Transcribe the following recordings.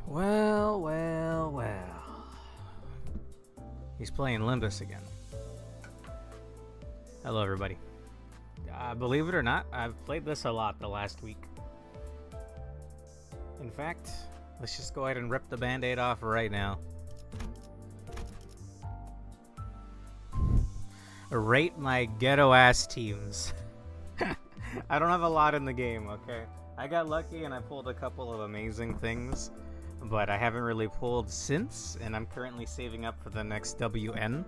Well, well, well. He's playing Limbus again. Hello, everybody. Believe it or not, I've played this a lot the last week. In fact, let's just go ahead and rip the band-aid off right now. Rate my ghetto-ass teams. I don't have a lot in the game, okay? I got lucky and I pulled a couple of amazing things, but I haven't really pulled since, and I'm currently saving up for the next WN.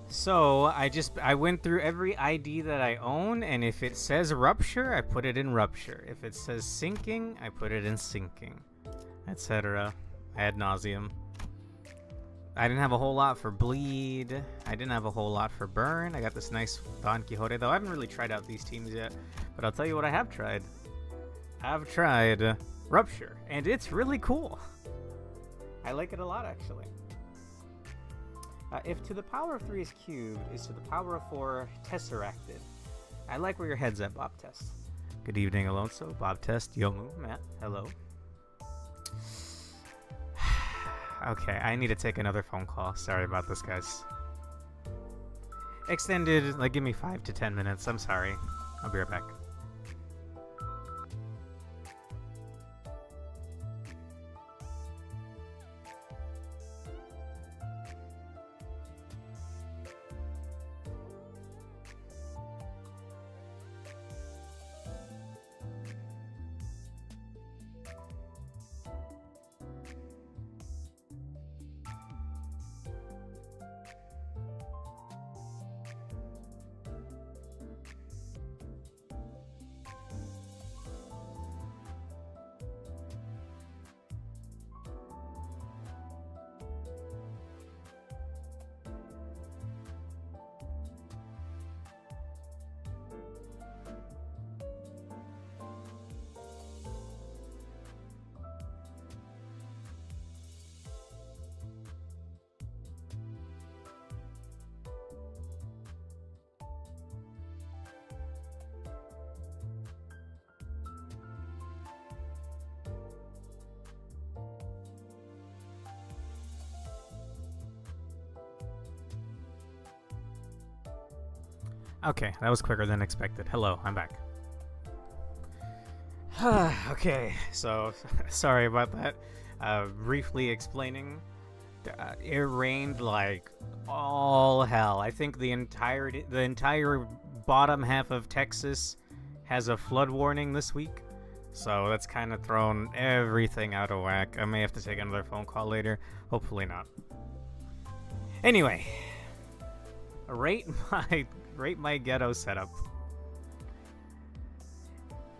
So I went through every ID that I own, and if it says Rupture, I put it in Rupture. If it says Sinking, I put it in Sinking, etc. Ad nauseum. I didn't have a whole lot for Bleed. I didn't have a whole lot for Burn. I got this nice Don Quixote, though I haven't really tried out these teams yet. But I'll tell you what I have tried. I've tried Rupture, and it's really cool. I like it a lot, actually. If to the power of 3 is cubed, is to the power of 4 tesseracted. I like where your head's at, Bob Test. Good evening, Alonso, Bob Test, Yomu, Matt, hello. Okay, I need to take another phone call. Sorry about this, guys. Extended, like, give me 5 to 10 minutes. I'm sorry. I'll be right back. Okay, that was quicker than expected. Hello, I'm back. Okay, so sorry about that. Briefly explaining, it rained like all hell. I think the entire bottom half of Texas has a flood warning this week, so that's kind of thrown everything out of whack. I may have to take another phone call later. Hopefully not. Anyway, rate my ghetto setup.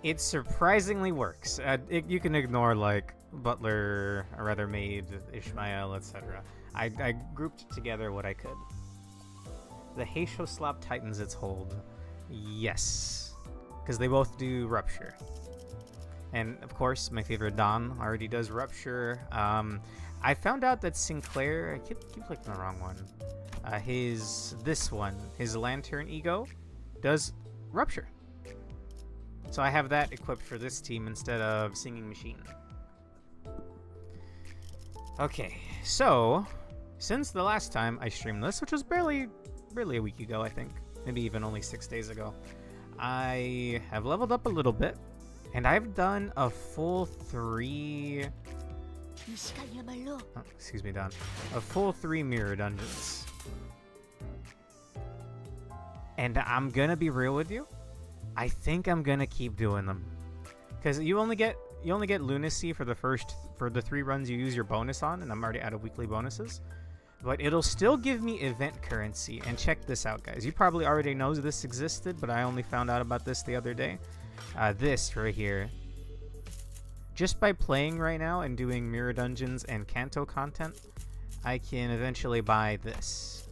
It surprisingly works. You can ignore like Butler, or rather Maid, Ishmael, etc. I grouped together what I could. The Heisho Slop tightens its hold. Yes, because they both do Rupture. And of course, my favorite Don already does Rupture. I found out that Sinclair, I keep clicking the wrong one. His Lantern Ego does Rupture. So I have that equipped for this team instead of Singing Machine. Okay, so since the last time I streamed this, which was barely a week ago, I think, maybe even only 6 days ago, I have leveled up a little bit, and I've done a full 3... Oh, excuse me, Don. A full 3 mirror dungeons. And I'm gonna be real with you. I think I'm gonna keep doing them, because you only get lunacy for the 3 runs you use your bonus on, and I'm already out of weekly bonuses. But it'll still give me event currency. And check this out, guys. You probably already know this existed, but I only found out about this the other day. This right here. Just by playing right now and doing mirror dungeons and Kanto content, I can eventually buy this.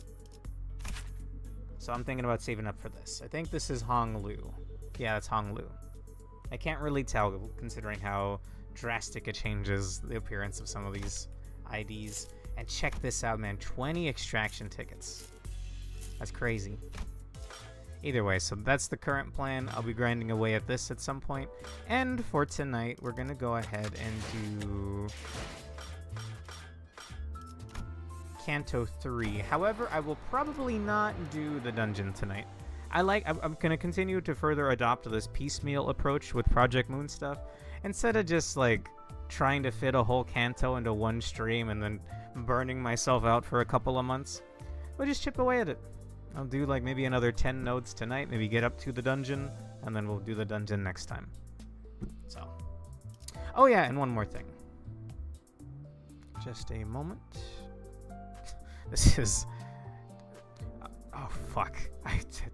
So I'm thinking about saving up for this. I think this is Honglu. Yeah, it's Honglu. I can't really tell considering how drastic it changes the appearance of some of these IDs. And check this out, man. 20 extraction tickets. That's crazy. Either way, so that's the current plan. I'll be grinding away at this at some point. And for tonight, we're going to go ahead and do Canto 3. However, I will probably not do the dungeon tonight. I'm going to continue to further adopt this piecemeal approach with Project Moon stuff. Instead of just, like, trying to fit a whole Canto into one stream and then burning myself out for a couple of months. We'll just chip away at it. I'll do like maybe another 10 nodes tonight, maybe get up to the dungeon, and then we'll do the dungeon next time. So. Oh yeah, and one more thing. Just a moment. This is... Oh, fuck.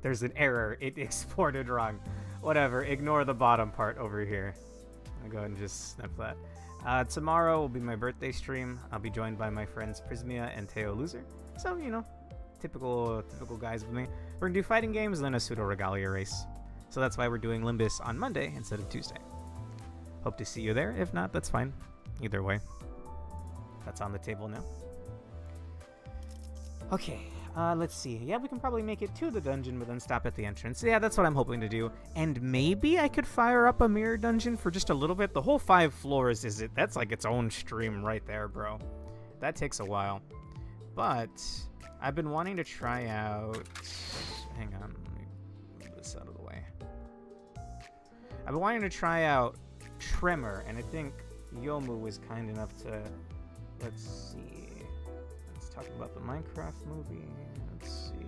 There's an error. It exported wrong. Whatever, ignore the bottom part over here. I'll go ahead and just snip that. Tomorrow will be my birthday stream. I'll be joined by my friends Prismia and Teo Loser. So, you know, typical guys with me. We're gonna do fighting games and then a pseudo regalia race. So that's why we're doing Limbus on Monday instead of Tuesday. Hope to see you there. If not, that's fine. Either way, that's on the table now. Okay, let's see. Yeah, we can probably make it to the dungeon, but then stop at the entrance. Yeah, that's what I'm hoping to do. And maybe I could fire up a mirror dungeon for just a little bit. The whole 5 floors that's like its own stream right there, bro. That takes a while. But I've been wanting to try out... Hang on, let me move this out of the way. I've been wanting to try out Tremor, and I think Yomu was kind enough to... Let's see... Let's talk about the Minecraft movie. Let's see...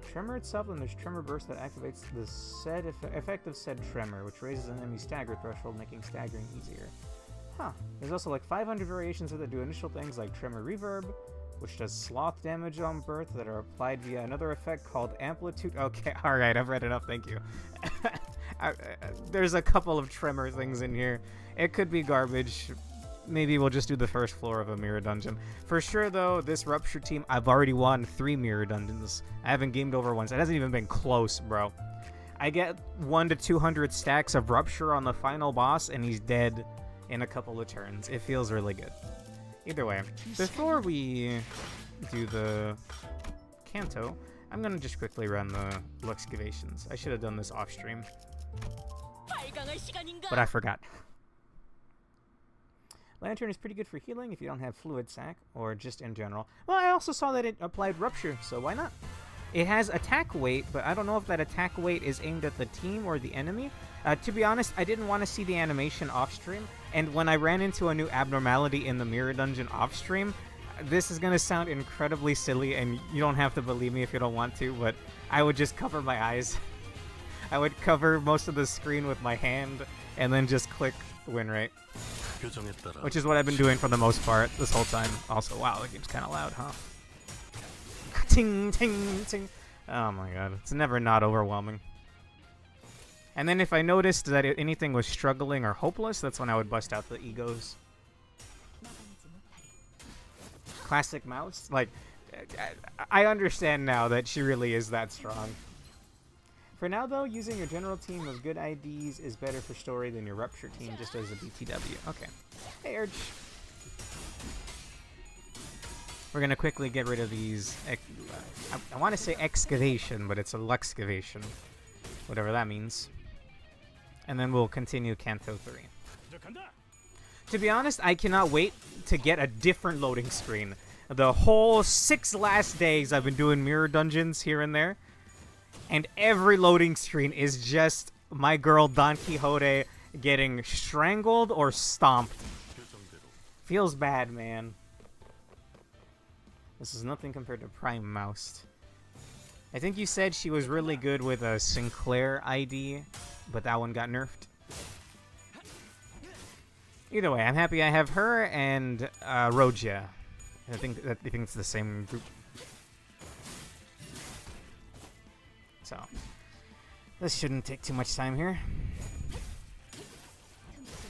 Tremor itself, and there's Tremor Burst that activates the said effect of said Tremor, which raises an enemy stagger threshold, making staggering easier. Huh. There's also like 500 variations of that do initial things like Tremor Reverb, which does sloth damage on birth that are applied via another effect called Amplitude. Okay, alright, I've read enough, thank you. There's a couple of Tremor things in here. It could be garbage. Maybe we'll just do the first floor of a mirror dungeon. For sure, though, this Rupture team, I've already won 3 mirror dungeons. I haven't gamed over once. It hasn't even been close, bro. I get 100 to 200 stacks of Rupture on the final boss, and he's dead in a couple of turns. It feels really good. Either way, before we do the Canto, I'm going to just quickly run the Luxcavations. I should have done this off stream, but I forgot. Lantern is pretty good for healing if you don't have Fluid Sac, or just in general. Well, I also saw that it applied Rupture, so why not? It has attack weight, but I don't know if that attack weight is aimed at the team or the enemy. To be honest, I didn't want to see the animation off-stream, and when I ran into a new abnormality in the mirror dungeon off-stream, this is going to sound incredibly silly, and you don't have to believe me if you don't want to, but I would just cover my eyes. I would cover most of the screen with my hand, and then just click win rate. Which is what I've been doing for the most part this whole time. Also, wow, the game's kind of loud, huh? Ting, ting, ting. Oh my god, it's never not overwhelming. And then if I noticed that anything was struggling or hopeless, that's when I would bust out the egos. Classic mouse? Like, I understand now that she really is that strong. For now, though, using your general team of good IDs is better for story than your Rupture team just as a BTW. Okay. Hey, Urge. We're going to quickly get rid of these... I want to say excavation, but it's a Luxcavation. Whatever that means. And then we'll continue Canto 3. To be honest, I cannot wait to get a different loading screen. The whole 6 last days I've been doing mirror dungeons here and there. And every loading screen is just my girl Don Quixote getting strangled or stomped. Feels bad, man. This is nothing compared to Prime Mouse. I think you said she was really good with a Sinclair ID, but that one got nerfed. Either way, I'm happy I have her and Roja. I think it's the same group. So, this shouldn't take too much time here.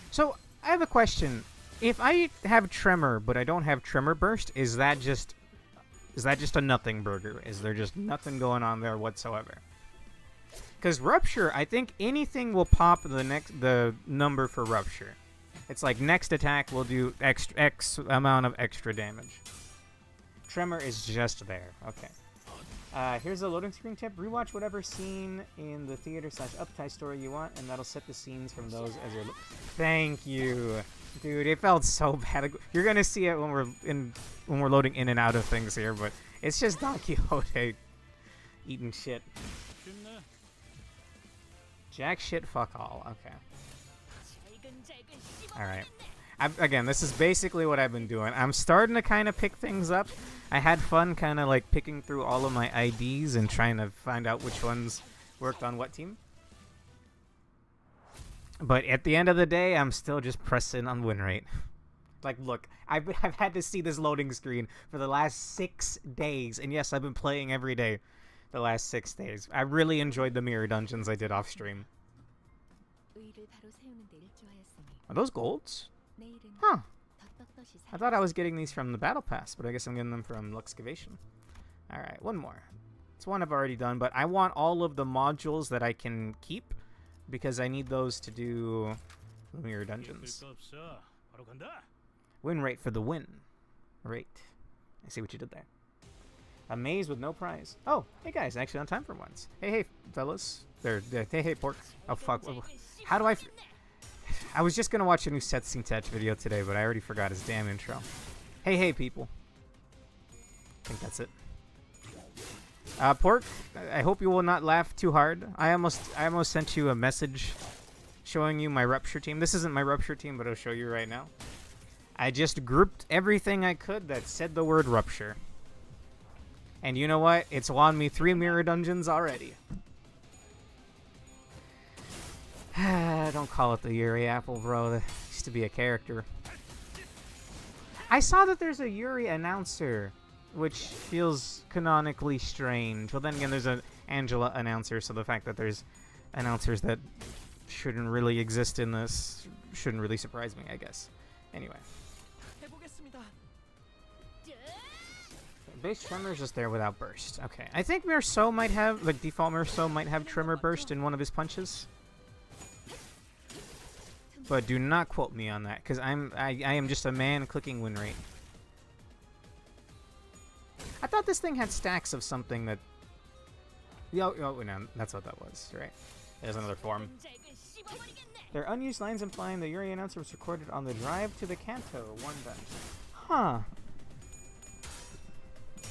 So, I have a question. If I have Tremor, but I don't have Tremor Burst, is that just a nothing burger? Is there just nothing going on there whatsoever? Because Rupture, I think anything will pop the number for Rupture. It's like next attack will do X amount of extra damage. Tremor is just there. Okay. Here's a loading screen tip. Rewatch whatever scene in the theater/Uptie story you want, and that'll set the scenes from those as your. Thank you, dude. It felt so bad. You're gonna see it when we're loading in and out of things here, but it's just Don Quixote eating shit. Jack shit, fuck all. Okay. All right. Again, this is basically what I've been doing. I'm starting to kind of pick things up. I had fun kind of like picking through all of my IDs and trying to find out which ones worked on what team. But at the end of the day, I'm still just pressing on win rate. Like, look, I've had to see this loading screen for the last 6 days. And yes, I've been playing every day the last 6 days. I really enjoyed the mirror dungeons I did off stream. Are those golds? Huh. I thought I was getting these from the battle pass, but I guess I'm getting them from Luxcavation. Alright, one more. It's one I've already done, but I want all of the modules that I can keep because I need those to do the mirror dungeons. Win rate for the win. Rate. I see what you did there. A maze with no prize. Oh, hey guys, actually on time for once. Hey fellas. Hey pork. Oh fuck. How do I was just gonna watch a new Setsuing Touch video today, but I already forgot his damn intro. Hey people. I think that's it. Pork, I hope you will not laugh too hard. I almost sent you a message showing you my Rupture team. This isn't my Rupture team, but I'll show you right now. I just grouped everything I could that said the word Rupture. And you know what? It's won me 3 mirror dungeons already. Don't call it the Yuri apple, bro. That used to be a character. I saw that there's a Yuri announcer, which feels canonically strange. Well, then again, there's an Angela announcer, so the fact that there's announcers that shouldn't really exist in this shouldn't really surprise me, I guess. Anyway. Base Tremor is just there without burst. Okay. I think Mirso might have, like, default Mirso might have Tremor burst in one of his punches. But do not quote me on that, because I am just a man clicking win rate. I thought this thing had stacks of something that... Oh, no, that's what that was, right? There's another form. There are unused lines implying the Yuri announcer was recorded on the drive to the Kanto 1 dungeon. Huh.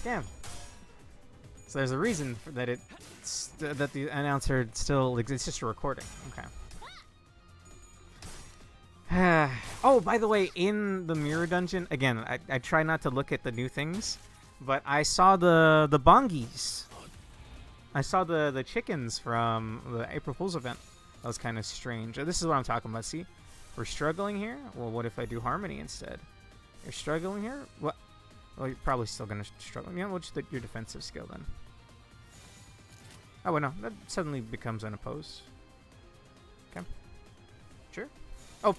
Damn. So there's a reason for that that the announcer still exists. It's just a recording. Okay. Oh, by the way, in the mirror dungeon, again, I try not to look at the new things, but I saw the bongis. I saw the chickens from the April Fool's event. That was kind of strange. This is what I'm talking about. See, we're struggling here. Well, what if I do Harmony instead? You're struggling here? What? Well, you're probably still going to struggle. Yeah, what's your defensive skill then? Oh, well, no. That suddenly becomes unopposed. Okay. Sure. Oh,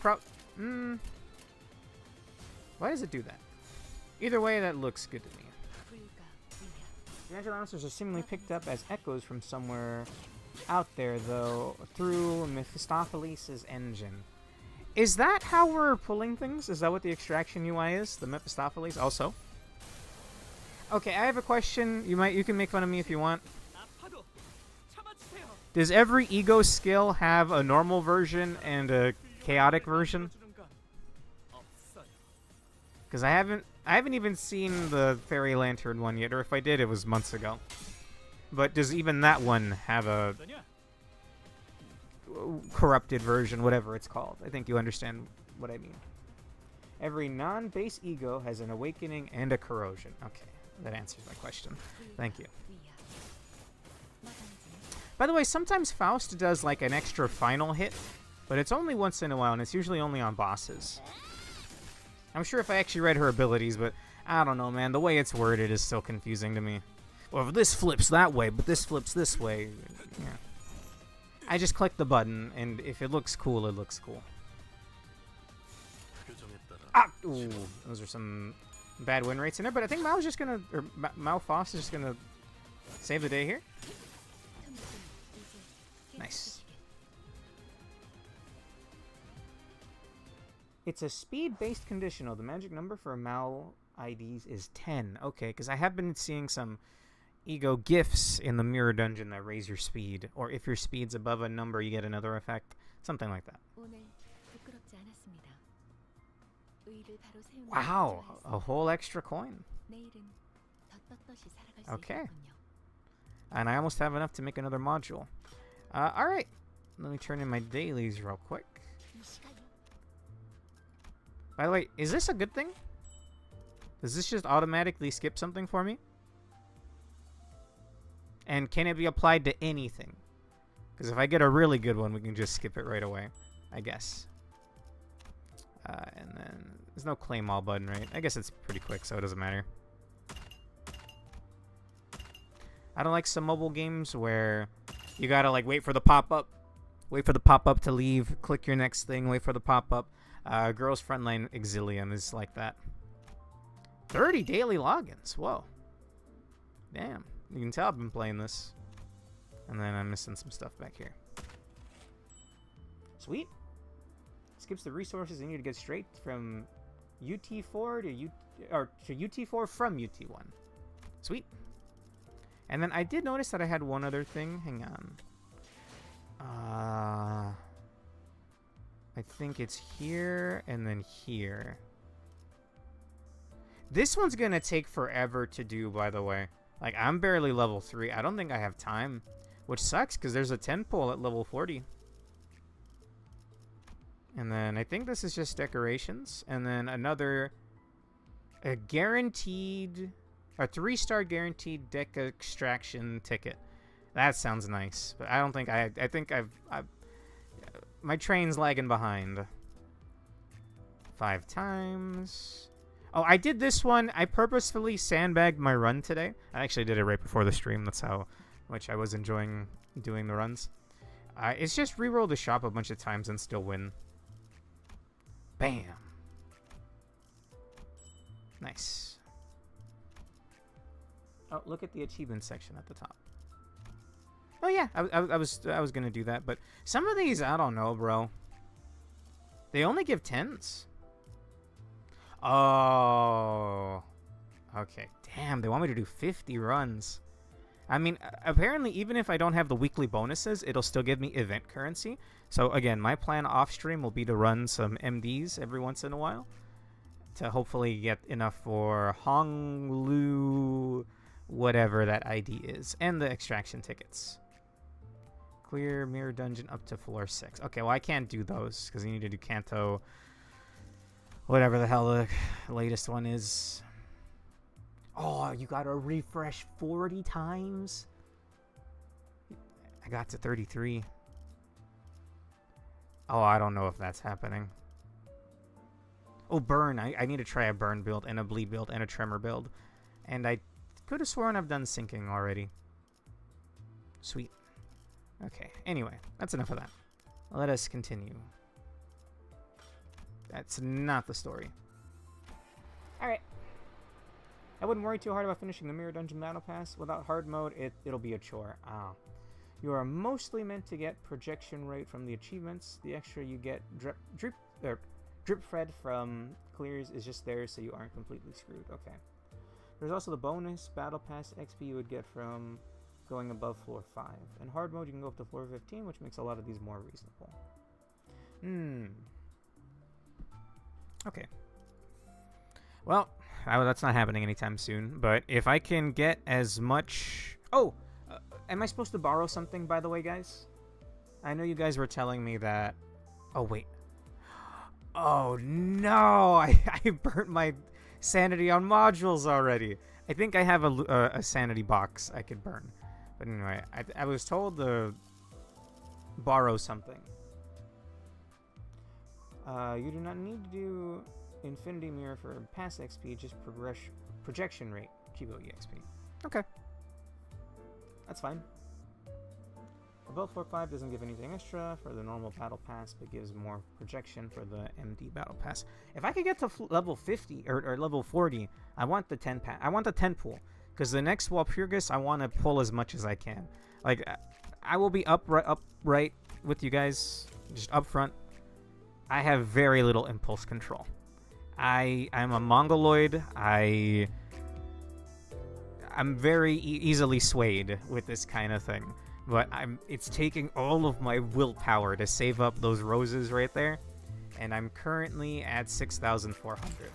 why does it do that? Either way, that looks good to me. The Angel answers are seemingly picked up as echoes from somewhere out there, though, through Mephistopheles' engine. Is that how we're pulling things? Is that what the extraction UI is? The Mephistopheles also? Okay, I have a question. You can make fun of me if you want. Does every ego skill have a normal version and a chaotic version? Because I haven't even seen the Fairy Lantern one yet, or if I did, it was months ago. But does even that one have a corrupted version, whatever it's called? I think you understand what I mean. Every non-base ego has an awakening and a corrosion. Okay, that answers my question. Thank you. By the way, sometimes Faust does like an extra final hit, but it's only once in a while, and it's usually only on bosses. I'm sure if I actually read her abilities, but I don't know, man. The way it's worded is still confusing to me. Well, if this flips that way, but this flips this way. Yeah. I just click the button, and if it looks cool, it looks cool. Ah! Ooh, those are some bad win rates in there, but I think Mao's just gonna, or Mao Faust is just gonna save the day here. Nice. It's a speed-based conditional. The magic number for Mao IDs is 10. Okay, because I have been seeing some ego gifts in the mirror dungeon that raise your speed, or if your speed's above a number, you get another effect, something like that. Wow, a whole extra coin. Okay. And I almost have enough to make another module. Alright. Let me turn in my dailies real quick. By the way, is this a good thing? Does this just automatically skip something for me? And can it be applied to anything? Because if I get a really good one, we can just skip it right away, I guess. And then there's no claim all button, right? I guess it's pretty quick, so it doesn't matter. I don't like some mobile games where you gotta like wait for the pop-up, to leave, click your next thing, wait for the pop-up. Girls Frontline Exilium is like that. 30 daily logins. Whoa. Damn. You can tell I've been playing this. And then I'm missing some stuff back here. Sweet. Skips the resources you need to get straight from UT4 to UT4 from UT1. Sweet. And then I did notice that I had one other thing. Hang on. I think it's here and then here. This one's gonna take forever to do, by the way. Like, I'm barely level 3. I don't think I have time. Which sucks, because there's a 10 pull at level 40. And then I think this is just decorations. And then a 3-star guaranteed deck extraction ticket. That sounds nice. But I don't think I think I've my train's lagging behind. 5 times. Oh, I did this one. I purposefully sandbagged my run today. I actually did it right before the stream. That's how much I was enjoying doing the runs. It's just reroll the shop a bunch of times and still win. Bam. Nice. Oh, look at the achievement section at the top. Oh yeah, I was gonna do that, but some of these I don't know, bro. They only give 10s. Oh. Okay. Damn, they want me to do 50 runs. I mean, apparently, even if I don't have the weekly bonuses, it'll still give me event currency. So, again, my plan off-stream will be to run some MDs every once in a while to hopefully get enough for Honglu, whatever that ID is, and the extraction tickets. Clear mirror dungeon up to floor 6. Okay, well, I can't do those because you need to do Kanto, whatever the hell the latest one is. Oh, you gotta refresh 40 times? I got to 33. Oh, I don't know if that's happening. Oh, burn. I need to try a burn build and a bleed build and a tremor build. And I could have sworn I've done syncing already. Sweet. Okay, anyway, that's enough of that. Let us continue. That's not the story. Alright. I wouldn't worry too hard about finishing the Mirror Dungeon Battle Pass. Without hard mode, it'll be a chore. You are mostly meant to get projection rate from the achievements. The extra you get drip Fred from clears is just there, so you aren't completely screwed. Okay. There's also the bonus Battle Pass XP you would get from going above floor 5. In hard mode, you can go up to floor 15, which makes a lot of these more reasonable. Okay. Well, that's not happening anytime soon, but if I can get as much... Oh! Am I supposed to borrow something, by the way, guys? I know you guys were telling me that... Oh, wait. Oh, no! I burnt my sanity on modules already. I think I have a sanity box I could burn. But anyway, I was told to borrow something. You do not need to do Infinity Mirror for pass XP, just projection rate, Chibo EXP. Okay. That's fine. Above floor 5 doesn't give anything extra for the normal battle pass, but gives more projection for the MD battle pass. If I could get to level 50 or level 40, I want the 10 I want the 10 pool, because the next Walpurgis I want to pull as much as I can. Like, I will be upright with you guys, just up front. I have very little impulse control. I'm a mongoloid. I I'm very easily swayed with this kind of thing, but it's taking all of my willpower to save up those roses right there, and I'm currently at 6,400.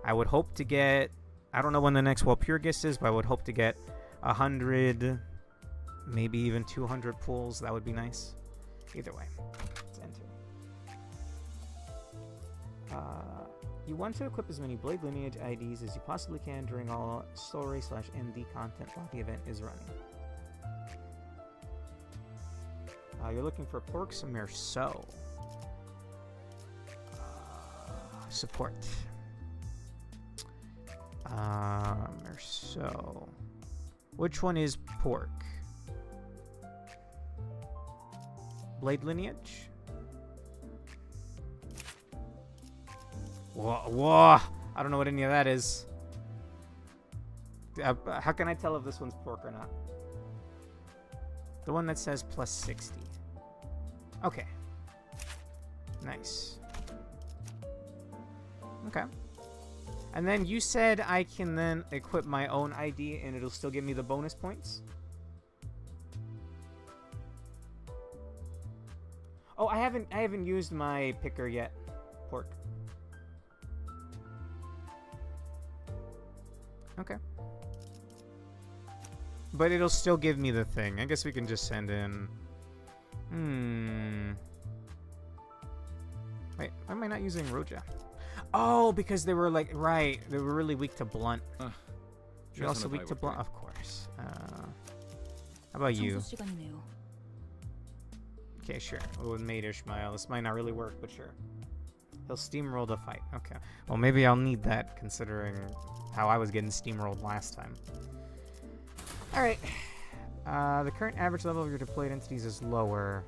I would hope to get, I don't know when the next Walpurgis is, but I would hope to get 100, maybe even 200 pulls. That would be nice. Either way, let's enter. You want to equip as many Blade Lineage IDs as you possibly can during all story/MD content while the event is running. You're looking for Porks Merceau. Support. Merceau. Which one is Pork? Blade Lineage? Whoa! I don't know what any of that is. How can I tell if this one's pork or not? The one that says plus 60. Okay. Nice. Okay. And then you said I can then equip my own ID and it'll still give me the bonus points? Oh, I haven't used my picker yet. Pork. Okay. But it'll still give me the thing. I guess we can just send in... Wait, why am I not using Roja? Oh, because they were like... Right, they were really weak to blunt. You're also weak to blunt? Of course. How about you? Okay, sure. With Mate Ishmael. This might not really work, but sure. He'll steamroll the fight. Okay. Well, maybe I'll need that, considering how I was getting steamrolled last time. Alright. The current average level of your deployed entities is lower.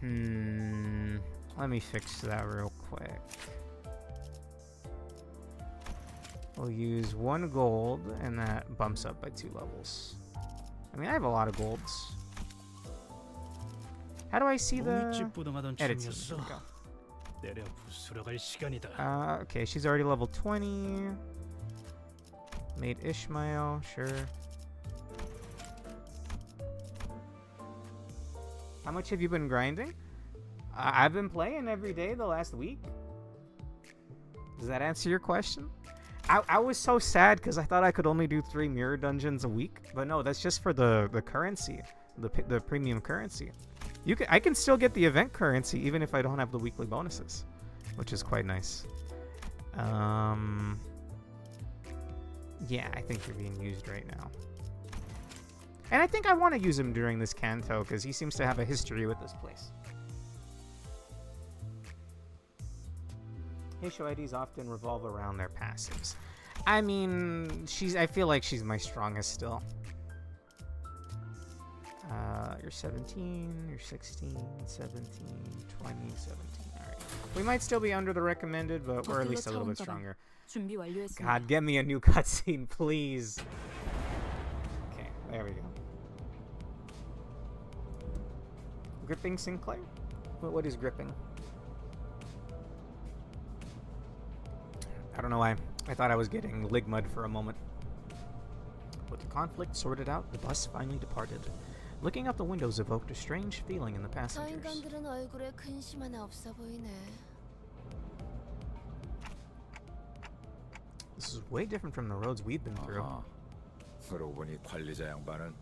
Let me fix that real quick. We'll use 1 gold, and that bumps up by 2 levels. I mean, I have a lot of golds. How do I see the edits? Here we go. Okay, she's already level 20. Made Ishmael, sure. How much have you been grinding? I've been playing every day the last week. Does that answer your question? I was so sad because I thought I could only do 3 mirror dungeons a week, but no, that's just for the currency, the premium currency. I can still get the event currency even if I don't have the weekly bonuses, which is quite nice. Yeah, I think you're being used right now. And I think I want to use him during this Kanto because he seems to have a history with this place. Heisho IDs often revolve around their passives. I mean, I feel like she's my strongest still. You're 17, you're 16, 17, 20, 17. Alright. We might still be under the recommended, but we're at least a little bit stronger. God, get me a new cutscene, please. Okay, there we go. Gripping Sinclair? What is gripping? I don't know why. I thought I was getting Ligmud for a moment. With the conflict sorted out, the bus finally departed. Looking out the windows evoked a strange feeling in the passengers. This is way different from the roads we've been through. 그러고 보니 관리자 양반은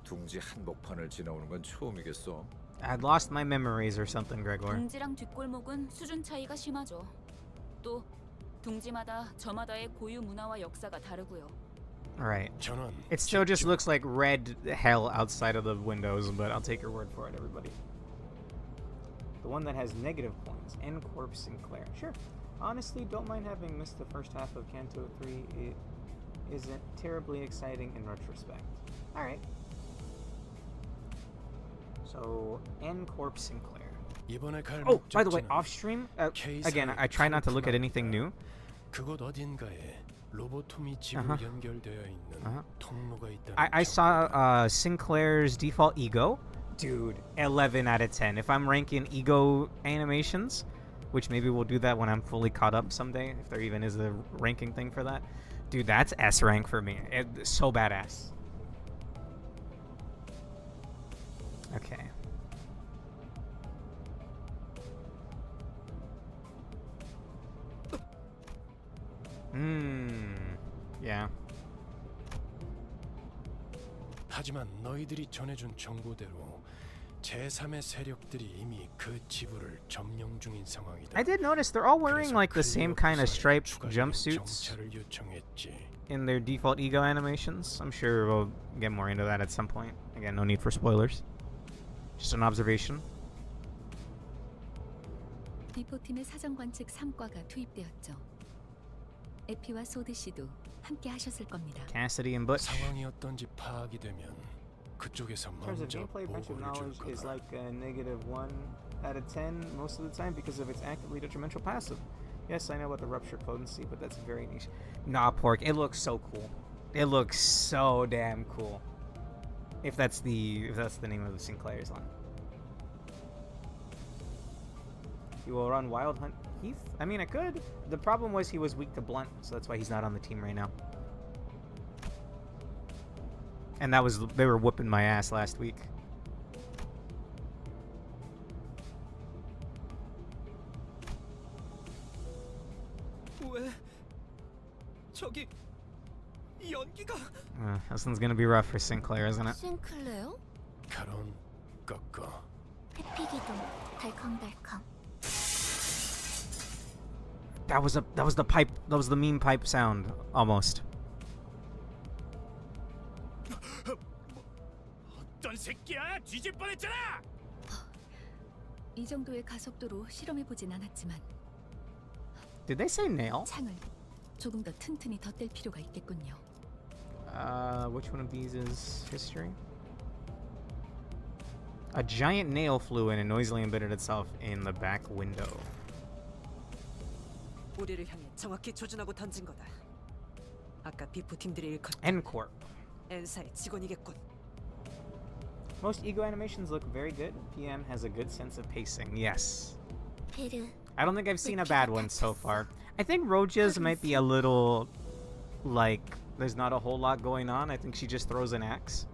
둥지 한복판을 지나오는 건 처음이겠어. I'd lost my memories or something, Gregor. 둥지랑 뒷골목은 수준 차이가 심하죠. 또 둥지마다 저마다의 고유 문화와 역사가 다르고요. Right. It still just looks like red hell outside of the windows, but I'll take your word for it, everybody. The one that has negative points. N-Corp Sinclair. Sure. Honestly, don't mind having missed the first half of Kanto 3. It isn't terribly exciting in retrospect. Alright. So, N-Corp Sinclair. Oh, by the way, off stream, again, I try not to look at anything new. I saw Sinclair's default ego. Dude, 11 out of 10. If I'm ranking ego animations, which maybe we'll do that when I'm fully caught up someday, if there even is a ranking thing for that. Dude, that's S rank for me. So badass. Okay. Yeah. 하지만 너희들이 전해준 정보대로 제3의 세력들이 이미 그 지부를 점령 중인 상황이다. I did notice they're all wearing like the same kind of striped 추가적인 jumpsuits 정찰을 요청했지. in their default ego animations. I'm sure we'll get more into that at some point. Again, no need for spoilers. Just an observation. 비포팀의 사정 관측 3과가 투입되었죠. 에피와 소드 씨도 함께 하셨을 겁니다. Cassidy and Butch. 상황이 어떤지 파악이 되면 그쪽에서 In terms of 먼저 gameplay, friendship 보고를 줄 knowledge is 거다. like a -1 out of 10 most of the time because of its actively detrimental passive. Yes, I know about the Rupture potency, but that's very niche. Nah, Pork, it looks so cool. It looks so damn cool. If that's the name of the Sinclair's line. You will run Wild Hunt Heath? I mean, I could. The problem was he was weak to Blunt, so that's why he's not on the team right now. And they were whooping my ass last week. 왜? 저기 연기가 This one's gonna be rough for Sinclair, isn't it? 싱클레어? 가론 꺾어. 해피기동 달컹달컹. That was the pipe. That was the meme pipe sound almost. 어떤 새끼야? 뒤질 뻔했잖아. 이 정도의 가속도로 실험해 보진 않았지만 Did they say nail? 창을 조금 더 튼튼히 덧댈 필요가 있겠군요. Which one of these is history? A giant nail flew in and noisily embedded itself in the back window. 우리를 향해 정확히 조준하고 던진 거다. 아까 비포 팀들이 일컫 N-Corp. 엔사의 직원이겠군. Most ego animations look very good. PM has a good sense of pacing. Yes. 페르. I don't think I've seen a bad one so far. I think Roja's might be a little, like, there's not a whole lot going on. I think she just throws an axe.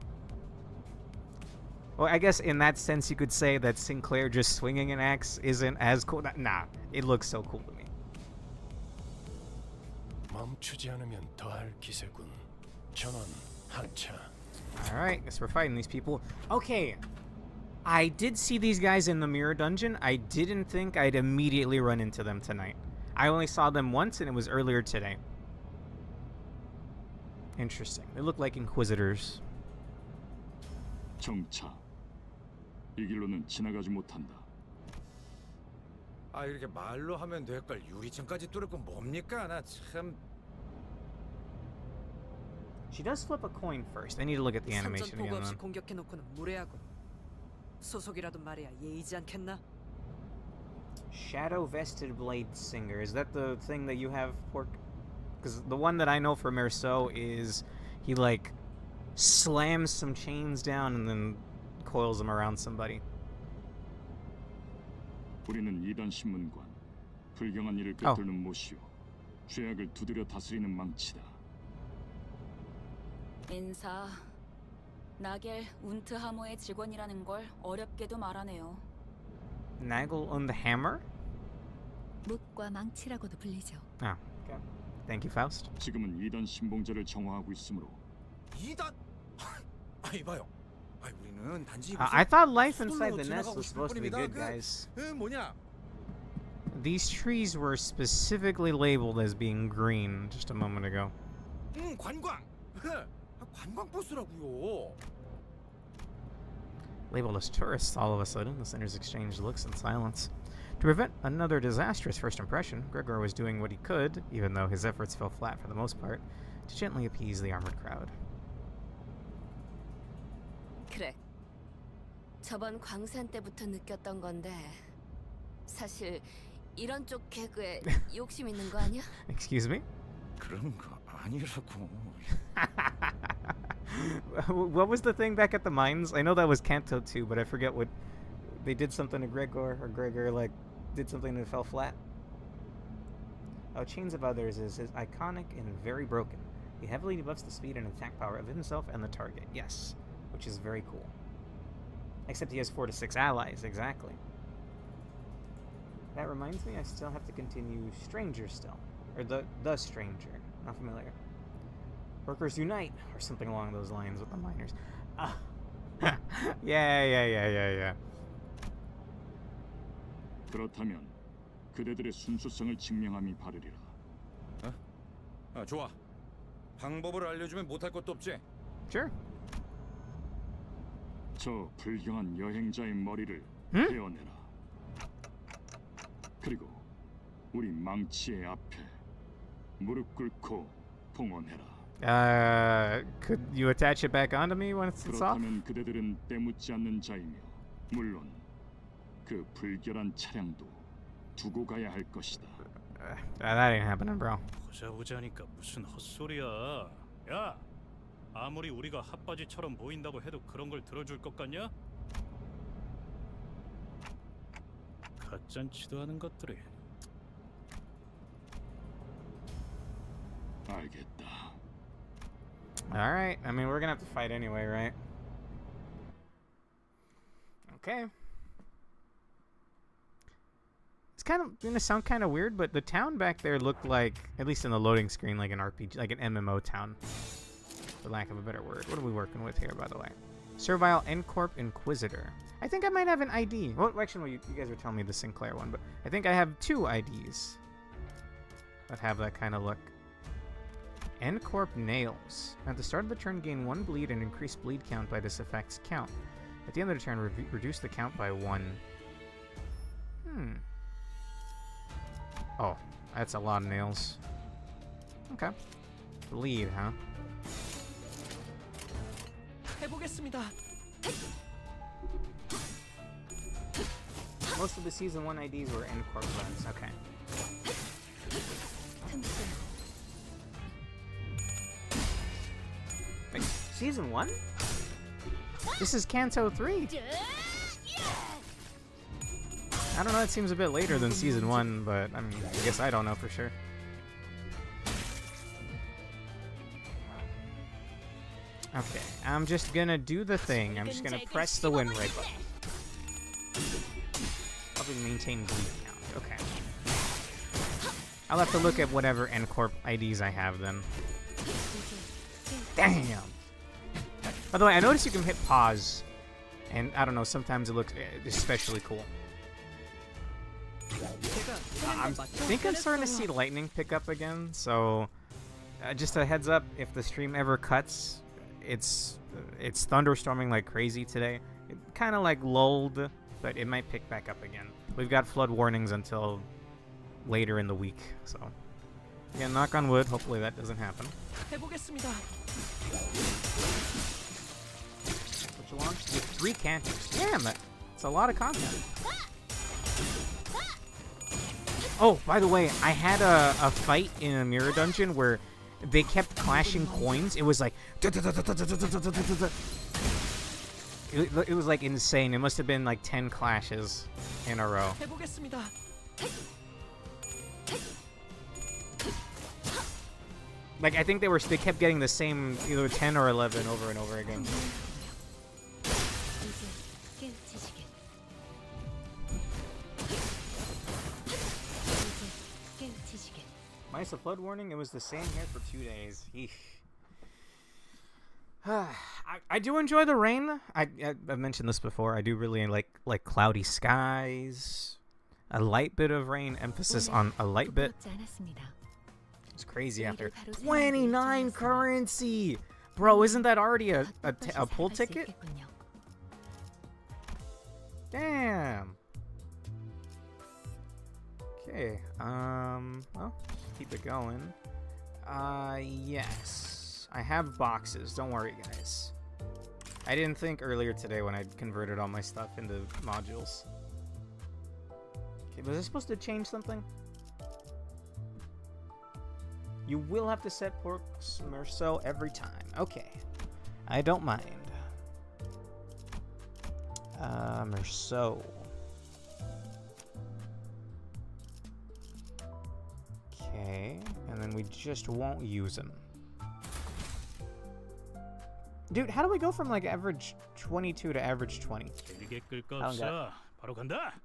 Well, I guess in that sense you could say that Sinclair just swinging an axe isn't as cool. Nah, it looks so cool to me. 멈추지 않으면 더할 기세군. 전원 하차. Alright, guess we're fighting these people. Okay, I did see these guys in the mirror dungeon. I didn't think I'd immediately run into them tonight. I only saw them once, and it was earlier today. Interesting. They look like Inquisitors. 정차. 이 길로는 지나가지 못한다. 아 이렇게 말로 하면 될 걸 유리창까지 뚫을 건 뭡니까? 나 참. She does flip a coin first. I need to look at the 선전 animation 보고 again. 없이 Then. 공격해놓고는 무례하군. 소속이라도 말해야 예의지 않겠나? Shadow Vested Blade Singer. Is that the thing that you have, Pork? Because the one that I know from Merceau is he like slams some chains down and then coils them around somebody. 우리는 이단 신문관. 불경한 일을 꿰뚫는 못이요. 죄악을 두드려 다스리는 망치다. 인사. 나겔 운트하모의 직원이라는 걸 어렵게도 말하네요. Nagel on the Hammer? 못과 망치라고도 불리죠. Oh, okay. Thank you, Faust. 지금은 이단 신봉자를 정화하고 있으므로 이단. 아 이봐요. 아 우리는 단지 I thought life inside the 서둘러 nest was 지나가고 싶을 supposed to be 뿐입니다. good, guys. 뭐냐? These trees were specifically labeled as being green just a moment ago. 관광. 관광 버스라고요. Labeled as tourists all of a sudden, the sinners exchanged looks in silence. To prevent another disastrous first impression, Gregor was doing what he could, even though his efforts fell flat for the most part, to gently appease the armored crowd. 그래. 저번 광산 때부터 느꼈던 건데 사실 이런 쪽 개그에 욕심 있는 거 아니야? Excuse me? 그런 거 아니라고. What was the thing back at the mines? I know that was Kanto 2, but I forget what... They did something to Gregor, or Gregor, like, did something that fell flat. Oh, Chains of Others is iconic and very broken. He heavily debuffs the speed and attack power of himself and the target. Yes, which is very cool. Except he has 4 to 6 allies, exactly. That reminds me, I still have to continue Stranger still. Or the Stranger. Not familiar. Workers Unite, or something along those lines with the miners. Yeah. 그렇다면 그대들의 순수성을 증명함이 바르리라. 좋아. 방법을 알려주면 못할 것도 없지. Sure. 저 불경한 여행자의 머리를 응? 베어내라. 그리고 우리 망치의 앞에 무릎 꿇고 봉헌해라. Could you attach it back onto me once it's off? 그렇다면 그대들은 때묻지 않는 자이며 물론 그 불결한 차량도 두고 가야 할 것이다. That ain't happening, bro. 보자보자니까 무슨 헛소리야. 야, 아무리 우리가 핫바지처럼 보인다고 해도 그런 걸 들어줄 것 같냐? 가짠치도 않은 것들이. 알겠다. Alright, I mean, we're gonna have to fight anyway, right? Okay. It's kind of gonna sound kind of weird, but the town back there looked like, at least in the loading screen, like an RPG, like an MMO town, for lack of a better word. What are we working with here, by the way? Servile N-Corp Inquisitor. I think I might have an ID. Well, actually, you guys were telling me the Sinclair one, but I think I have 2 IDs that have that kind of look. N-Corp Nails. At the start of the turn, gain 1 bleed and increase bleed count by this effect's count. At the end of the turn, reduce the count by 1. Oh, that's a lot of nails. Okay. Bleed, huh? 해보겠습니다. Most of the Season 1 IDs were N-Corp runs. Okay. Wait, Season 1? This is Kanto 3! I don't know, it seems a bit later than Season 1, but I mean, I guess I don't know for sure. Okay, I'm just gonna do the thing. I'm just gonna press the win rate button. Probably maintain bleed count. Okay. I'll have to look at whatever N-Corp IDs I have then. Damn! By the way, I noticed you can hit pause. And I don't know, sometimes it looks especially cool. I think I'm starting to see lightning pick up again, so just a heads up, if the stream ever cuts, it's thunderstorming like crazy today. It kind of like lulled, but it might pick back up again. We've got flood warnings until later in the week, so again, knock on wood, hopefully that doesn't happen. 해보겠습니다. Which launched with 3 cantons. Damn, that's a lot of content. Oh, by the way, I had a fight in a mirror dungeon where they kept clashing coins. It was like... It was like insane. It must have been like 10 clashes in a row. 해보겠습니다. Like, I think they kept getting the same, either 10 or 11 over and over again. Minus the flood warning, it was the same here for 2 days. Eesh. I do enjoy the rain. I've mentioned this before. I do really like cloudy skies. A light bit of rain, emphasis on a light bit. It's crazy after 29 currency! Bro, isn't that already a pull ticket? Damn! Okay, well, keep it going. Yes. I have boxes, don't worry guys. I didn't think earlier today when I converted all my stuff into modules. Okay, was I supposed to change something? You will have to set Pork's Merceau every time. Okay. I don't mind. Merceau. Okay. And then we just won't use him. Dude, how do we go from like average 22 to average 20? 길게 끌 거 I don't 없어. 바로 간다.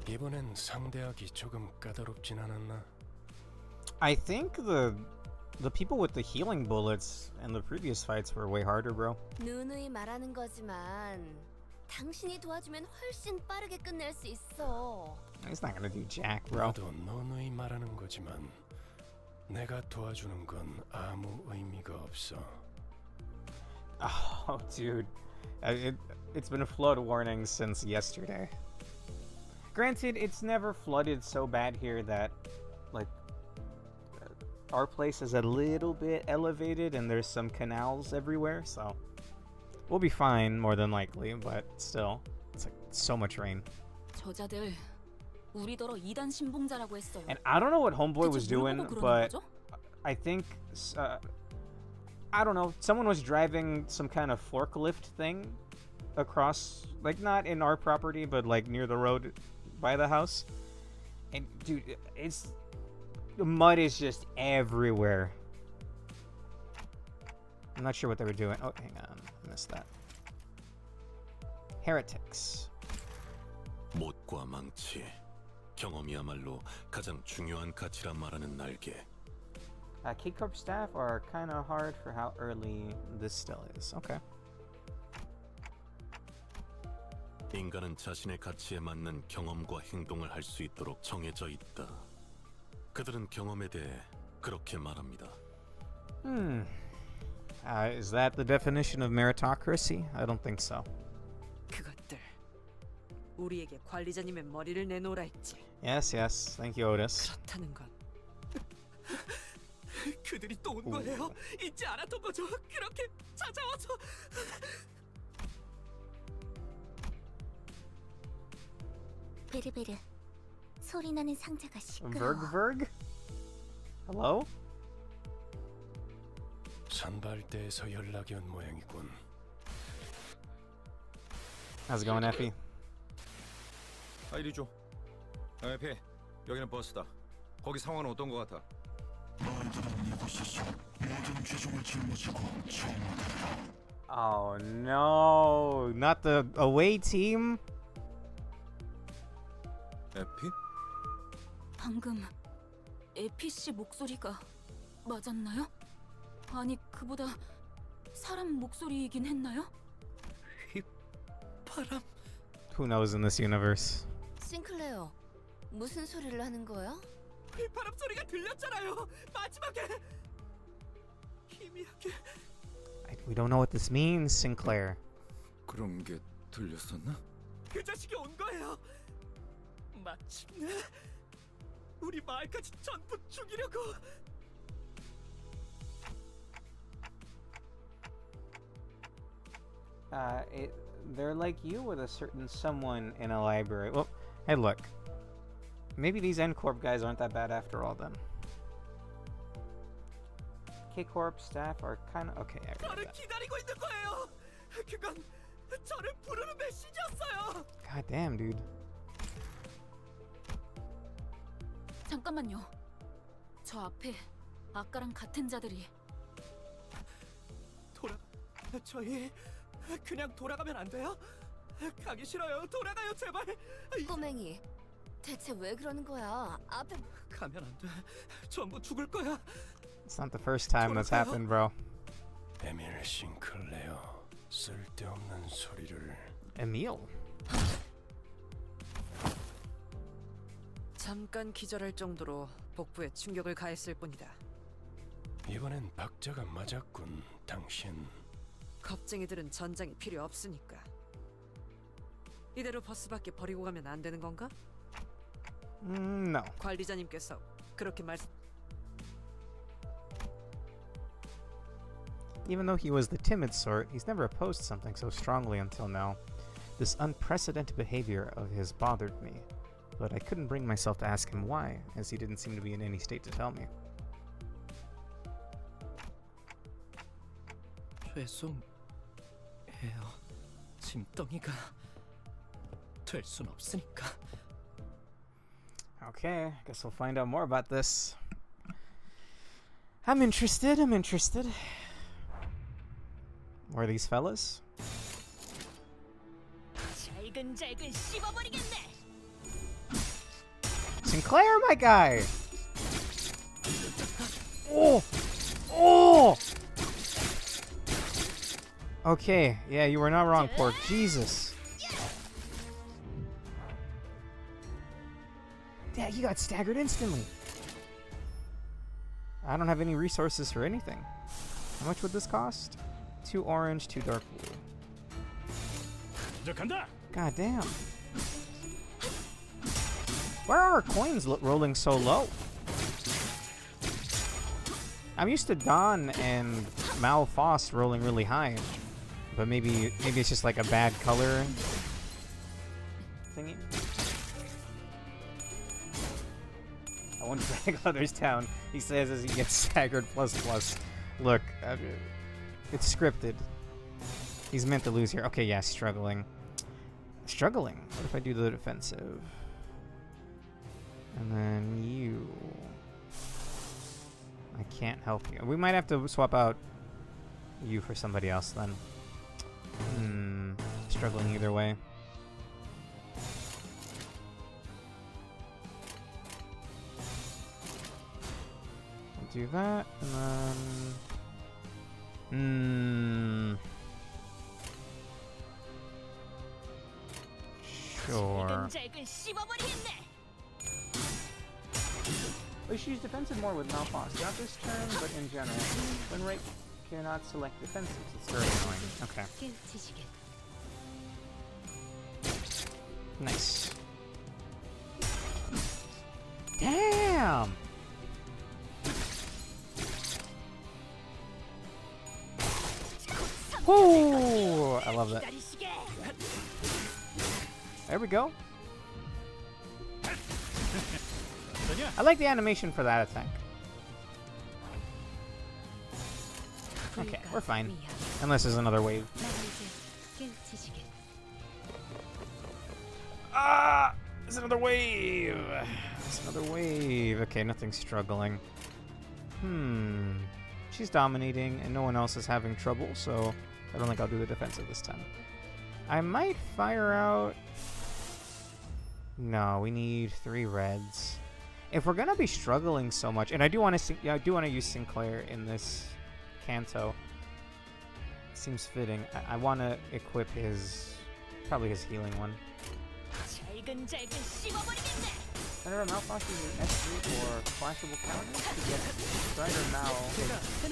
이번엔 상대하기 조금 까다롭진 않았나? I think the people with the healing bullets in the previous fights were way harder, bro. 누누이 말하는 거지만 당신이 도와주면 훨씬 빠르게 끝낼 수 있어. He's not gonna do jack, bro. 나도 너누이 말하는 거지만 내가 도와주는 건 아무 의미가 없어. Oh, dude. It's been a flood warning since yesterday. Granted, it's never flooded so bad here that, like, our place is a little bit elevated and there's some canals everywhere, so we'll be fine more than likely, but still, it's like so much rain. 저자들 우리더러 2단 신봉자라고 했어요. And I don't know what Homeboy was 대체 뭘 doing, 보고 그러는 but 거죠? I think, I don't know, someone was driving some kind of forklift thing across, like not in our property, but like near the road by the house. And dude, the mud is just everywhere. I'm not sure what they were doing. Oh, hang on, I missed that. Heretics. 못과 망치, 경험이야말로 가장 중요한 가치란 말하는 날개. K-Corp staff are kind of hard for how early this still is. Okay. 인간은 자신의 가치에 맞는 경험과 행동을 할 수 있도록 정해져 있다. 그들은 경험에 대해 그렇게 말합니다. Is that the definition of meritocracy? I don't think so. 그것들 우리에게 관리자님의 머리를 내놓으라 했지. Yes, yes. Thank you, Otis. 그렇다는 건 그들이 또 온 거예요. 잊지 않았던 거죠. 그렇게 찾아와서. 베르베르, 소리 나는 상자가 Verg? Hello? 선발대에서 연락이 온 모양이군. How's it going, Effie? 이리 줘. 에피, 여기는 버스다. 거기 상황은 어떤 거 같아? Oh no, not the away team? 에피? 방금 에피 씨 목소리가 맞았나요? 아니 그보다 사람 목소리이긴 했나요? 바람. Who knows in this universe? 싱클레어, 무슨 소리를 하는 거야? 바람 소리가 들렸잖아요. 마지막에 희미하게. We don't know what this means, Sinclair. 그런 게 들렸었나? 그 자식이 온 거예요. 마침내 우리 마을까지 전부 죽이려고. They're like you with a certain someone in a library. Well, hey, look. Maybe these N-Corp guys aren't that bad after all, then. K-Corp staff are kind of okay. I 저를 read that. 기다리고 있는 거예요. 그건 저를 부르는 메시지였어요. God damn, dude. 잠깐만요. 저 앞에 아까랑 같은 자들이. 저희 그냥 돌아가면 안 돼요? 가기 싫어요. 돌아가요, 제발. 꼬맹이, 대체 왜 그러는 거야? 앞에 가면 안 돼. 전부 죽을 거야. It's not the first time that's happened, bro. 에밀 싱클레어, 쓸데없는 소리를. Emil. 잠깐 기절할 정도로 복부에 충격을 가했을 뿐이다. 이번엔 박자가 맞았군, 당신. 겁쟁이들은 전장이 필요 없으니까. 이대로 버스밖에 버리고 가면 안 되는 건가? No. 관리자님께서 그렇게 말씀. Even though he was the timid sort, he's never opposed something so strongly until now. This unprecedented behavior of his bothered me, but I couldn't bring myself to ask him why, as he didn't seem to be in any state to tell me. 죄송해요. 짐덩이가 될 순 없으니까. Okay, guess we'll find out more about this. I'm interested. I'm interested. Where are these fellas? Sinclair, my guy. Oh, oh. Okay, yeah, you were not wrong, Pork. Jesus. Yeah, you got staggered instantly. I don't have any resources for anything. How much would this cost? 2 orange, 2 dark blue. God damn. Why are our coins rolling so low? I'm used to Don and Mal Foss rolling really high. But maybe it's just like a bad color thingy. I want to drag others down, he says as he gets staggered ++. Look, it's scripted. He's meant to lose here. Okay, yeah, struggling. Struggling. What if I do the defensive? And then you. I can't help you. We might have to swap out you for somebody else then. Struggling either way. I'll do that, and then... Sure. We should use defensive more with Malfoss. Not this turn, but in general. When Rake cannot select defensives, it's very annoying. Okay. Nice. Damn! Woo! I love that. There we go. I like the animation for that attack. Okay, we're fine. Unless there's another wave. Ah! There's another wave! There's another wave. Okay, nothing's struggling. She's dominating, and no one else is having trouble, so I don't think I'll do the defensive this time. I might fire out... No, we need 3 reds. If we're gonna be struggling so much, and I do want to use Sinclair in this Kanto. Seems fitting. I want to equip probably his healing one. Whenever Malfoss uses S3 or flashable counters to get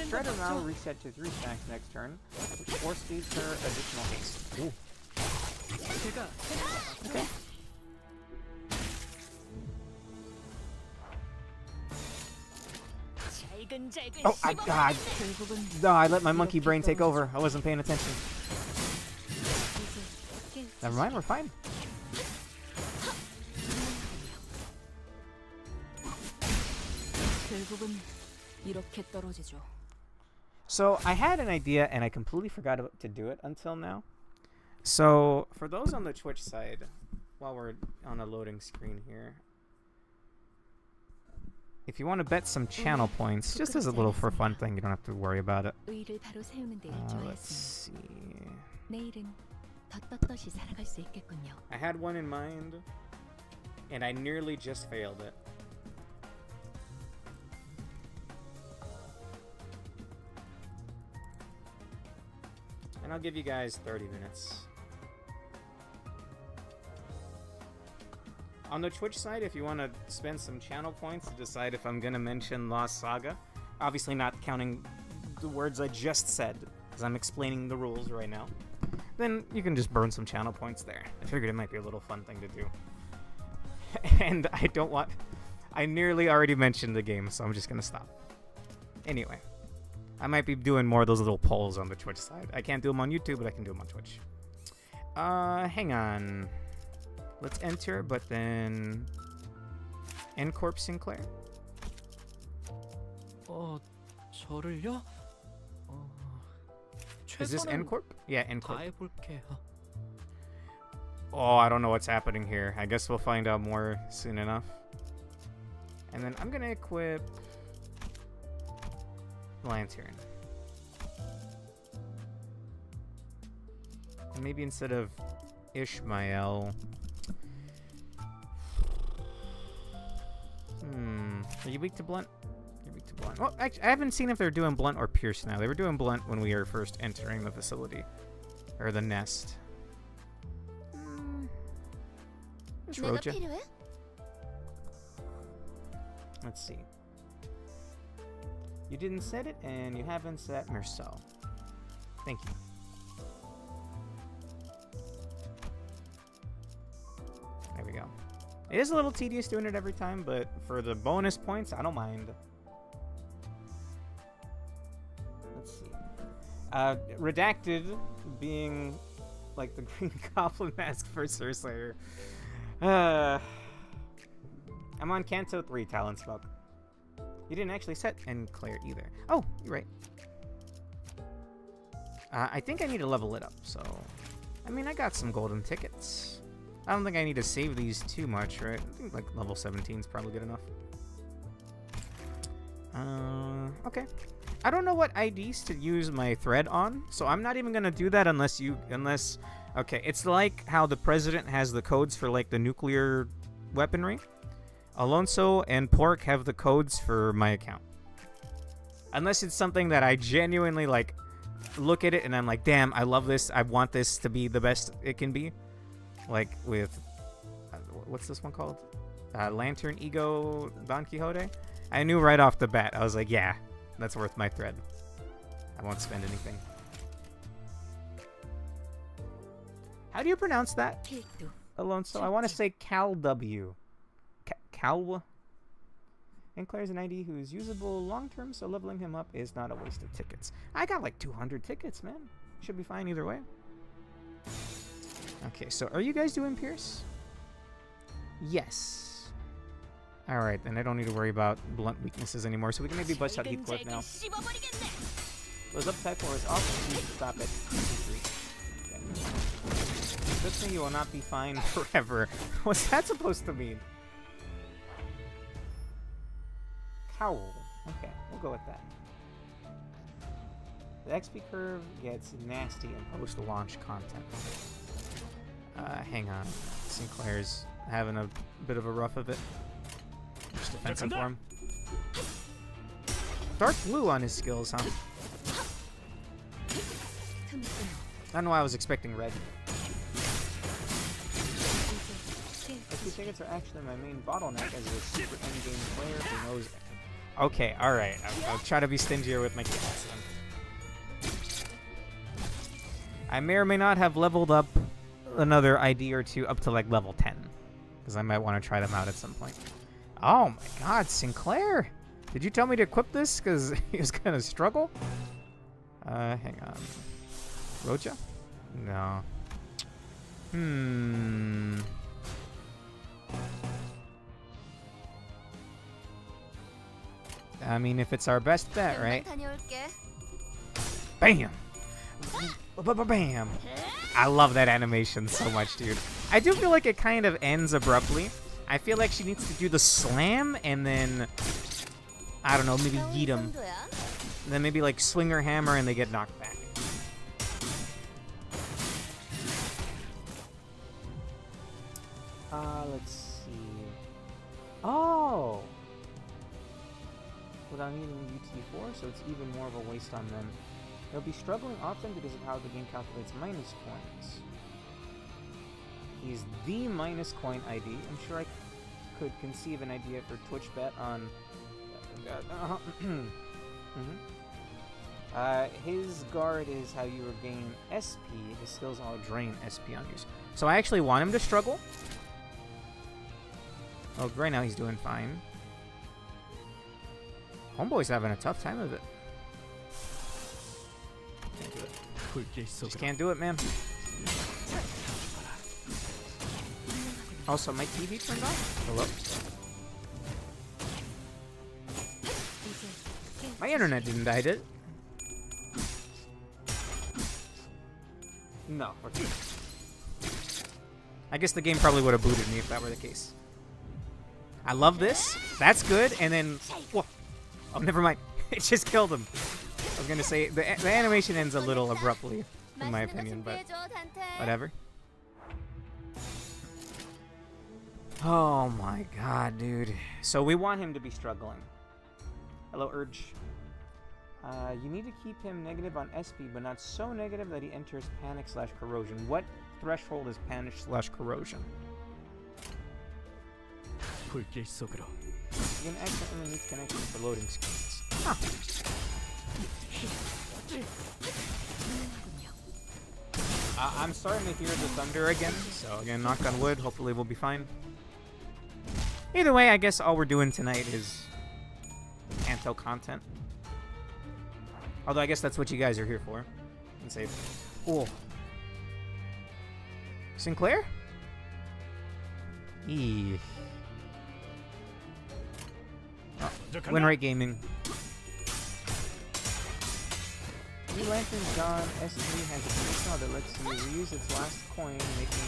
Strider Mal reset to 3 stacks next turn, which force feeds her additional haste. Ooh. Okay. Oh, I let my monkey brain take over. I wasn't paying attention. Never mind, we're fine. So I had an idea and I completely forgot to do it until now. So for those on the Twitch side, while we're on a loading screen here, if you want to bet some channel points, just as a little for fun thing, you don't have to worry about it. Let's see. I had one in mind, and I nearly just failed it. And I'll give you guys 30 minutes. On the Twitch side, if you want to spend some channel points to decide if I'm going to mention Lost Saga, obviously not counting the words I just said, because I'm explaining the rules right now, then you can just burn some channel points there. I figured it might be a little fun thing to do. And I nearly already mentioned the game, so I'm just going to stop. Anyway, I might be doing more of those little polls on the Twitch side. I can't do them on YouTube, but I can do them on Twitch. Hang on. Let's enter, but then... Ncorp Sinclair? 저를요? Is this Ncorp? Yeah, Ncorp. Oh, I don't know what's happening here. I guess we'll find out more soon enough. And then I'm gonna equip... Lantern. And maybe instead of Ishmael... Are you weak to blunt? You're weak to blunt. Well, actually, I haven't seen if they're doing blunt or pierce now. They were doing blunt when we were first entering the facility. Or the nest. There's 내가 Roja. 필요해? Let's see. You didn't set it, and you haven't set Marcel. Thank you. There we go. It is a little tedious doing it every time, but for the bonus points, I don't mind. Let's see. Redacted being like the Green Goblin mask for Cersayer. I'm on Canto 3, Talon Smoke. You didn't actually set and Claire either. Oh, you're right. I think I need to level it up, so... I mean, I got some golden tickets. I don't think I need to save these too much, right? I think like level 17 is probably good enough. Okay. I don't know what IDs to use my thread on, so I'm not even gonna do that unless... Okay, it's like how the president has the codes for like the nuclear weaponry. Alonso and Pork have the codes for my account. Unless it's something that I genuinely like look at it and I'm like, damn, I love this. I want this to be the best it can be. Like with, what's this one called? Lantern Ego Don Quixote. I knew right off the bat. I was like, yeah, that's worth my thread. I won't spend anything. How do you pronounce that, Alonso? I want to say Cal W. Calwa. And Claire's an ID who is usable long-term, so leveling him up is not a waste of tickets. I got like 200 tickets, man. Should be fine either way. Okay, so are you guys doing Pierce? Yes. Alright, then I don't need to worry about blunt weaknesses anymore, so we can maybe bust out Heathcliff now. Those up type 4 is off, you stop at 3. Okay. Good thing you will not be fine forever. What's that supposed to mean? Cowl. Okay, we'll go with that. The XP curve gets nasty in post-launch content. Hang on. Sinclair's having a bit of a rough of it. Just defensive for him. Dark blue on his skills, huh? I don't know why I was expecting red. XP tickets are actually my main bottleneck as a super endgame player who knows... Okay, alright. I'll try to be stingier with my tickets then. I may or may not have leveled up another ID or two up to like level 10. Because I might want to try them out at some point. Oh my god, Sinclair! Did you tell me to equip this? Because he was going to struggle? Hang on. Roja? No. I mean, if it's our best bet, right? Bam! Bam! I love that animation so much, dude. I do feel like it kind of ends abruptly. I feel like she needs to do the slam and then, I don't know, maybe yeet them. And then maybe like swing her hammer and they get knocked back. Let's see. Oh! Without needing UT4, so it's even more of a waste on them. They'll be struggling often because of how the game calculates minus coins. He's the minus coin ID. I'm sure I could conceive an idea for Twitch bet on... his guard is how you regain SP. His skills all drain SP on use. So I actually want him to struggle. Oh, right now he's doing fine. Homeboy's having a tough time of it. Can't do it. Just can't do it, man. Also, my TV turned off? Hello? My internet didn't die, did it? No. Okay. I guess the game probably would have booted me if that were the case. I love this. That's good. And then... Whoa. Oh, never mind. It just killed him. was gonna say the animation ends a little abruptly, in my opinion, but whatever. Oh my god, dude. So we want him to be struggling. Hello, Urge. You need to keep him negative on SP, but not so negative that he enters panic/corrosion. What threshold is panic/corrosion? 불길 속으로. You can accidentally mute connection for loading screens. Huh. I'm starting to hear the thunder again, so again, knock on wood, hopefully we'll be fine. Either way, I guess all we're doing tonight is Anto content. Although I guess that's what you guys are here for. And save. Oh. Sinclair? Eee. Oh, Winrate Gaming. New Lantern's gone. S3 has a conditional that lets you reuse its last coin, making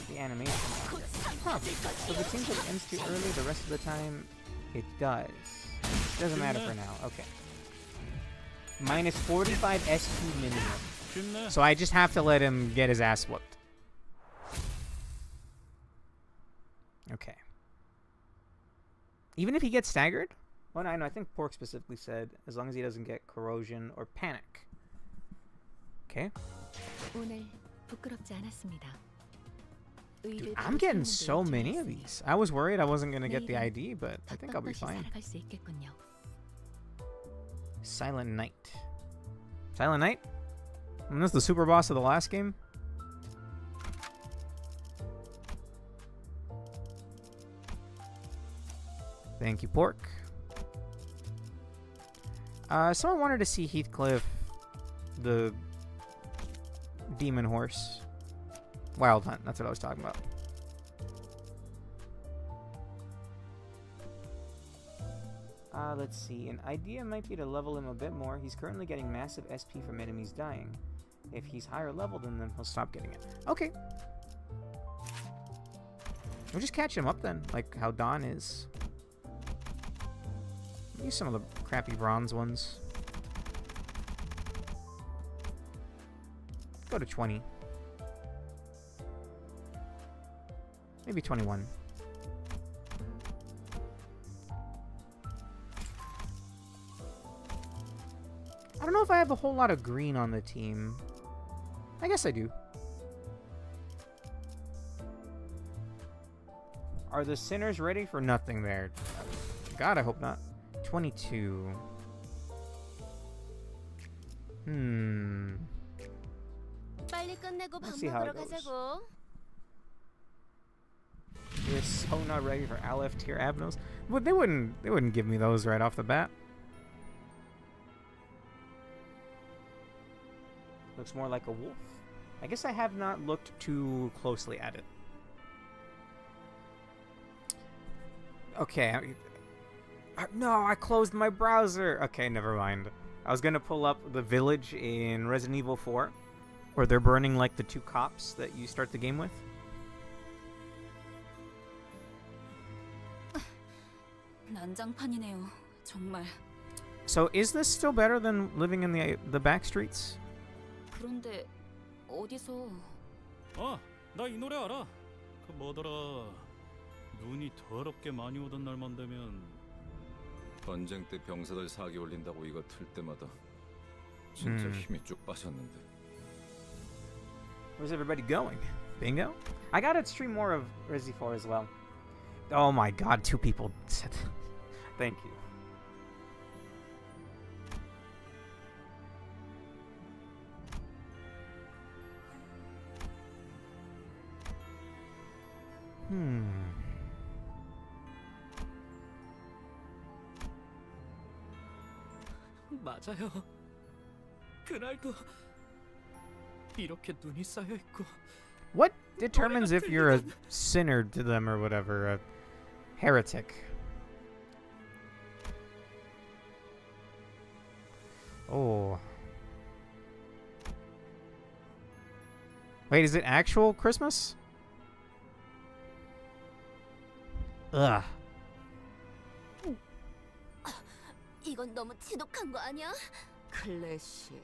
the animation longer. Huh. So if it seems like it ends too early, the rest of the time it does. Doesn't matter for now. Okay. Minus 45 SP minimum. So I just have to let him get his ass whooped. Okay. Even if he gets staggered? Oh, no, I think Pork specifically said as long as he doesn't get corrosion or panic. Okay. Dude, I'm getting so many of these. I was worried I wasn't going to get the ID, but I think I'll be fine. Silent Knight. Silent Knight? And that's the super boss of the last game? Thank you, Pork. Someone wanted to see Heathcliff, the demon horse. Wild Hunt, that's what I was talking about. Let's see. An idea might be to level him a bit more. He's currently getting massive SP from enemies dying. If he's higher level, then he'll stop getting it. Okay. We'll just catch him up then, like how Dawn is. Use some of the crappy bronze ones. Go to 20. Maybe 21. I don't know if I have a whole lot of green on the team. I guess I do. Are the sinners ready for nothing there? God, I hope not. 22. Let's see how it goes. You're so not ready for LF tier Abnos. But they wouldn't give me those right off the bat. Looks more like a wolf. I guess I have not looked too closely at it. Okay. No, I closed my browser. Okay, never mind. I was gonna pull up the village in Resident Evil 4, where they're burning like the 2 cops that you start the game with. 난장판이네요. 정말. So is this still better than living in the back streets? 그런데 어디서? 나 이 노래 알아. 그 뭐더라. 눈이 더럽게 많이 오던 날만 되면 전쟁 때 병사들 사기 올린다고 이거 틀 때마다 진짜 힘이 쭉 빠졌는데. Where's everybody going? Bingo? I gotta stream more of Resi 4 as well. Oh my god, 2 people said thank you. 맞아요. 그날도 이렇게 눈이 쌓여 있고. What determines if you're a sinner to them or whatever, a heretic? Oh. Wait, is it actual Christmas? Ugh. 이건 너무 지독한 거 아니야? 클래식.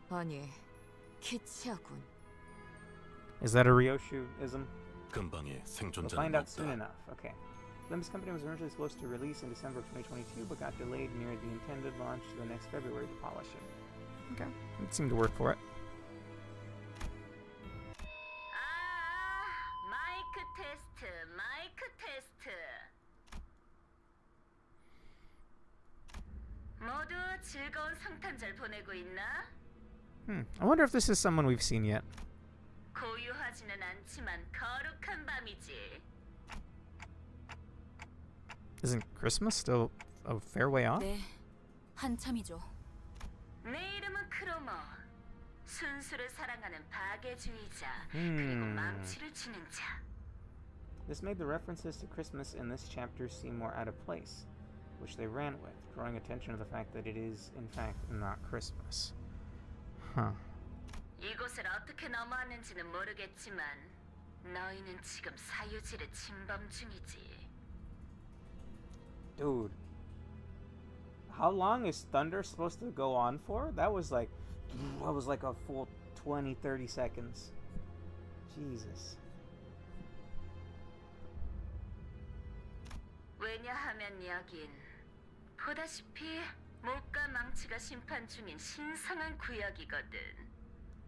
아니, 키치하군. Is that a Ryoshu-ism? 근방에 We'll 생존자는 find out soon 없다. enough. Okay. Limbus Company was originally supposed to release in December of 2022, but got delayed near the intended launch to the next February to polish it. Okay. It seemed to work for it. 마이크 테스트, 마이크 테스트. 모두 즐거운 성탄절 보내고 있나? I wonder if this is someone we've seen yet. 고요하지는 않지만 거룩한 밤이지. Isn't Christmas still a fair way off? 네, 한참이죠. 내 이름은 크로머. 순수를 사랑하는 파괴주의자. 그리고 망치를 치는 자. This made the references to Christmas in this chapter seem more out of place, which they ran with, drawing attention to the fact that it is, in fact, not Christmas. Huh. 이곳을 어떻게 넘어왔는지는 모르겠지만 너희는 지금 사유지를 침범 중이지. Dude. How long is Thunder supposed to go on for? That was like a full 20, 30 seconds. Jesus. 왜냐하면 여긴 보다시피 목과 망치가 심판 중인 신성한 구역이거든.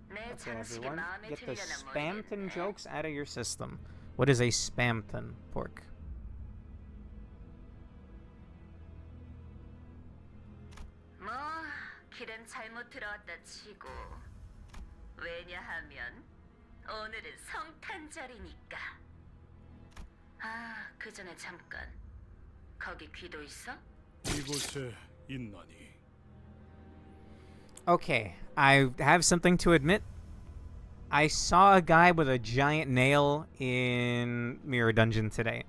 내 Okay, 장식에 everyone, 마음에 get the 들려나 Spamton 모르겠네. jokes out of your system. What is a Spamton pork? 뭐 길은 잘못 들어왔다 치고 왜냐하면 오늘은 성탄절이니까. 아, 그 전에 잠깐. 거기 귀도 있어? 이곳에 있나니. Okay, I have something to admit. I saw a guy with a giant nail in Mirror Dungeon today.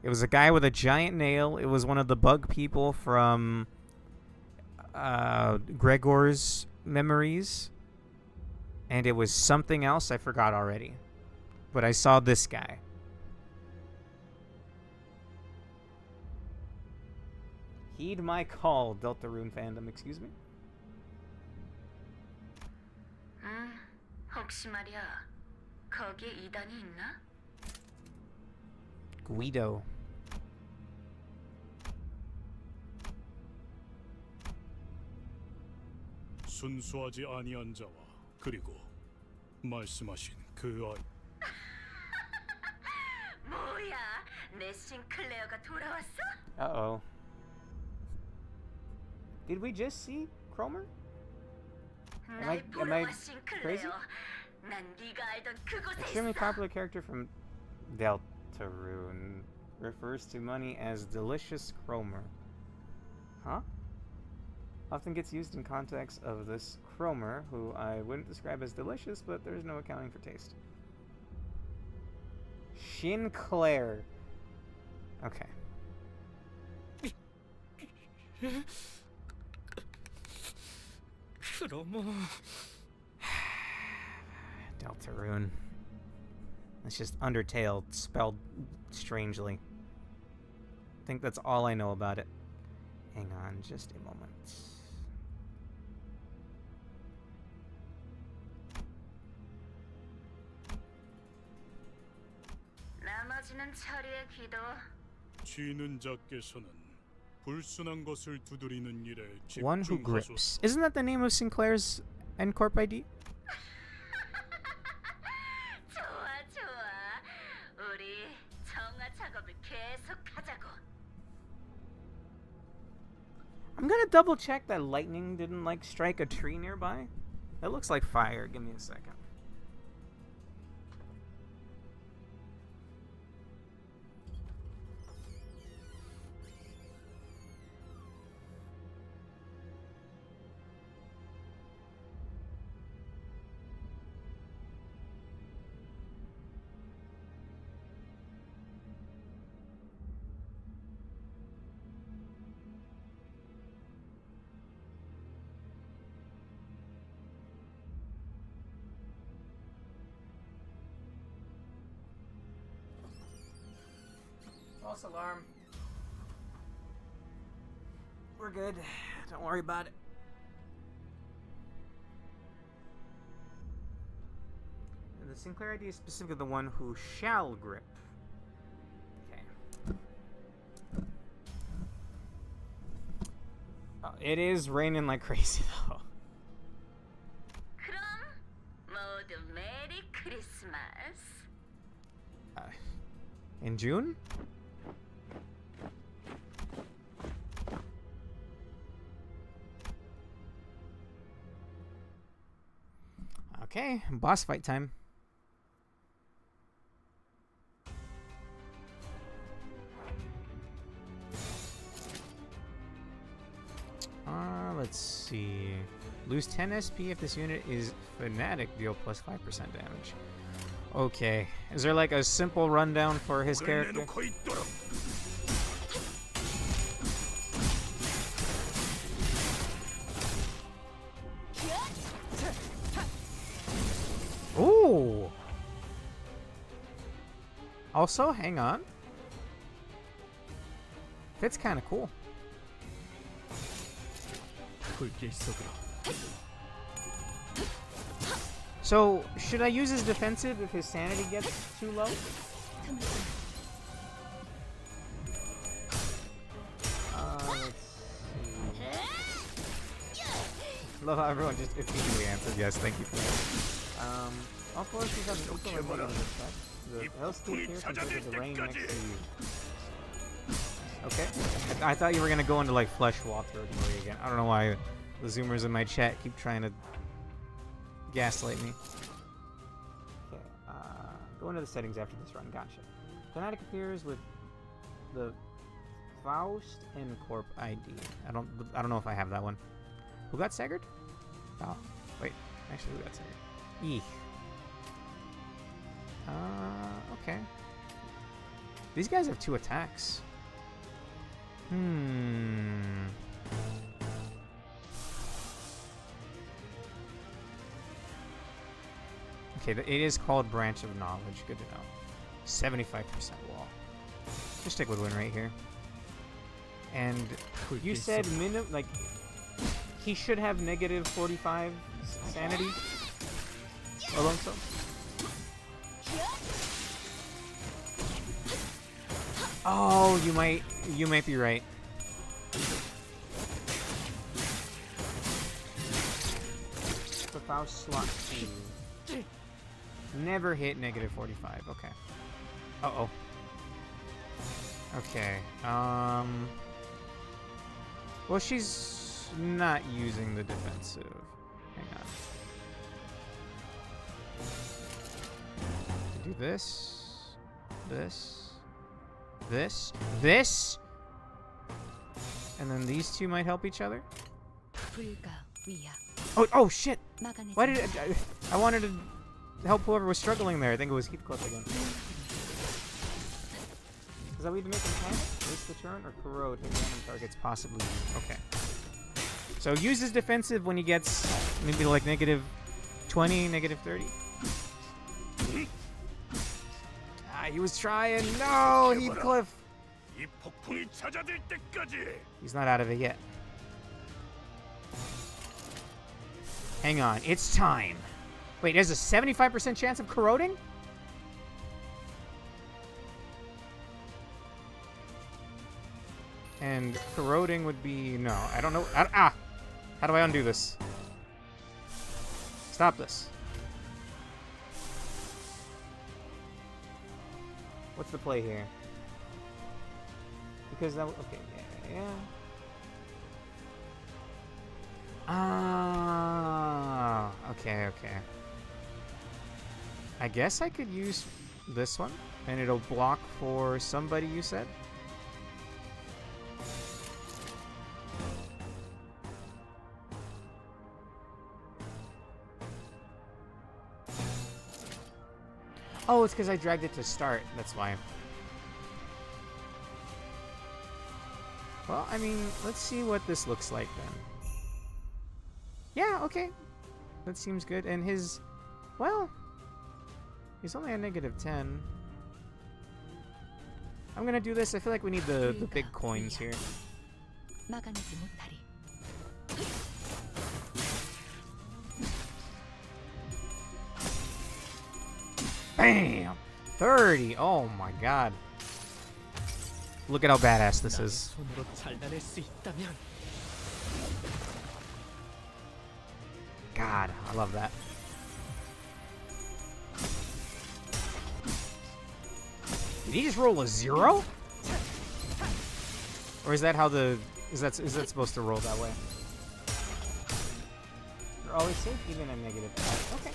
It was a guy with a giant nail. It was one of the bug people from Gregor's memories. And it was something else I forgot already. But I saw this guy. Heed my call, Deltarune fandom, excuse me? 혹시 말이야. 거기에 이단이 있나? Guido. 순수하지 아니한 자와 그리고 말씀하신 그 아이. 뭐야? 내 싱클레어가 돌아왔어? Uh-oh. Did we just see Cromer? 날 am 보러 I 와 싱클레어. crazy? 난 네가 알던 그곳에 Extremely 있어. popular character from Deltarune. Refers to money as Delicious Cromer. Huh? Often gets used in context of this Cromer, who I wouldn't describe as delicious, but there's no accounting for taste. Sinclair. Okay. 크로모. Deltarune. It's just Undertale spelled strangely. I think that's all I know about it. Hang on just a moment. 나머지는 처리의 기도. 쥐는 자께서는 불순한 것을 두드리는 일에 One who 집중하소서. grips. Isn't that the name of Sinclair's N-Corp ID? 좋아, 좋아. 우리 정화 작업을 계속하자고. I'm gonna double check that lightning didn't like strike a tree nearby. That looks like fire. Give me a second. False alarm. We're good. Don't worry about it. Sinclair ID is specifically the one who shall grip. Okay. It is raining like crazy though. 그럼 모두 메리 크리스마스. In June? Okay, boss fight time. Let's see. Lose 10 SP if this unit is fanatic, deal plus 5% damage. Okay. Is there like a simple rundown for his character? Ooh! Also, hang on. Fit's kind of cool. So, should I use his defensive if his sanity gets too low? Let's see. Love how everyone just immediately answered yes, thank you for that. All forces have an equal or negative effect. The hellscape here compared to the rain next to you. Okay. I thought you were gonna go into like flesh wall territory again. I don't know why the zoomers in my chat keep trying to gaslight me. Okay, go into the settings after this run. Gotcha. Fanatic appears with the Faust and Corp ID. I don't know if I have that one. Who got staggered? Oh, wait. Actually, who got staggered? Eek. Okay. These guys have 2 attacks. Okay, it is called Branch of Knowledge. Good to know. 75% wall. Just stick with win right here. And you said minimum, like, he should have negative 45 sanity. Alonso? Oh, you might be right. The Faust slot 2. Never hit negative 45. Okay. Uh-oh. Okay. Well, she's not using the defensive. Hang on. To do this. This. And then these two might help each other. Oh shit! Why did I wanted to help whoever was struggling there. I think it was Heathcliff again. Is that what you make him panic? Waste the turn or corrode hit random targets possibly? Okay. So use his defensive when he gets maybe like negative 20, negative 30. He was trying. No, Heathcliff. He's not out of it yet. Hang on, it's time. Wait, there's a 75% chance of corroding? And corroding would be... No, I don't know. How do I undo this? Stop this. What's the play here? Because that... Okay, yeah. Ah, okay. I guess I could use this one, and it'll block for somebody, you said? Oh, it's because I dragged it to start. That's why. Well, I mean, let's see what this looks like then. Yeah, okay. That seems good. And his... Well... He's only a negative 10. I'm gonna do this. I feel like we need the big coins here. Bam! 30. Oh my god. Look at how badass this is. 손으로 잘라낼 수 있다면 God, I love that. Did he just roll a 0? Or is that how the is that supposed to roll that way? You're always safe, even in negative. Okay.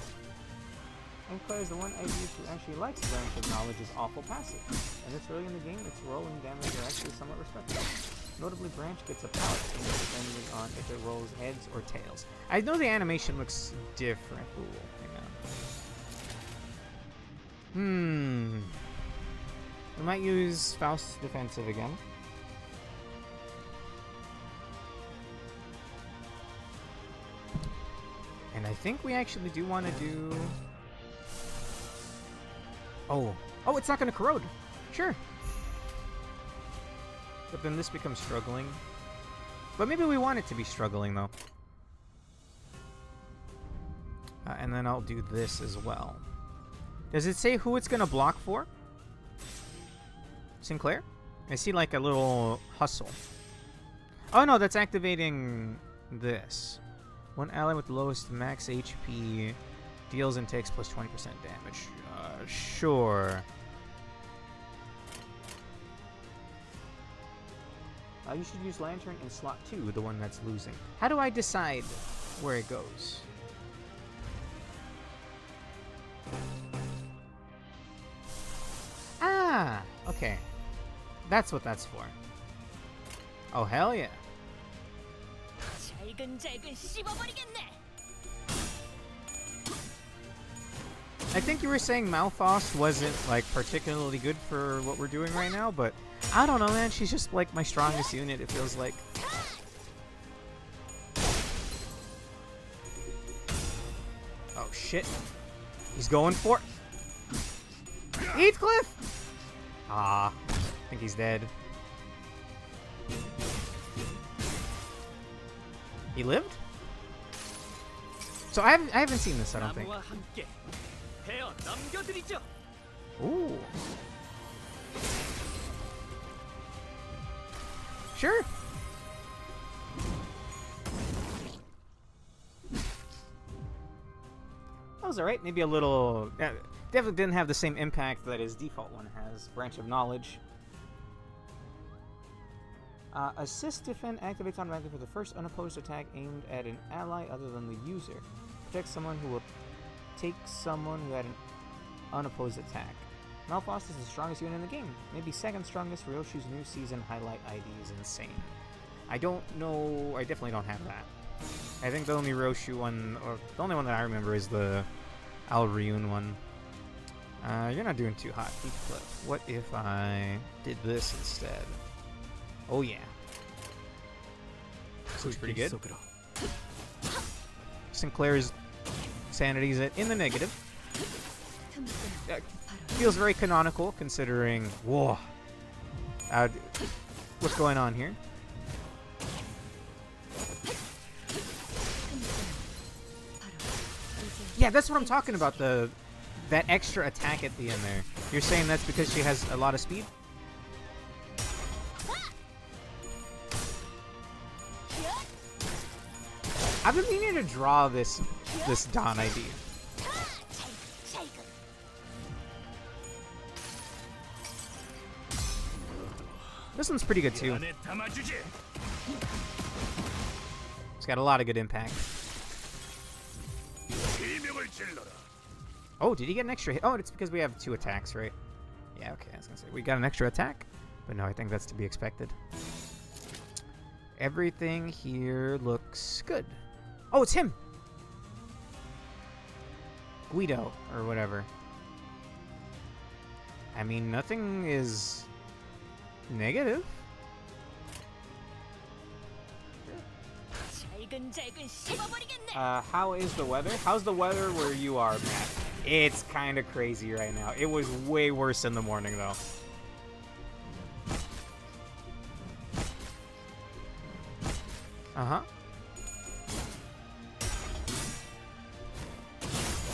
And Claire is the one I used who actually likes Branch of Knowledge is awful passive. And this early in the game, its rolling damage are actually somewhat respectable. Notably, Branch gets a pallet depending on if it rolls heads or tails. I know the animation looks different. Ooh, hang on. We might use Faust's defensive again. And I think we actually do want to do... Oh, it's not going to corrode. Sure. But then this becomes struggling. But maybe we want it to be struggling, though. And then I'll do this as well. Does it say who it's going to block for? Sinclair? I see like a little hustle. Oh no, that's activating this. One ally with the lowest max HP deals and takes plus 20% damage. Sure. You should use Lantern in slot 2, the one that's losing. How do I decide where it goes? Ah, okay. That's what that's for. Oh, hell yeah. I think you were saying Malphos wasn't, like, particularly good for what we're doing right now, but I don't know, man. She's just, like, my strongest unit, it feels like. Oh, shit. He's going for it. Heathcliff! Ah, I think he's dead. He lived? So I haven't seen this, I don't think. Ooh. Sure. That was alright. Maybe a little... definitely didn't have the same impact that his default one has. Branch of Knowledge. Assist Defend activates automatically for the first unopposed attack aimed at an ally other than the user. Protect someone who will take someone who had an unopposed attack. Malphos is the strongest unit in the game. Maybe second strongest. Ryoshu's new season highlight ID is insane. I don't know. I definitely don't have that. I think the only Ryoshu one, or the only one that I remember is the Al-Ryun one. You're not doing too hot, Heathcliff. What if I did this instead? Oh yeah. This looks pretty good. Sinclair's sanity is in the negative. Feels very canonical considering... Whoa. What's going on here? Yeah, that's what I'm talking about. That extra attack at the end there. You're saying that's because she has a lot of speed? I've been meaning to draw this Dawn ID. This one's pretty good too. It's got a lot of good impact. Oh, did he get an extra hit? Oh, it's because we have 2 attacks, right? Yeah, okay, I was gonna say we got an extra attack, but no, I think that's to be expected. Everything here looks good. Oh, it's him! Guido, or whatever. I mean, nothing is negative. How is the weather? How's the weather where you are, Matt? It's kind of crazy right now. It was way worse in the morning, though. Uh-huh.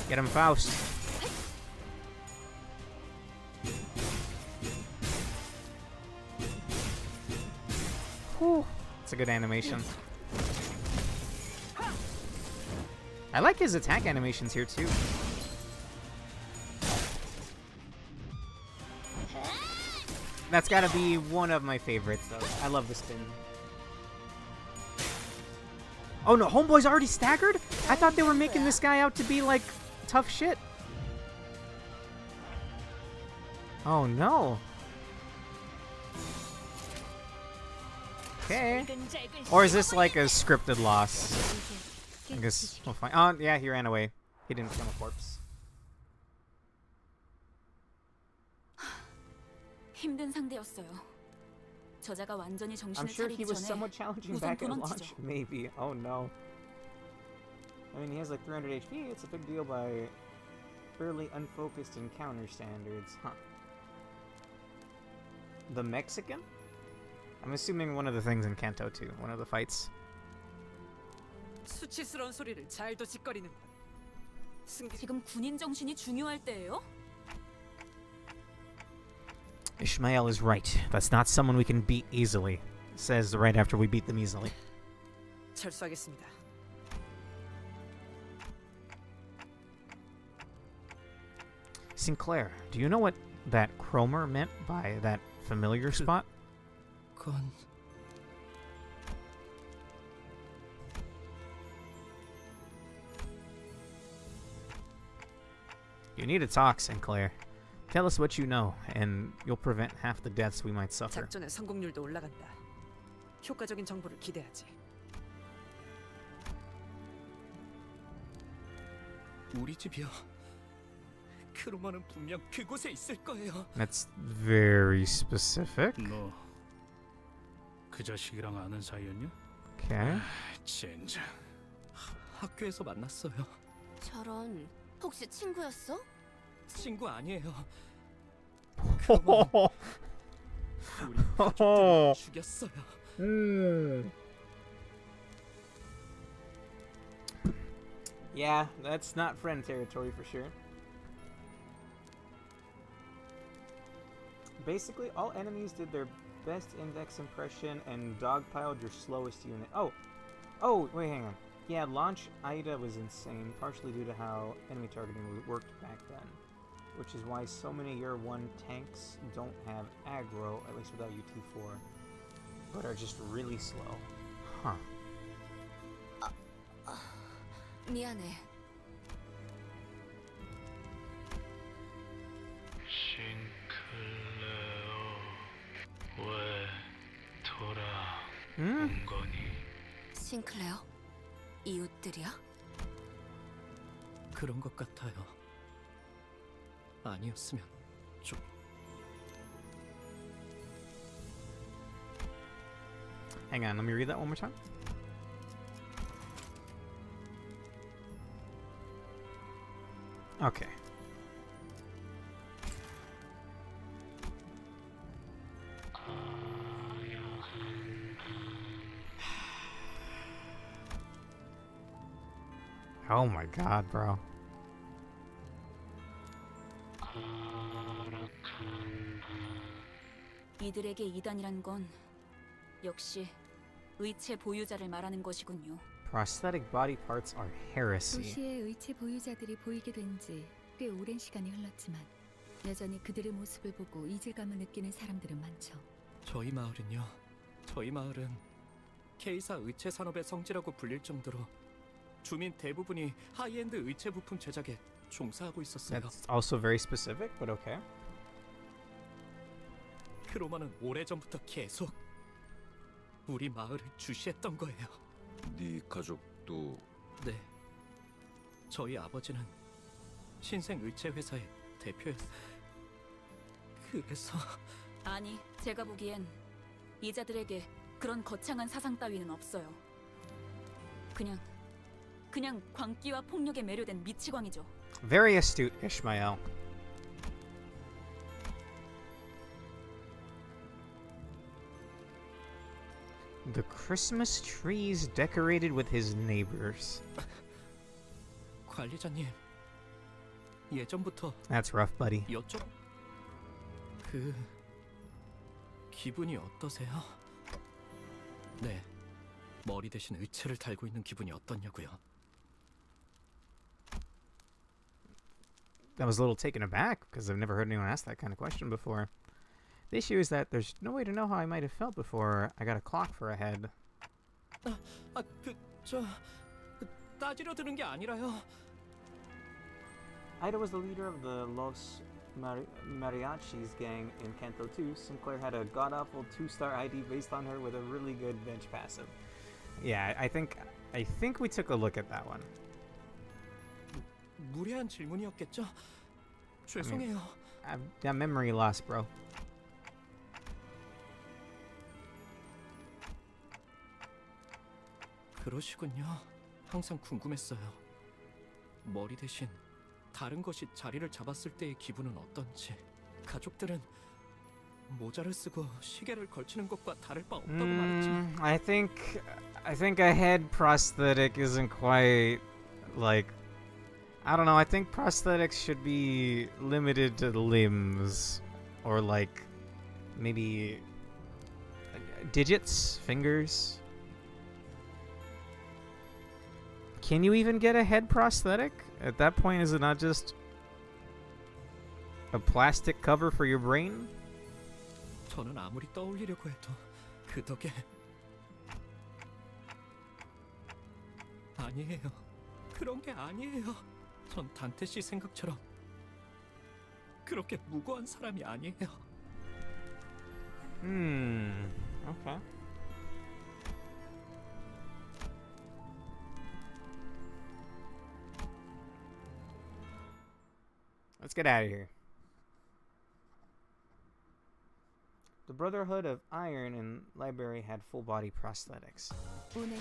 Get him, Faust. It's a good animation. I like his attack animations here too. That's gotta be one of my favorites though. I love the spin. Oh no, Homeboy's already staggered? I thought they were making this guy out to be like tough shit. Oh no. Okay. Or is this like a scripted loss? I guess we'll find. Oh yeah, he ran away. He didn't become a corpse. 힘든 상대였어요. 저자가 완전히 I'm 정신을 sure he 차리기 was 전에 somewhat challenging 우선 back at 도망치죠. launch. Maybe. Oh no. I mean, he has like 300 HP. It's a big deal by fairly unfocused encounter standards. Huh. The Mexican? I'm assuming one of the things in Kanto too. One of the fights. 수치스러운 소리를 잘도 짓거리는 군. 지금 군인 정신이 중요할 때예요? Ishmael is right. That's not someone we can beat easily. Says right after we beat them easily. 철수하겠습니다. Sinclair, do you know what that Cromer meant by that familiar spot? 건 You need to talk, Sinclair. Tell us what you know, and you'll prevent half the deaths we might suffer. 작전의 성공률도 올라간다. 효과적인 정보를 기대하지. 우리 집이요. 크로머는 분명 그곳에 있을 거예요. That's very specific. 너 그 자식이랑 아는 사이였냐? Okay. 젠장. 학교에서 만났어요. 저런, 혹시 친구였어? 친구 아니에요. Oh. 우리 가족들을 죽였어요. Yeah, that's not friend territory for sure. Basically, all enemies did their best index impression and dogpiled your slowest unit. Oh, wait, hang on. Yeah, launch Ida was insane, partially due to how enemy targeting worked back then. Which is why so many Year 1 tanks don't have aggro, at least without UT4, but are just really slow. Huh. 미안해. 싱클레어? 이웃들이야? 그런 것 같아요. 아니었으면 좀 Hang on, let me read that one more time. Okay. Oh my god, bro. 이들에게 이단이란 건 역시 의체 보유자를 말하는 것이군요. Prosthetic body parts are heresy. 도시의 의체 보유자들이 보이게 된 지 꽤 오랜 시간이 흘렀지만 여전히 그들의 모습을 보고 이질감을 느끼는 사람들은 많죠. 저희 마을은 K사 의체 산업의 성지라고 불릴 정도로 주민 대부분이 하이엔드 의체 부품 제작에 종사하고 있었어요. That's also very specific, but okay. 크로마는 오래전부터 계속 우리 마을을 주시했던 거예요. 네 가족도 네. 저희 아버지는 신생 의체 회사의 대표였어요. 그래서 아니, 제가 보기엔 이자들에게 그런 거창한 사상 따위는 없어요. 그냥 광기와 폭력에 매료된 미치광이죠. Very astute, Ishmael. The Christmas trees decorated with his neighbors. 관리자님, 예전부터 That's rough, buddy. 기분이 어떠세요? 네, 머리 대신 의체를 달고 있는 기분이 어떻냐고요? I was a little taken aback because I've never heard anyone ask that kind of question before. The issue is that there's no way to know how I might have felt before I got a clock for a head. 따지려 드는 게 아니라요. Ida was the leader of the Los Mariachis gang in Kanto 2. Sinclair had a god-awful 2-star ID based on her with a really good bench passive. Yeah, I think we took a look at that one. 무례한 질문이었겠죠? 죄송해요. I've got memory loss, bro. 그러시군요. 항상 궁금했어요. 머리 대신 다른 것이 자리를 잡았을 때의 기분은 어떤지. 가족들은 모자를 쓰고 시계를 걸치는 것과 다를 바 없다고 말했지만 I think a head prosthetic isn't quite like, I don't know, I think prosthetics should be limited to limbs or like maybe digits, fingers. Can you even get a head prosthetic? At that point, is it not just a plastic cover for your brain? 저는 아무리 떠올리려고 해도 그 덕에 아니에요. 그런 게 아니에요. 전 단테 씨 생각처럼 그렇게 무고한 사람이 아니에요. Okay. Let's get out of here. The Brotherhood of Iron in library had full body prosthetics. 오늘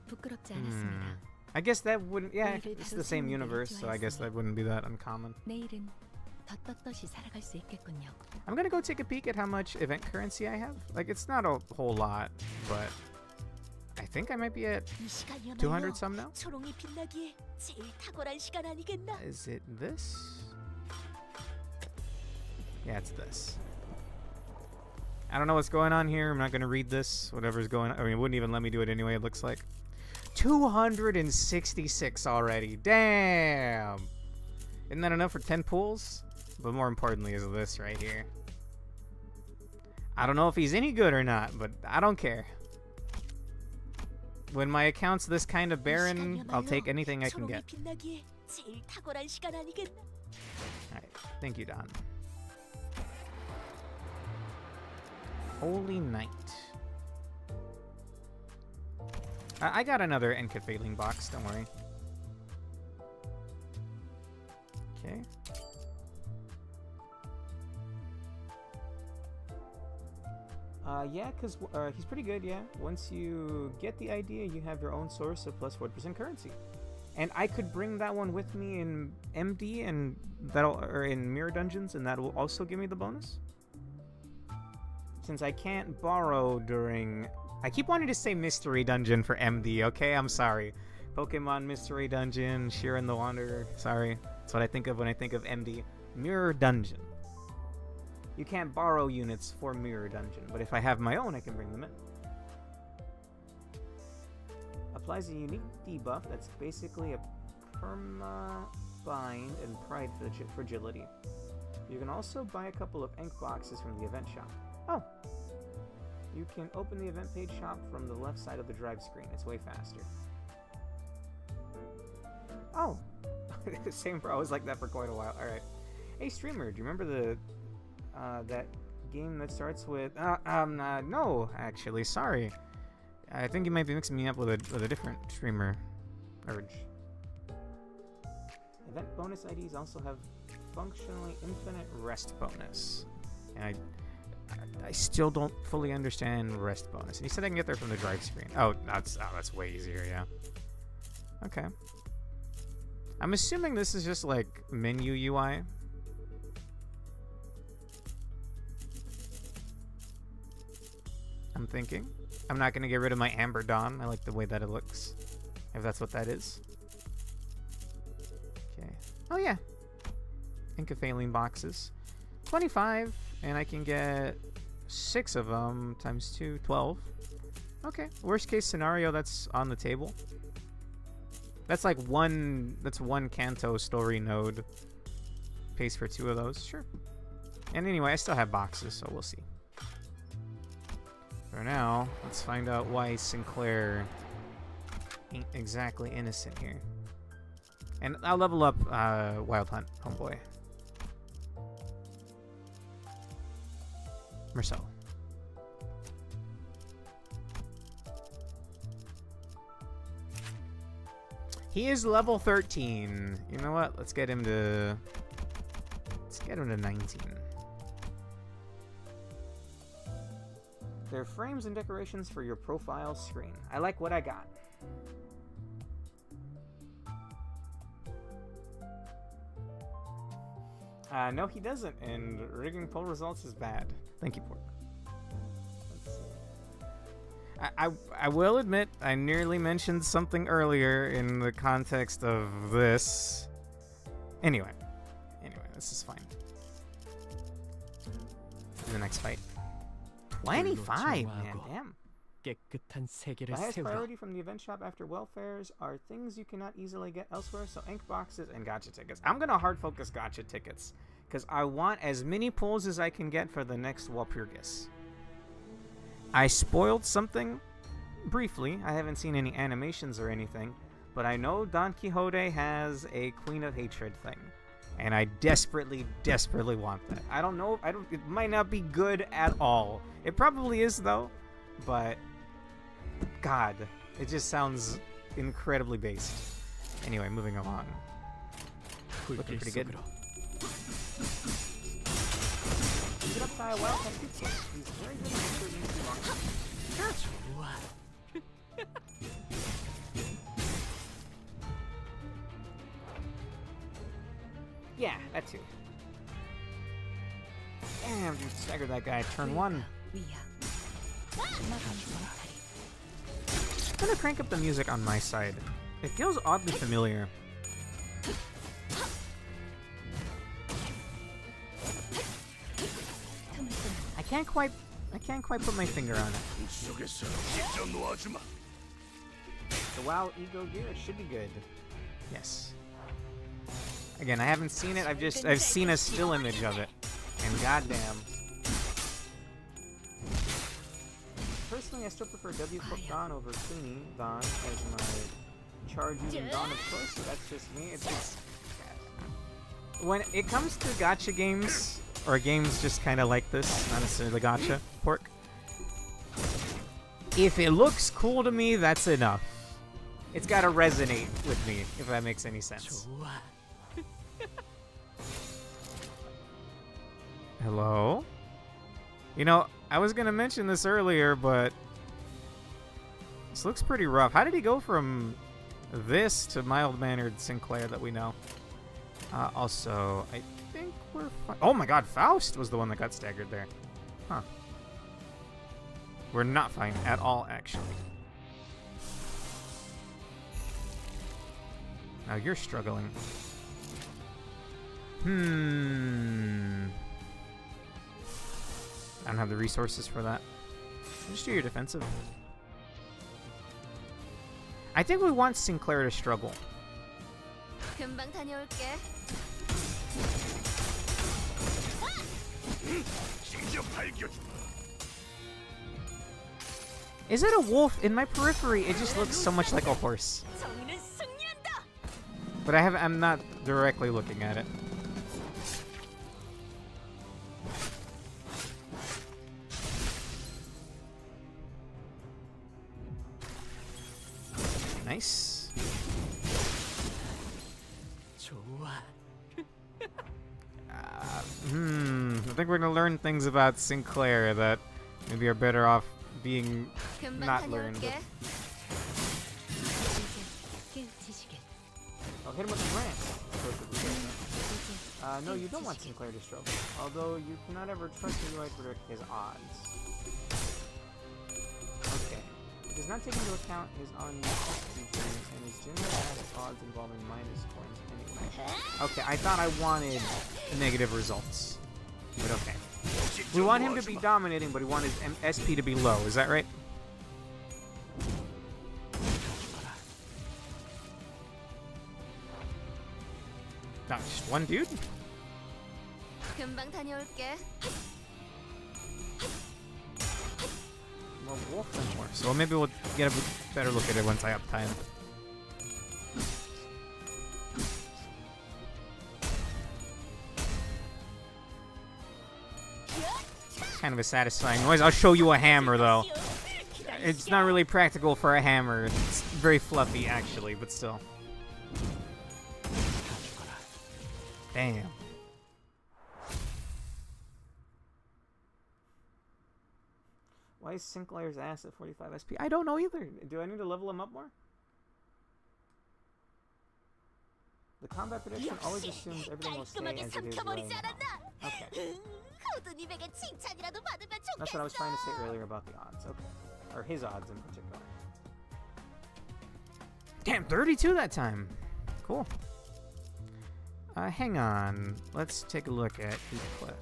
부끄럽지 않았습니다. I guess that wouldn't, yeah, it's the same universe, so I guess that wouldn't be that uncommon. 내일은 더 떳떳이 살아갈 수 있겠군요. I'm gonna go take a peek at how much event currency I have. Like, it's not a whole lot, but I think I might be at 200 some now. 초롱이 빛나기에 제일 탁월한 시간 아니겠나? Is it this? Yeah, it's this. I don't know what's going on here. I'm not going to read this. Whatever's going on. I mean, it wouldn't even let me do it anyway, it looks like. 266 already. Damn! Isn't that enough for 10 pools? But more importantly is this right here. I don't know if he's any good or not, but I don't care. When my account's this kind of barren, I'll take anything I can get. Alright, thank you, Don. Holy Night. I got another Enkephaling box, don't worry. Okay. Yeah, because he's pretty good, yeah. Once you get the idea, you have your own source of plus 4% currency. And I could bring that one with me in MD and or in Mirror Dungeons, and that will also give me the bonus. Since I can't borrow during... I keep wanting to say Mystery Dungeon for MD, okay? I'm sorry. Pokemon Mystery Dungeon, Shiren the Wanderer. Sorry. That's what I think of when I think of MD. Mirror Dungeon. You can't borrow units for Mirror Dungeon, but if I have my own, I can bring them in. Applies a unique debuff that's basically a perma-bind and pride fragility. You can also buy a couple of ink boxes from the event shop. Oh! You can open the event page shop from the left side of the drive screen. It's way faster. Oh! Same bro, I was like that for quite a while. Alright. Hey streamer, do you remember the that game that starts with no, actually, sorry. I think you might be mixing me up with a different streamer. Urge. Event bonus IDs also have functionally infinite rest bonus. And I still don't fully understand rest bonus. And he said I can get there from the drive screen. Oh, that's way easier, yeah. Okay. I'm assuming this is just like menu UI. I'm thinking. I'm not gonna get rid of my Amber Dawn. I like the way that it looks. If that's what that is. Okay. Oh yeah. Enkephaling boxes. 25, and I can get 6 of them times 2, 12. Okay. Worst case scenario, that's on the table. That's like one Kanto story node. Pays for 2 of those. Sure. And anyway, I still have boxes, so we'll see. For now, let's find out why Sinclair ain't exactly innocent here. And I'll level up Wild Hunt, homeboy. Marcel. He is level 13. You know what? Let's get him to 19. There are frames and decorations for your profile screen. I like what I got. No, he doesn't, and rigging poll results is bad. Thank you, Pork. Let's see. I will admit, I nearly mentioned something earlier in the context of this. Anyway, this is fine. To the next fight. 25, man, damn. 깨끗한 세계를 The highest 세우라. priority from the event shop after welfares are things you cannot easily get elsewhere, so ink boxes and gacha tickets. I'm gonna hard focus gacha tickets, because I want as many pulls as I can get for the next Walpurgis. I spoiled something briefly. I haven't seen any animations or anything, but I know Don Quixote has a Queen of Hatred thing. And I desperately, desperately want that. I don't know. It might not be good at all. It probably is, though. But, God, it just sounds incredibly based. Anyway, moving along. Looking pretty good. Get up to Wildcat Pizza. He's very good at certain Yeah, that too. Damn, dude, staggered that guy. Turn 1. I'm gonna crank up the music on my side. It feels oddly familiar. I can't quite put my finger on it. The WoW Ego gear, it should be good. Yes. Again, I haven't seen it. I've seen a still image of it, and goddamn. Personally, I still prefer W-Cook Dawn over Cleanie Dawn as my charge using Dawn of choice. So that's just me. It's when it comes to gacha games or games just kind of like this, not necessarily gacha Pork. If it looks cool to me, that's enough. It's got to resonate with me, if that makes any sense. Hello? You know, I was gonna mention this earlier, but this looks pretty rough. How did he go from this to mild-mannered Sinclair that we know? Also, I think we're fine. Oh my god, Faust was the one that got staggered there. Huh. We're not fine at all, actually. Now you're struggling. I don't have the resources for that. Just do your defensive. I think we want Sinclair to struggle. 금방 다녀올게. Is it a wolf? In my periphery, it just looks so much like a horse. But I'm not directly looking at it. Nice. I think we're gonna learn things about Sinclair that maybe are better off being not learned. Oh, hit him with the branch. No, you don't want Sinclair to struggle. Although you cannot ever trust the UI to predict his odds. Okay. It does not take into account his on-SP and his general odds involving minus coins anyway. Okay, I thought I wanted negative results. But okay. We want him to be dominating, but we want his SP to be low. Is that right? Not just one dude? 금방 다녀올게. More wolf than horse. Well, maybe we'll get a better look at it once I up time. Kind of a satisfying noise. I'll show you a hammer, though. It's not really practical for a hammer. It's very fluffy, actually, but still. Damn. Why is Sinclair's ass at 45 SP? I don't know either. Do I need to level him up more? The combat prediction always assumes everything will stay as it is right now. Okay. That's what I was trying to say earlier about the odds. Okay. Or his odds in particular. Damn, 32 that time. Cool. Hang on. Let's take a look at Heathcliff.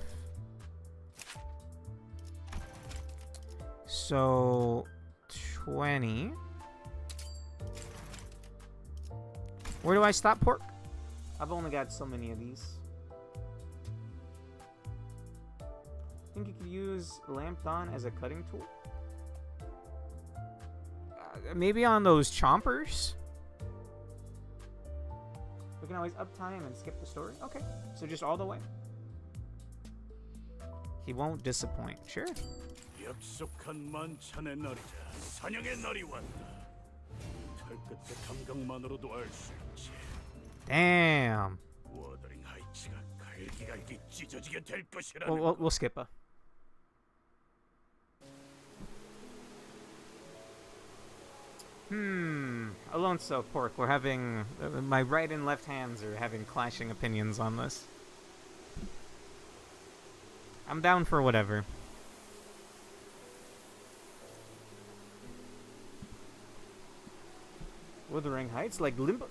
So, 20. Where do I stop pork? I've only got so many of these. Think you could use Lamp Dawn as a cutting tool? Maybe on those chompers? We can always up time and skip the story? Okay, so just all the way. He won't disappoint, sure. 약속한 만찬의 날이자 사냥의 날이 왔다. 털끝의 감각만으로도 알 수 있지. Damn. 워더링 하이츠가 갈기갈기 찢어지게 될 것이라는. We'll skip a. Alone so pork. We're having my right and left hands are having clashing opinions on this. I'm down for whatever. Wuthering Heights, like Limbo.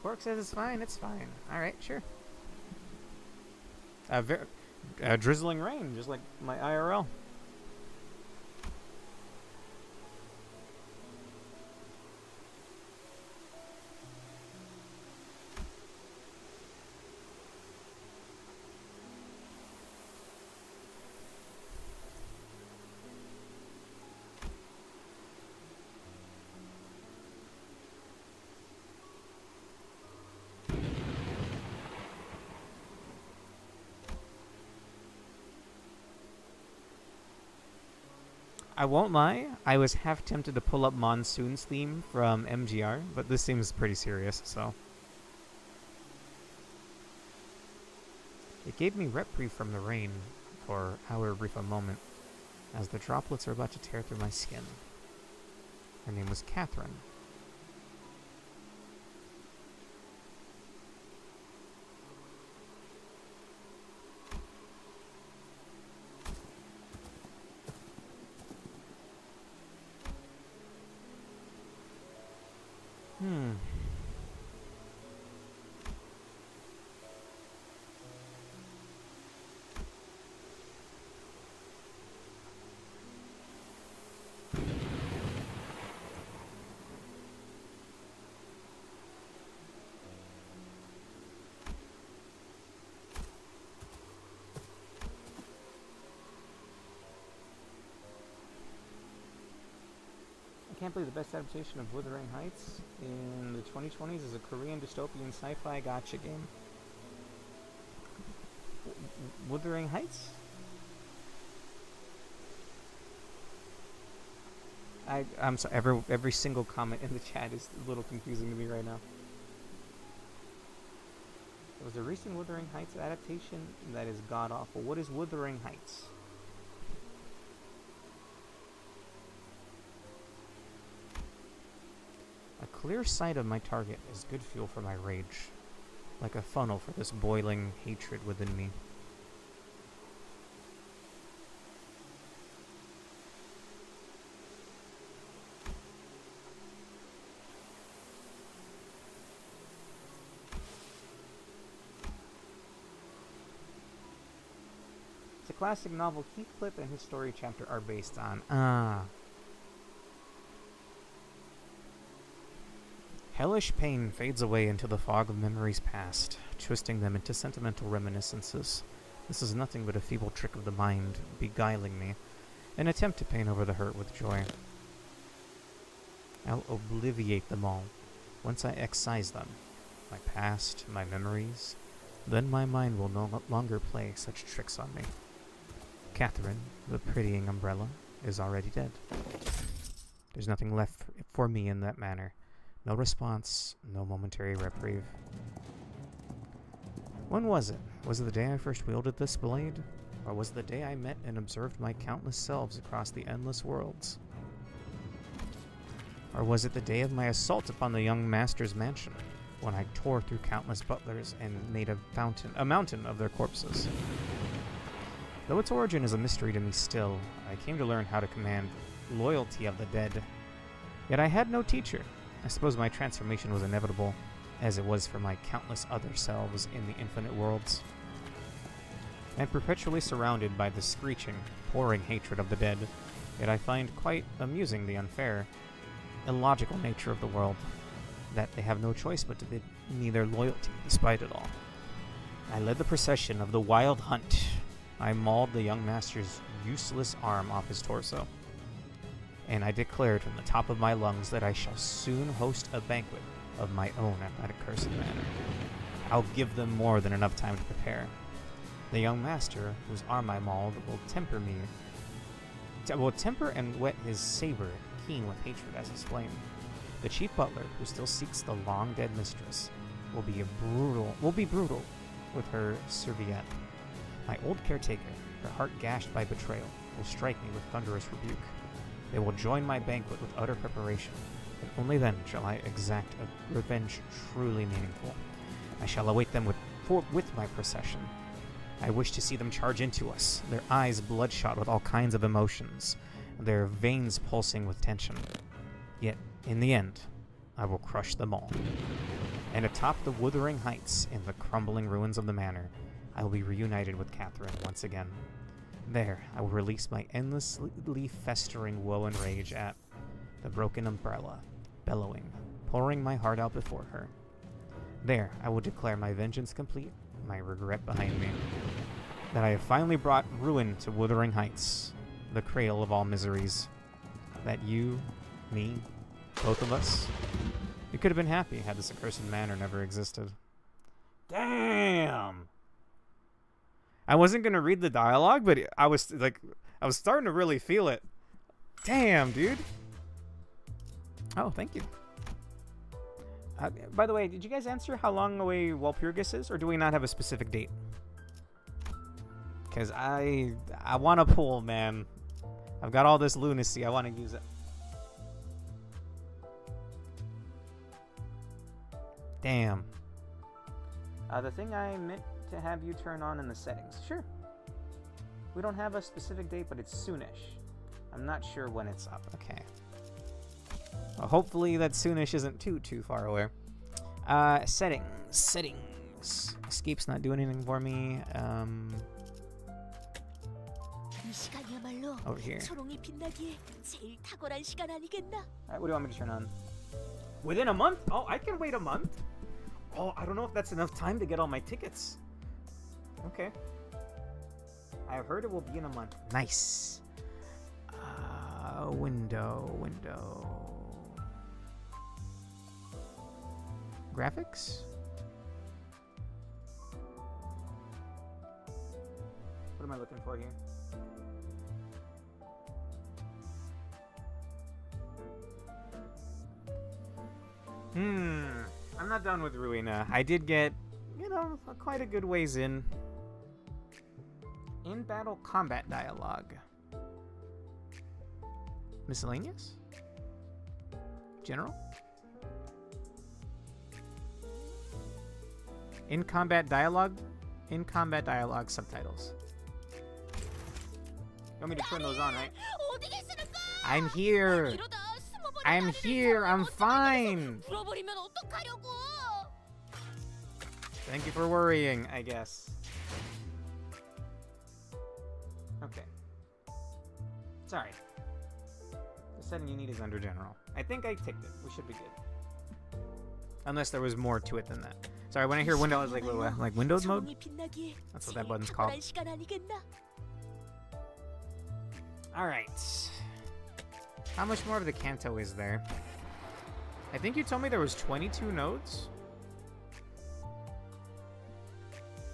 Pork says it's fine. It's fine. All right, sure. Drizzling rain, just like my IRL. I won't lie, I was half tempted to pull up Monsoon's theme from MGR, but this seems pretty serious, so. It gave me reprieve from the rain for however brief a moment, as the droplets are about to tear through my skin. Her name was Catherine. I can't believe the best adaptation of Wuthering Heights in the 2020s is a Korean dystopian sci-fi gacha game. Wuthering Heights? I'm sorry, every single comment in the chat is a little confusing to me right now. There was a recent Wuthering Heights adaptation that is god-awful. What is Wuthering Heights? A clear sight of my target is good fuel for my rage, like a funnel for this boiling hatred within me. It's a classic novel Heathcliff and his story chapter are based on. Hellish pain fades away into the fog of memories past, twisting them into sentimental reminiscences. This is nothing but a feeble trick of the mind, beguiling me, an attempt to paint over the hurt with joy. I'll obliviate them all, once I excise them, my past, my memories, then my mind will no longer play such tricks on me. Catherine, the pitying umbrella, is already dead. There's nothing left for me in that manner. No response, no momentary reprieve. When was it? Was it the day I first wielded this blade? Or was it the day I met and observed my countless selves across the endless worlds? Or was it the day of my assault upon the young master's mansion, when I tore through countless butlers and made a mountain of their corpses? Though its origin is a mystery to me still, I came to learn how to command loyalty of the dead. Yet I had no teacher. I suppose my transformation was inevitable, as it was for my countless other selves in the infinite worlds. I am perpetually surrounded by the screeching, pouring hatred of the dead, yet I find quite amusing the unfair, illogical nature of the world, that they have no choice but to bid me their loyalty despite it all. I led the procession of the wild hunt. I mauled the young master's useless arm off his torso, and I declared from the top of my lungs that I shall soon host a banquet of my own at that accursed manor. I'll give them more than enough time to prepare. The young master, whose arm I mauled, will temper and whet his saber keen with hatred as his flame. The chief butler, who still seeks the long-dead mistress, will be brutal with her serviette. My old caretaker, her heart gashed by betrayal, will strike me with thunderous rebuke. They will join my banquet with utter preparation, and only then shall I exact a revenge truly meaningful. I shall await them with my procession. I wish to see them charge into us, their eyes bloodshot with all kinds of emotions, their veins pulsing with tension. Yet, in the end, I will crush them all. And atop the wuthering heights in the crumbling ruins of the manor, I will be reunited with Catherine once again. There, I will release my endlessly festering woe and rage at the broken umbrella, bellowing, pouring my heart out before her. There, I will declare my vengeance complete, my regret behind me, that I have finally brought ruin to Wuthering Heights, the cradle of all miseries. That you, me, both of us, we could have been happy had this accursed manor never existed. Damn! I wasn't gonna read the dialogue, but I was starting to really feel it. Damn, dude. Oh, thank you. By the way, did you guys answer how long away Walpurgis is, or do we not have a specific date? Because I want to pull, man. I've got all this lunacy. I want to use it. Damn. The thing I meant to have you turn on in the settings. Sure. We don't have a specific date, but it's soonish. I'm not sure when it's up. Okay. Well, hopefully that soonish isn't too far away. Settings. Escape's not doing anything for me. Over here. Alright, what do you want me to turn on? Within a month? Oh, I can wait a month. Oh, I don't know if that's enough time to get all my tickets. Okay. I have heard it will be in a month. Nice. Window. Graphics? What am I looking for here? I'm not done with Ruina. I did get, quite a good ways in. In-battle combat dialogue. Miscellaneous? General? In-combat dialogue subtitles. You want me to turn those on, right? I'm here! I'm fine! Thank you for worrying, I guess. Okay. Sorry. The setting you need is under general. I think I ticked it. We should be good. Unless there was more to it than that. Sorry, when I hear window, I was like, what, like Windows mode? That's what that button's called. Alright. How much more of the Kanto is there? I think you told me there was 22 nodes?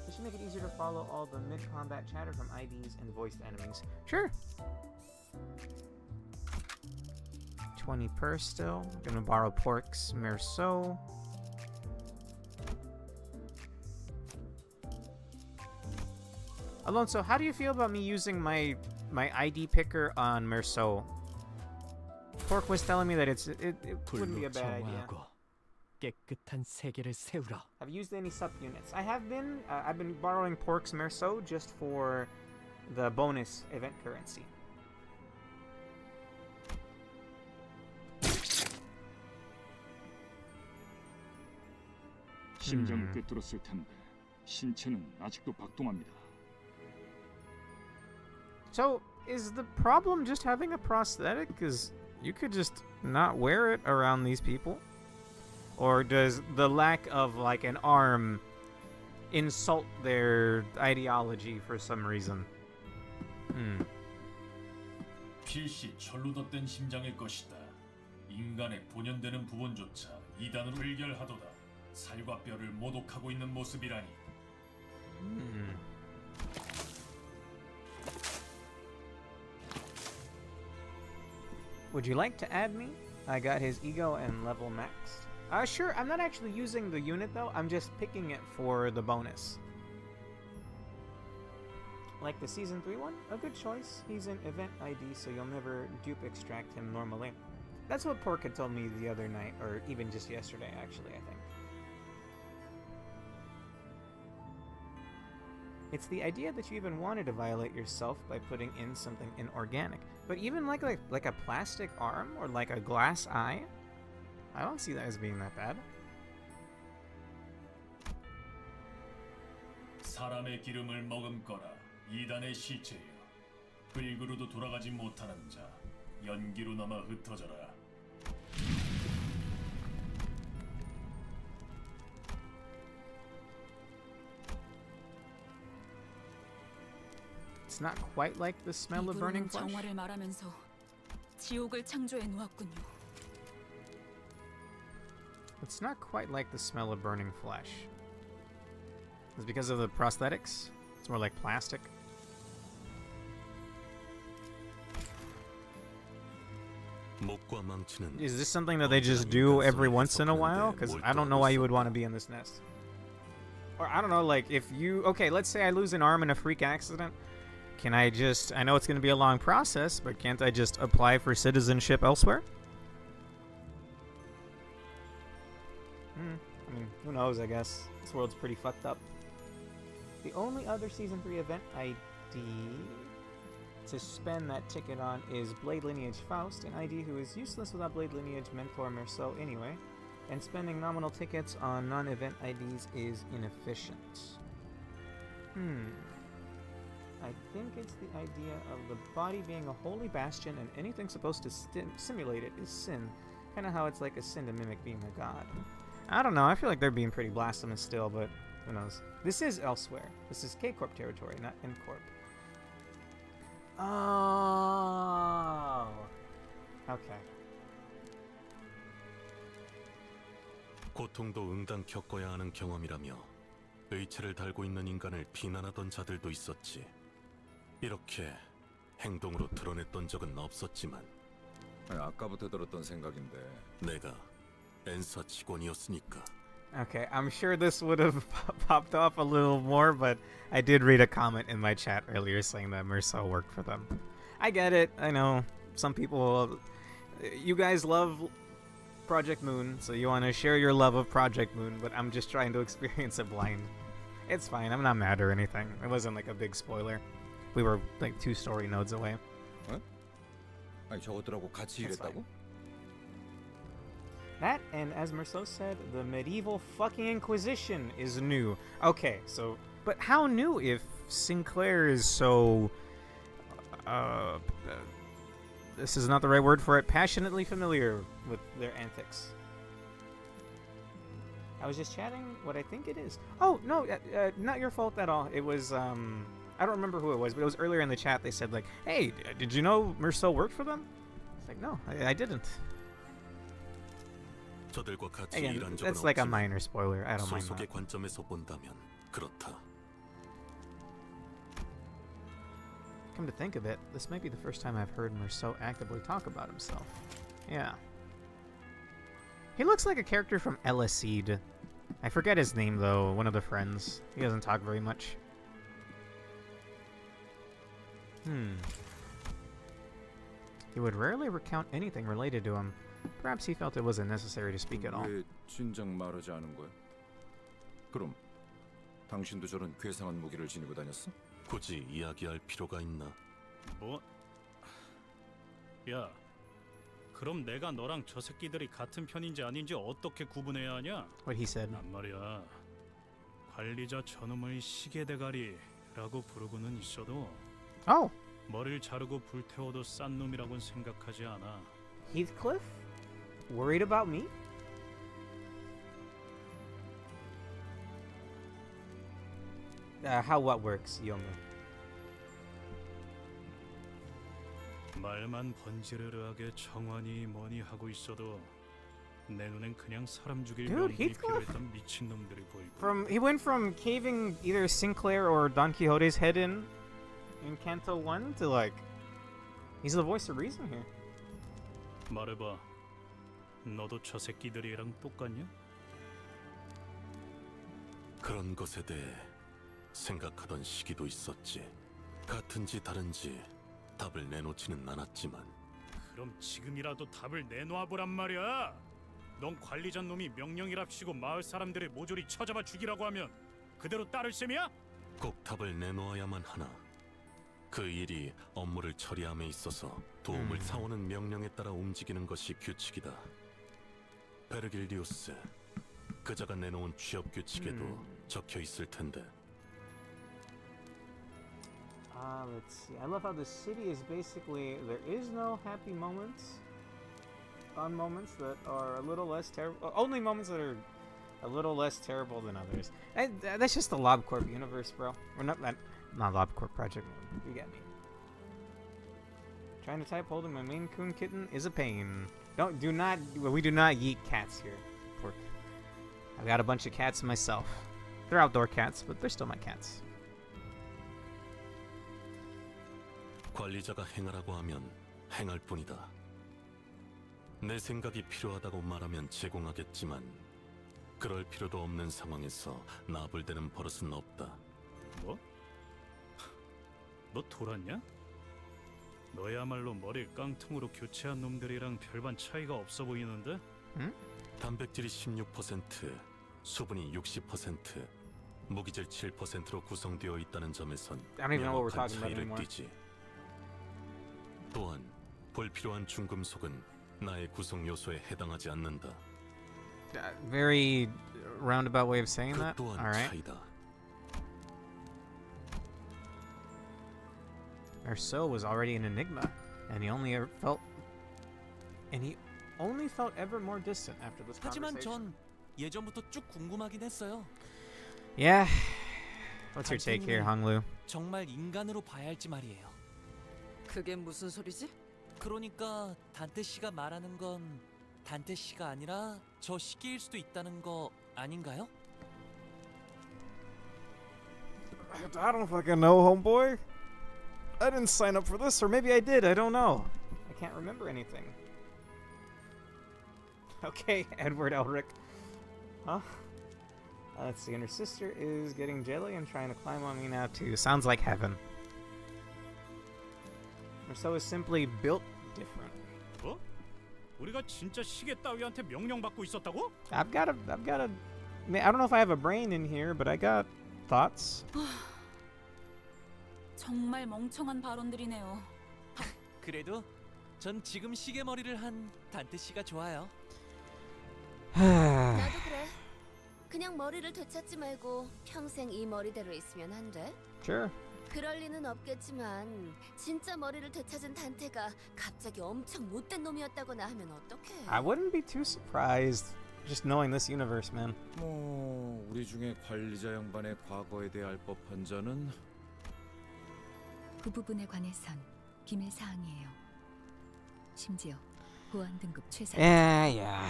This should make it easier to follow all the mid-combat chatter from IDs and voiced enemies. Sure. 20 per still. I'm gonna borrow Pork's Merceau. Alonso, how do you feel about me using my ID picker on Merceau? Pork was telling me that it wouldn't be a bad idea. 깨끗한 세계를 세우라. Have you used any subunits? I have been. I've been borrowing Pork's Merceau just for the bonus event currency. 심장을 꿰뚫었을 텐데 신체는 아직도 박동합니다. So, is the problem just having a prosthetic? Because you could just not wear it around these people? Or does the lack of, like, an arm insult their ideology for some reason? 필시 철로 덧댄 심장일 것이다. 인간의 본연되는 부분조차 이단으로 불결하도다. 살과 뼈를 모독하고 있는 모습이라니. Would you like to add me? I got his ego and level maxed. Sure, I'm not actually using the unit though, I'm just picking it for the bonus. Like the Season 3 one? A good choice. He's an event ID, so you'll never dupe extract him normally. That's what Pork had told me the other night, or even just yesterday actually, I think. It's the idea that you even wanted to violate yourself by putting in something inorganic. But even like a plastic arm or like a glass eye, I don't see that as being that bad. 사람의 기름을 머금거라. 이단의 시체여. 불구로도 돌아가지 못하는 자. 연기로 남아 흩어져라. It's not quite like the smell of burning flesh. 정화를 말하면서 지옥을 창조해 놓았군요. It's not quite like the smell of burning flesh. It's because of the prosthetics? It's more like plastic. Is this something that they just do every once in a while? Because I don't know why you would want to be in this nest. Or I don't know, like if you... Okay, let's say I lose an arm in a freak accident. Can I just... I know it's going to be a long process, but can't I just apply for citizenship elsewhere? I mean, who knows, I guess. This world's pretty fucked up. The only other Season 3 event ID to spend that ticket on is Blade Lineage Faust, an ID who is useless without Blade Lineage Mentor Merceau anyway, and spending nominal tickets on non-event IDs is inefficient. I think it's the idea of the body being a holy bastion and anything supposed to simulate it is sin. Kind of how it's like a sin to mimic being a god. I don't know, I feel like they're being pretty blasphemous still, but who knows. This is elsewhere. This is K-Corp territory, not N-Corp. Oh. Okay. 고통도 응당 겪어야 하는 경험이라며 의체를 달고 있는 인간을 비난하던 자들도 있었지. 이렇게 행동으로 드러냈던 적은 없었지만 아까부터 들었던 생각인데 내가 엔사 직원이었으니까. Okay, I'm sure this would have popped off a little more, but I did read a comment in my chat earlier saying that Merceau worked for them. I get it. I know some people... You guys love Project Moon, so you want to share your love of Project Moon, but I'm just trying to experience it blind. It's fine. I'm not mad or anything. It wasn't like a big spoiler. We were like 2 story nodes away. 어? 아니 저것들하고 같이 일했다고? That, and as Merceau said, the medieval fucking Inquisition is new. Okay, so... But how new if Sinclair is so... this is not the right word for it. Passionately familiar with their antics. I was just chatting what I think it is. Oh, no, not your fault at all. It was, I don't remember who it was, but it was earlier in the chat. They said, like, hey, did you know Merceau worked for them? It's like, no, I didn't. 저들과 같이 Again, 일한 적은 that's like a 없지만 minor spoiler. I don't mind 소속의 that. 관점에서 본다면 그렇다. Come to think of it, this might be the first time I've heard Merceau actively talk about himself. Yeah. He looks like a character from Elacide. I forget his name, though, one of the friends. He doesn't talk very much. He would rarely recount anything related to him. Perhaps he felt it wasn't necessary to speak at all. 왜 진작 말하지 않은 거야? 그럼 당신도 저런 괴상한 무기를 지니고 다녔어? 굳이 이야기할 필요가 있나? 뭐? 야, 그럼 내가 너랑 저 새끼들이 같은 편인지 아닌지 어떻게 구분해야 하냐? What he said. 난 말이야. 관리자 저놈을 시계대가리라고 부르고는 있어도 Oh! 머리를 자르고 불태워도 싼 놈이라고는 생각하지 않아. Heathcliff? Worried about me? How what works, Yomu? 말만 번지르르하게 정환이 뭐니 하고 있어도 내 눈엔 그냥 사람 죽일 Dude, 명분이 Heathcliff? 필요했던 미친놈들이 보이고. He went from caving either Sinclair or Don Quixote's head in Canto 1 to like he's the voice of reason here. 말해봐. 너도 저 새끼들이랑 똑같냐? 그런 것에 대해 생각하던 시기도 있었지. 같은지 다른지 답을 내놓지는 않았지만 그럼 지금이라도 답을 내놓아보란 말이야. 넌 관리자 놈이 명령이랍시고 마을 사람들을 모조리 쳐잡아 죽이라고 하면 그대로 따를 셈이야? 꼭 답을 내놓아야만 하나. 그 일이 업무를 처리함에 있어서 도움을 사오는 명령에 따라 움직이는 것이 규칙이다. 베르길리우스, 그자가 내놓은 취업 규칙에도 적혀 있을 텐데. Let's see. I love how the city is basically there is no happy moments. Fun moments that are a little less terrible. Only moments that are a little less terrible than others. That's just the LobCorp universe, bro. We're not LobCorp Project. You get me. Trying to type holding my Maine Coon kitten is a pain. We do not yeet cats here. Pork. I've got a bunch of cats myself. They're outdoor cats, but they're still my cats. 관리자가 행하라고 하면 행할 뿐이다. 내 생각이 필요하다고 말하면 제공하겠지만 그럴 필요도 없는 상황에서 나불대는 버릇은 없다. 뭐? 너 돌았냐? 너야말로 머리를 깡통으로 교체한 놈들이랑 별반 차이가 없어 보이는데? 응? 단백질이 16%, 수분이 60%, 무기질 7%로 구성되어 있다는 점에선 명확한 차이를 띠지. 또한 불필요한 중금속은 나의 구성 요소에 해당하지 않는다. Very roundabout way of saying 그 that. 또한 All right. 차이다. Merceau was already an enigma, and he only felt ever more distant after this 하지만 conversation. 전 예전부터 쭉 궁금하긴 했어요. Yeah. What's your take here, Honglu? 정말 인간으로 봐야 할지 말이에요. 그게 무슨 소리지? 그러니까 단테 씨가 말하는 건 단테 씨가 아니라 저 시계일 수도 있다는 거 아닌가요? I don't fucking know, homeboy. I didn't sign up for this, or maybe I did. I don't know. I can't remember anything. Okay, Edward Elric. Huh? Let's see. And her sister is getting jelly and trying to climb on me now too. Sounds like heaven. Merceau is simply built different. 뭐? 우리가 진짜 시계 따위한테 명령받고 있었다고? I've got a. I don't know if I have a brain in here, but I got thoughts. 정말 멍청한 발언들이네요. 그래도 전 지금 시계 머리를 한 단테 씨가 좋아요. 나도 그래. 그냥 머리를 되찾지 말고 평생 이 머리대로 있으면 안 돼? Sure. 그럴 리는 없겠지만 진짜 머리를 되찾은 단테가 갑자기 엄청 못된 놈이었다거나 하면 어떡해? I wouldn't be too surprised. just knowing this universe, man. 뭐 우리 중에 관리자 양반의 과거에 대해 알 법한 자는 그 부분에 관해선 기밀 사항이에요. 심지어 보안 등급 최상. Yeah.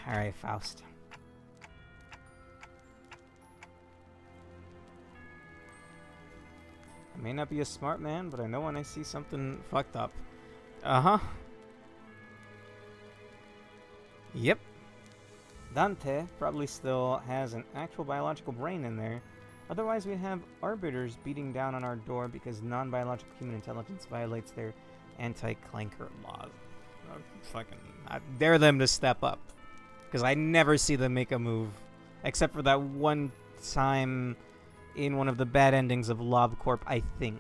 All right, Faust. I may not be a smart man, but I know when I see something fucked up. Uh-huh. Yep. Dante probably still has an actual biological brain in there. Otherwise, we'd have arbiters beating down on our door because non-biological human intelligence violates their anti-clanker laws. I dare them to step up. Because I never see them make a move. Except for that one time in one of the bad endings of LobCorp, I think.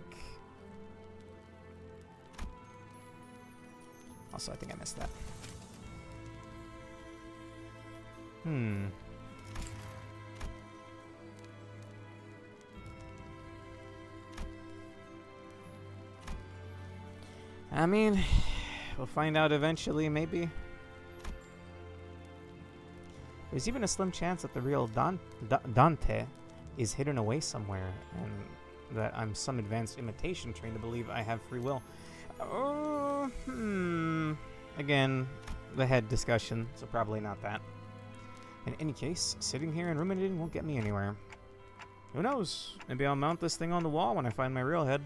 Also, I think I missed that. I mean, we'll find out eventually, maybe. There's even a slim chance that the real Dante is hidden away somewhere, and that I'm some advanced imitation trained to believe I have free will. Again, the head discussion, so probably not that. In any case, sitting here and ruminating won't get me anywhere. Who knows? Maybe I'll mount this thing on the wall when I find my real head.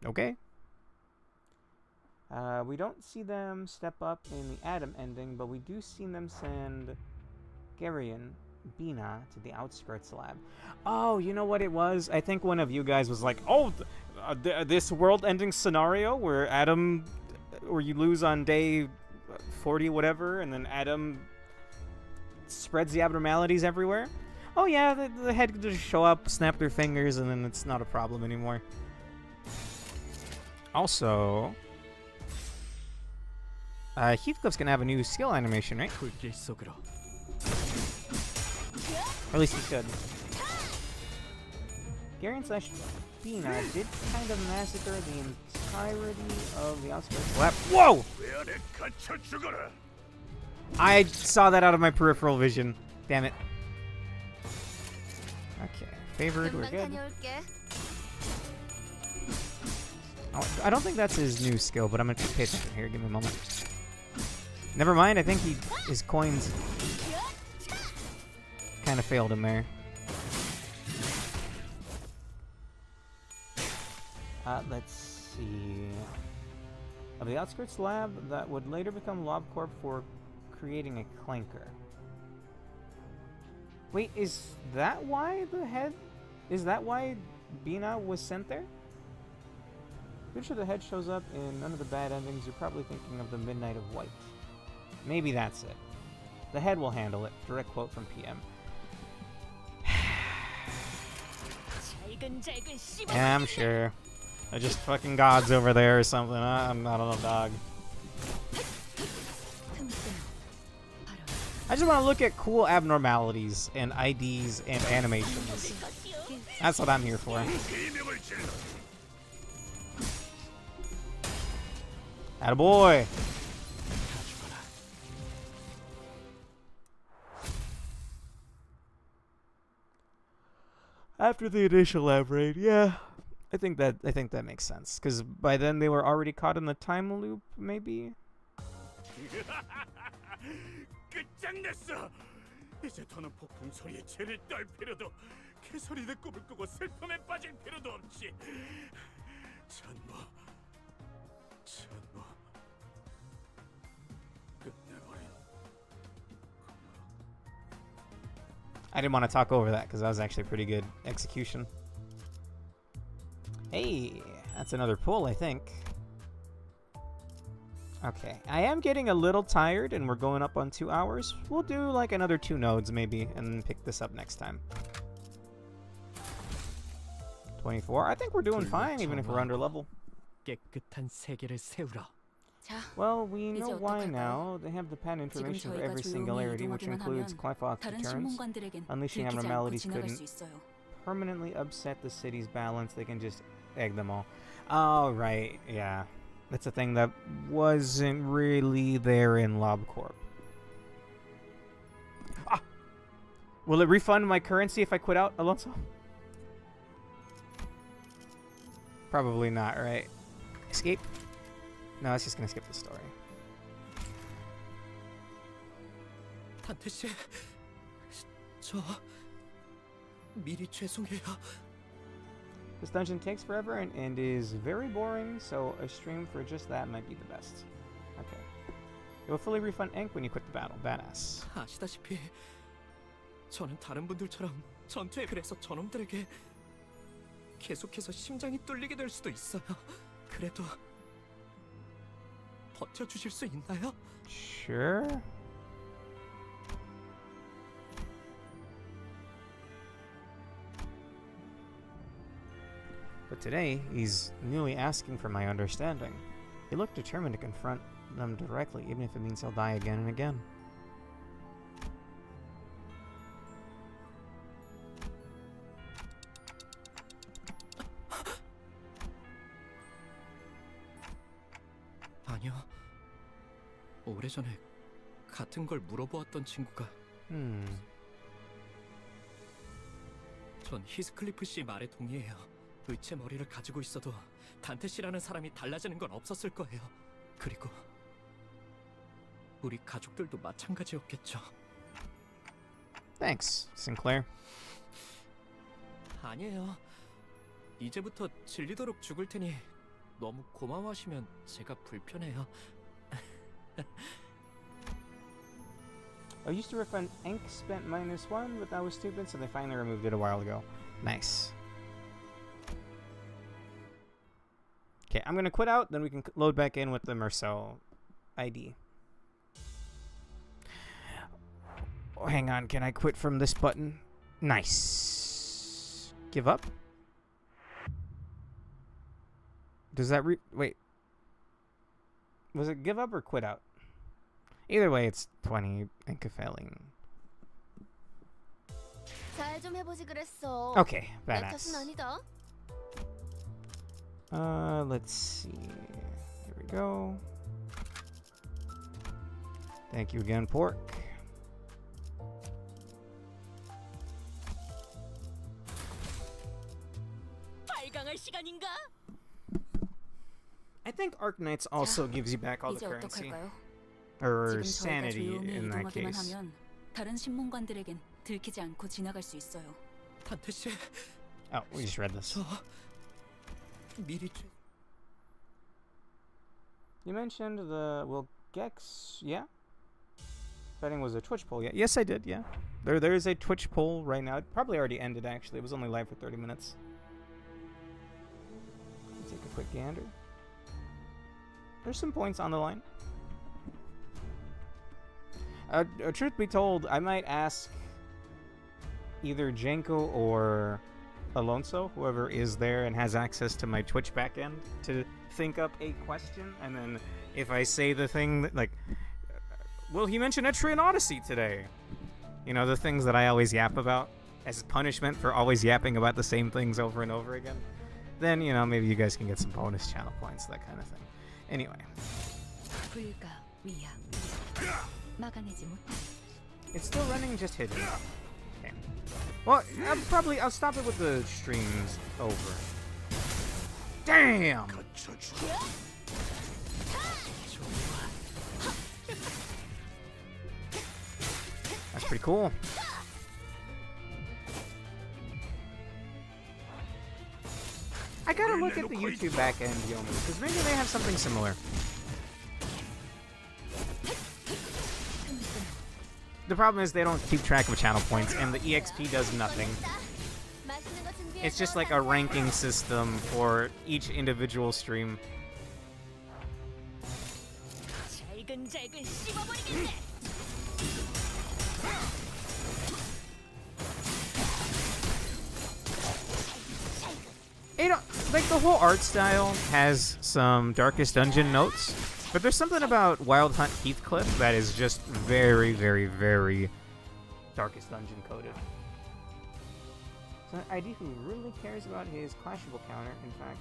Okay. We don't see them step up in the Adam ending, but we do see them send Garion, Bina, to the outskirts lab. Oh, you know what it was? I think one of you guys was like, oh, this world-ending scenario where where you lose on day 40 whatever, and then Adam spreads the abnormalities everywhere. Oh yeah, the head could just show up, snap their fingers, and then it's not a problem anymore. Also, Heathcliff's gonna have a new skill animation, right? Or at least he should. Garion slash Bina did kind of massacre the entirety of the outskirts lab. Whoa! I saw that out of my peripheral vision. Damn it. Okay, favored, we're good. Oh, I don't think that's his new skill, but I'm gonna pay attention here. Give me a moment. Never mind, I think his coins kind of failed him there. Let's see. Of the outskirts lab that would later become LobCorp for creating a clanker. Wait, is that why the head? Is that why Bina was sent there? Pretty sure the head shows up in none of the bad endings. You're probably thinking of the Midnight of White. Maybe that's it. The head will handle it. Direct quote from PM. Yeah, I'm sure. They're just fucking gods over there or something. I don't know, dog. I just want to look at cool abnormalities and IDs and animations. That's what I'm here for. Attaboy! After the initial lab raid, yeah. I think that makes sense. Because by then they were already caught in the time loop, maybe? 끝장냈어. 이제 더는 폭풍 소리에 죄를 떨 필요도, 개소리를 꿈을 꾸고 슬픔에 빠질 필요도 없지. 전부 끝내버린. I didn't want to talk over that because that was actually pretty good execution. Hey, that's another pull, I think. Okay, I am getting a little tired and we're going up on 2 hours. We'll do like another 2 nodes maybe and pick this up next time. 24. I think we're doing fine even if we're under level. Well, we know why now. They have the patent information for every singularity, which includes Clyfox returns. Unleashing abnormalities couldn't permanently upset the city's balance. They can just egg them all. Oh, right, yeah. That's a thing that wasn't really there in LobCorp. Ah! Will it refund my currency if I quit out, Alonso? Probably not, right? Escape? No, it's just gonna skip the story. 단테 씨, 저 미리 죄송해요. This dungeon takes forever and is very boring, so a stream for just that might be the best. Okay. It will fully refund ink when you quit the battle. Badass. 아시다시피 저는 다른 분들처럼 전투에 그래서 저놈들에게 계속해서 심장이 뚫리게 될 수도 있어요. 그래도 버텨주실 수 있나요? Sure. But today, he's newly asking for my understanding. He looked determined to confront them directly, even if it means he'll die again and again. 아니요. 오래전에 같은 걸 물어보았던 친구가 전 히스클리프 씨 말에 동의해요. 의체 머리를 가지고 있어도 단테 씨라는 사람이 달라지는 건 없었을 거예요. 그리고 우리 가족들도 마찬가지였겠죠. Thanks, Sinclair. 아니에요. 이제부터 질리도록 죽을 테니 너무 고마워하시면 제가 불편해요. I used to refund ink spent -1, but that was stupid, so they finally removed it a while ago. Nice. Okay, I'm gonna quit out, then we can load back in with the Marcel ID. Oh, hang on, can I quit from this button? Nice. Give up? Does that wait. Was it give up or quit out? Either way, it's 20 ink failing. 잘 좀 해보지 그랬어. Okay, 내 badass. 탓은 아니다. Let's see. Here we go. Thank you again, Pork. 발광할 시간인가? I think Arknights also gives you back all the 이제 currency. 어떡할까요? Or 지금 저희가 sanity 조용히 in that 이동하기만 case. 하면 다른 신문관들에겐 들키지 않고 지나갈 수 있어요. 단테 씨, Oh, we just read this. 저 미리 You mentioned the Gex, yeah? Betting was a Twitch poll, yeah. Yes, I did, yeah. There is a Twitch poll right now. It probably already ended, actually. It was only live for 30 minutes. Take a quick gander. There's some points on the line. Truth be told, I might ask either Jenko or Alonso, whoever is there and has access to my Twitch backend, to think up a question, and then if I say the thing that, like, well, he mentioned Etrian Odyssey today. You know, the things that I always yap about as punishment for always yapping about the same things over and over again. Then, you know, maybe you guys can get some bonus channel points, that kind of thing. Anyway. 불가 위야. 막아내지 못해. It's still running, just hidden. Okay. Well, I'll stop it with the streams over. Damn! That's pretty cool. I gotta look at the YouTube backend, Yomi, because maybe they have something similar. The problem is they don't keep track of channel points, and the EXP does nothing. It's just like a ranking system for each individual stream. You know, like the whole art style has some Darkest Dungeon notes, but there's something about Wild Hunt Heathcliff that is just very, very, very Darkest Dungeon coded. So an ID who really cares about his clashable counter. In fact,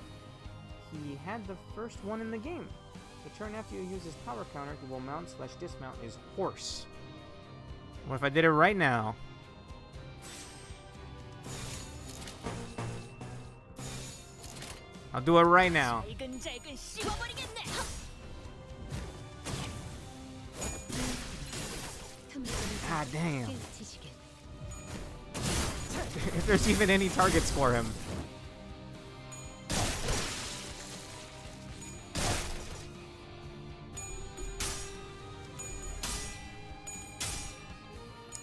he had the first one in the game. The turn after you use his power counter, he will mount/dismount his horse. What if I did it right now? I'll do it right now. God damn. If there's even any targets for him.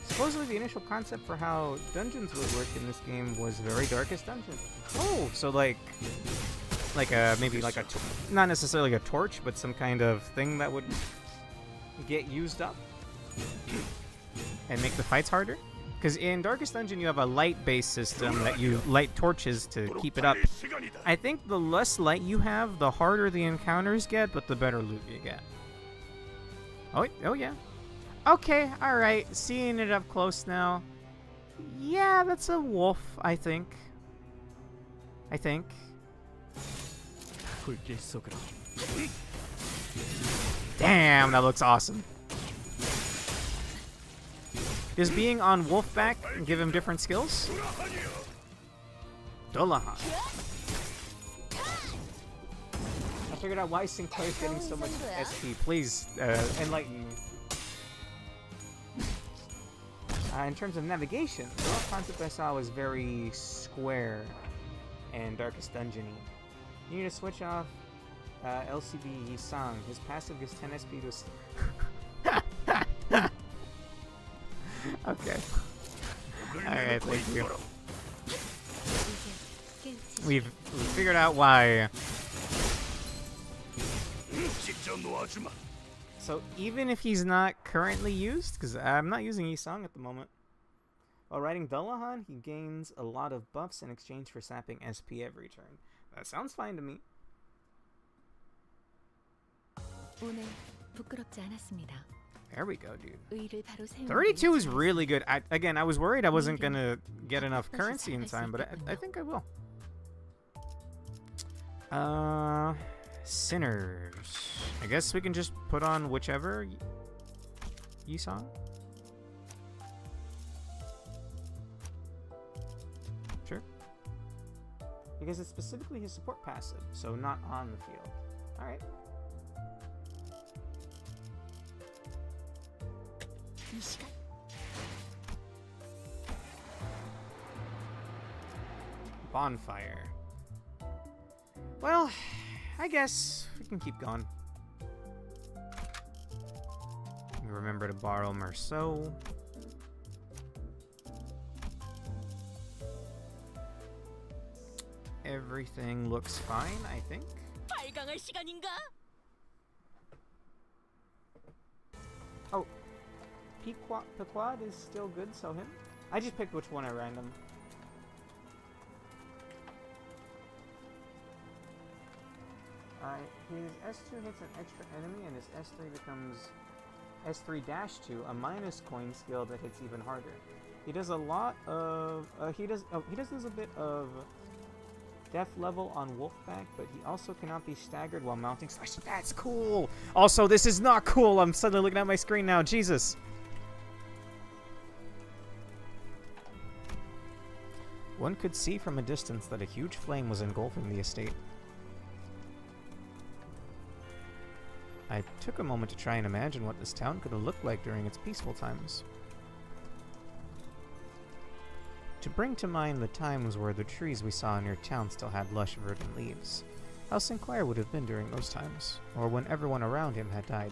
Supposedly the initial concept for how dungeons would work in this game was very Darkest Dungeon. Oh, so like a maybe like a not necessarily a torch, but some kind of thing that would get used up and make the fights harder. Because in Darkest Dungeon you have a light-based system that you light torches to keep it up. I think the less light you have, the harder the encounters get, but the better loot you get. Oh yeah. Okay, alright. Seeing it up close now. Yeah, that's a wolf, I think. Damn, that looks awesome. Does being on Wolfback give him different skills? Dolahan. I figured out why Sinclair's getting so much SP. Please, enlighten me. In terms of navigation, the rough concept I saw was very square and Darkest Dungeon-y. You need to switch off LCB Yisang. His passive gives 10 SP to... Okay. Alright, thank you. We've figured out why. So even if he's not currently used, because I'm not using Yisang at the moment, while riding Dullahan, he gains a lot of buffs in exchange for sapping SP every turn. That sounds fine to me. There we go, dude. 32 is really good. Again, I was worried I wasn't going to get enough currency in time, but I think I will. Sinners. I guess we can just put on whichever Yisang. Sure. Because it's specifically his support passive, so not on the field. Alright. Bonfire. Well, I guess we can keep going. We remember to borrow Merceau. Everything looks fine, I think. Oh, P.5 is still good, so him. I just picked which one at random. His S2 hits an extra enemy, and his S3 becomes S3-2, a minus coin skill that hits even harder. He does a lot of he does a bit of death level on Wolfback, but he also cannot be staggered while mounting slash. That's cool. Also, this is not cool. I'm suddenly looking at my screen now. Jesus. One could see from a distance that a huge flame was engulfing the estate. I took a moment to try and imagine what this town could have looked like during its peaceful times. To bring to mind the times where the trees we saw near town still had lush verdant leaves. How Sinclair would have been during those times, or when everyone around him had died.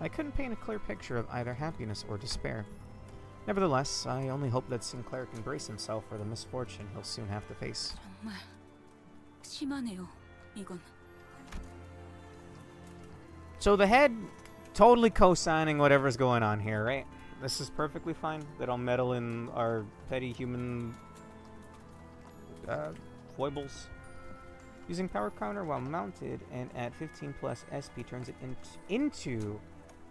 I couldn't paint a clear picture of either happiness or despair. Nevertheless, I only hope that Sinclair can brace himself for the misfortune he'll soon have to face. 정말 심하네요, 이건. So the head totally co-signing whatever's going on here, right? This is perfectly fine. They don't meddle in our petty human foibles. Using power counter while mounted and at 15 plus SP turns it into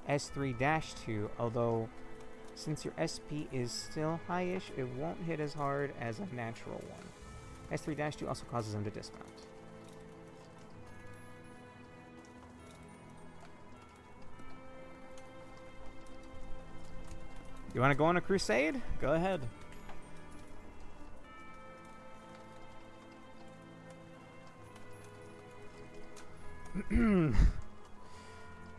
S3-2, although since your SP is still high-ish, it won't hit as hard as a natural one. S3-2 also causes him to dismount. You want to go on a crusade? Go ahead.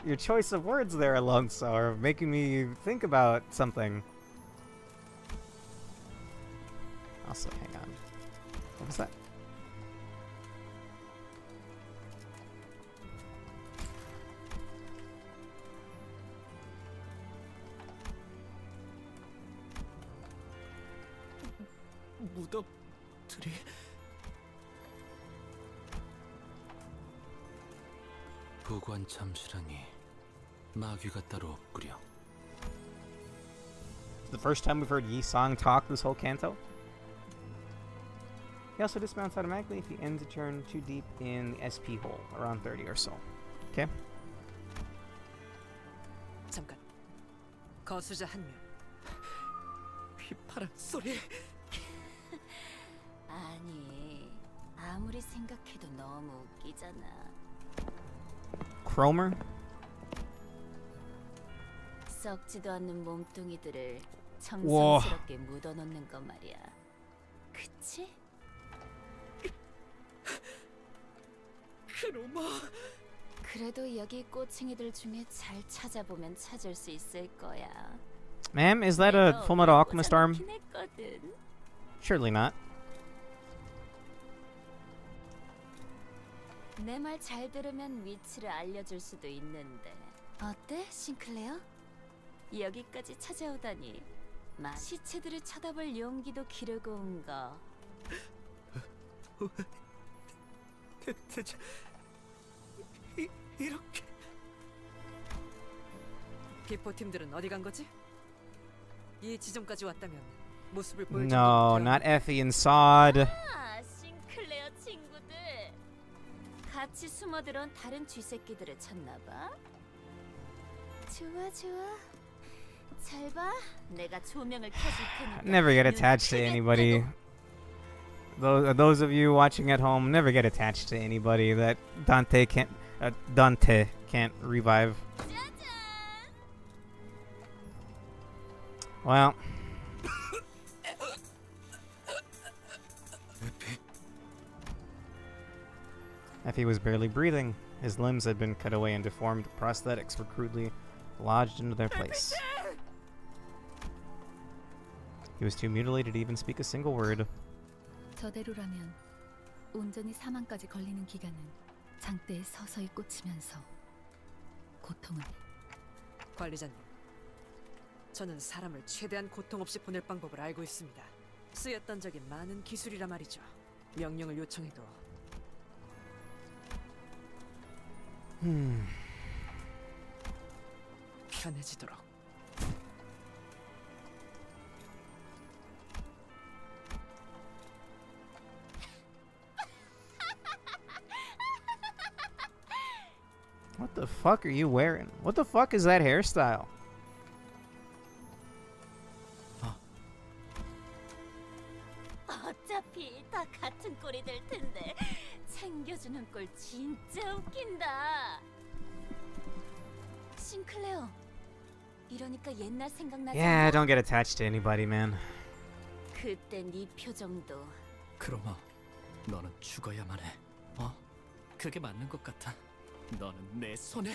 Your choice of words there, Alonso, are making me think about something. Also, hang on. What was that? 무덤들이 부관 참수라니 마귀가 따로 없구려. The first time we've heard Yi Song talk this whole canto. He also dismounts automatically if he ends a turn too deep in the SP hole, around 30 or so. Okay? 잠깐. 거수자 한 명. 휘파람 소리. 아니, 아무리 생각해도 너무 웃기잖아. Cromer? 썩지도 않는 몸뚱이들을 정성스럽게 묻어놓는 거 말이야. 그치? 크로마. 그래도 여기 꼬챙이들 중에 잘 찾아보면 찾을 수 있을 거야. Ma'am, is that a Fullmetal Alchemist arm? 꽂아놓긴 했거든. Surely not. 내 말 잘 들으면 위치를 알려줄 수도 있는데. 어때, 싱클레어? 여기까지 찾아오다니. 시체들을 쳐다볼 용기도 기르고 온 거. 대체 이렇게 비포 팀들은 어디 간 거지? 이 지점까지 왔다면 모습을 보여줄 No, not Effie and Sod. 아, 싱클레어 친구들. 같이 숨어들어온 다른 쥐새끼들을 찾나봐. 좋아, 좋아. 잘 봐. 내가 조명을 켜줄 테니까. Never get attached to anybody. Those of you watching at home, never get attached to anybody that Dante can't revive. Well, Effie was barely breathing. His limbs had been cut away and deformed. Prosthetics were crudely lodged into their place. He was too mutilated to even speak a single word. 저대로라면 온전히 사망까지 걸리는 기간은 장대에 서서히 꽂히면서 고통은 관리자님, 저는 사람을 최대한 고통 없이 보낼 방법을 알고 있습니다. 쓰였던 적이 많은 기술이라 말이죠. 명령을 요청해도 편해지도록. What the fuck are you wearing? What the fuck is that hairstyle? 어차피 다 같은 꼴이 될 텐데 챙겨주는 꼴 진짜 웃긴다. 싱클레어, 이러니까 옛날 생각나지? Yeah, don't get attached to anybody, man. 그때 네 표정도. 크로마, 너는 죽어야만 해. 어? 그게 맞는 것 같아. 너는 내 손에.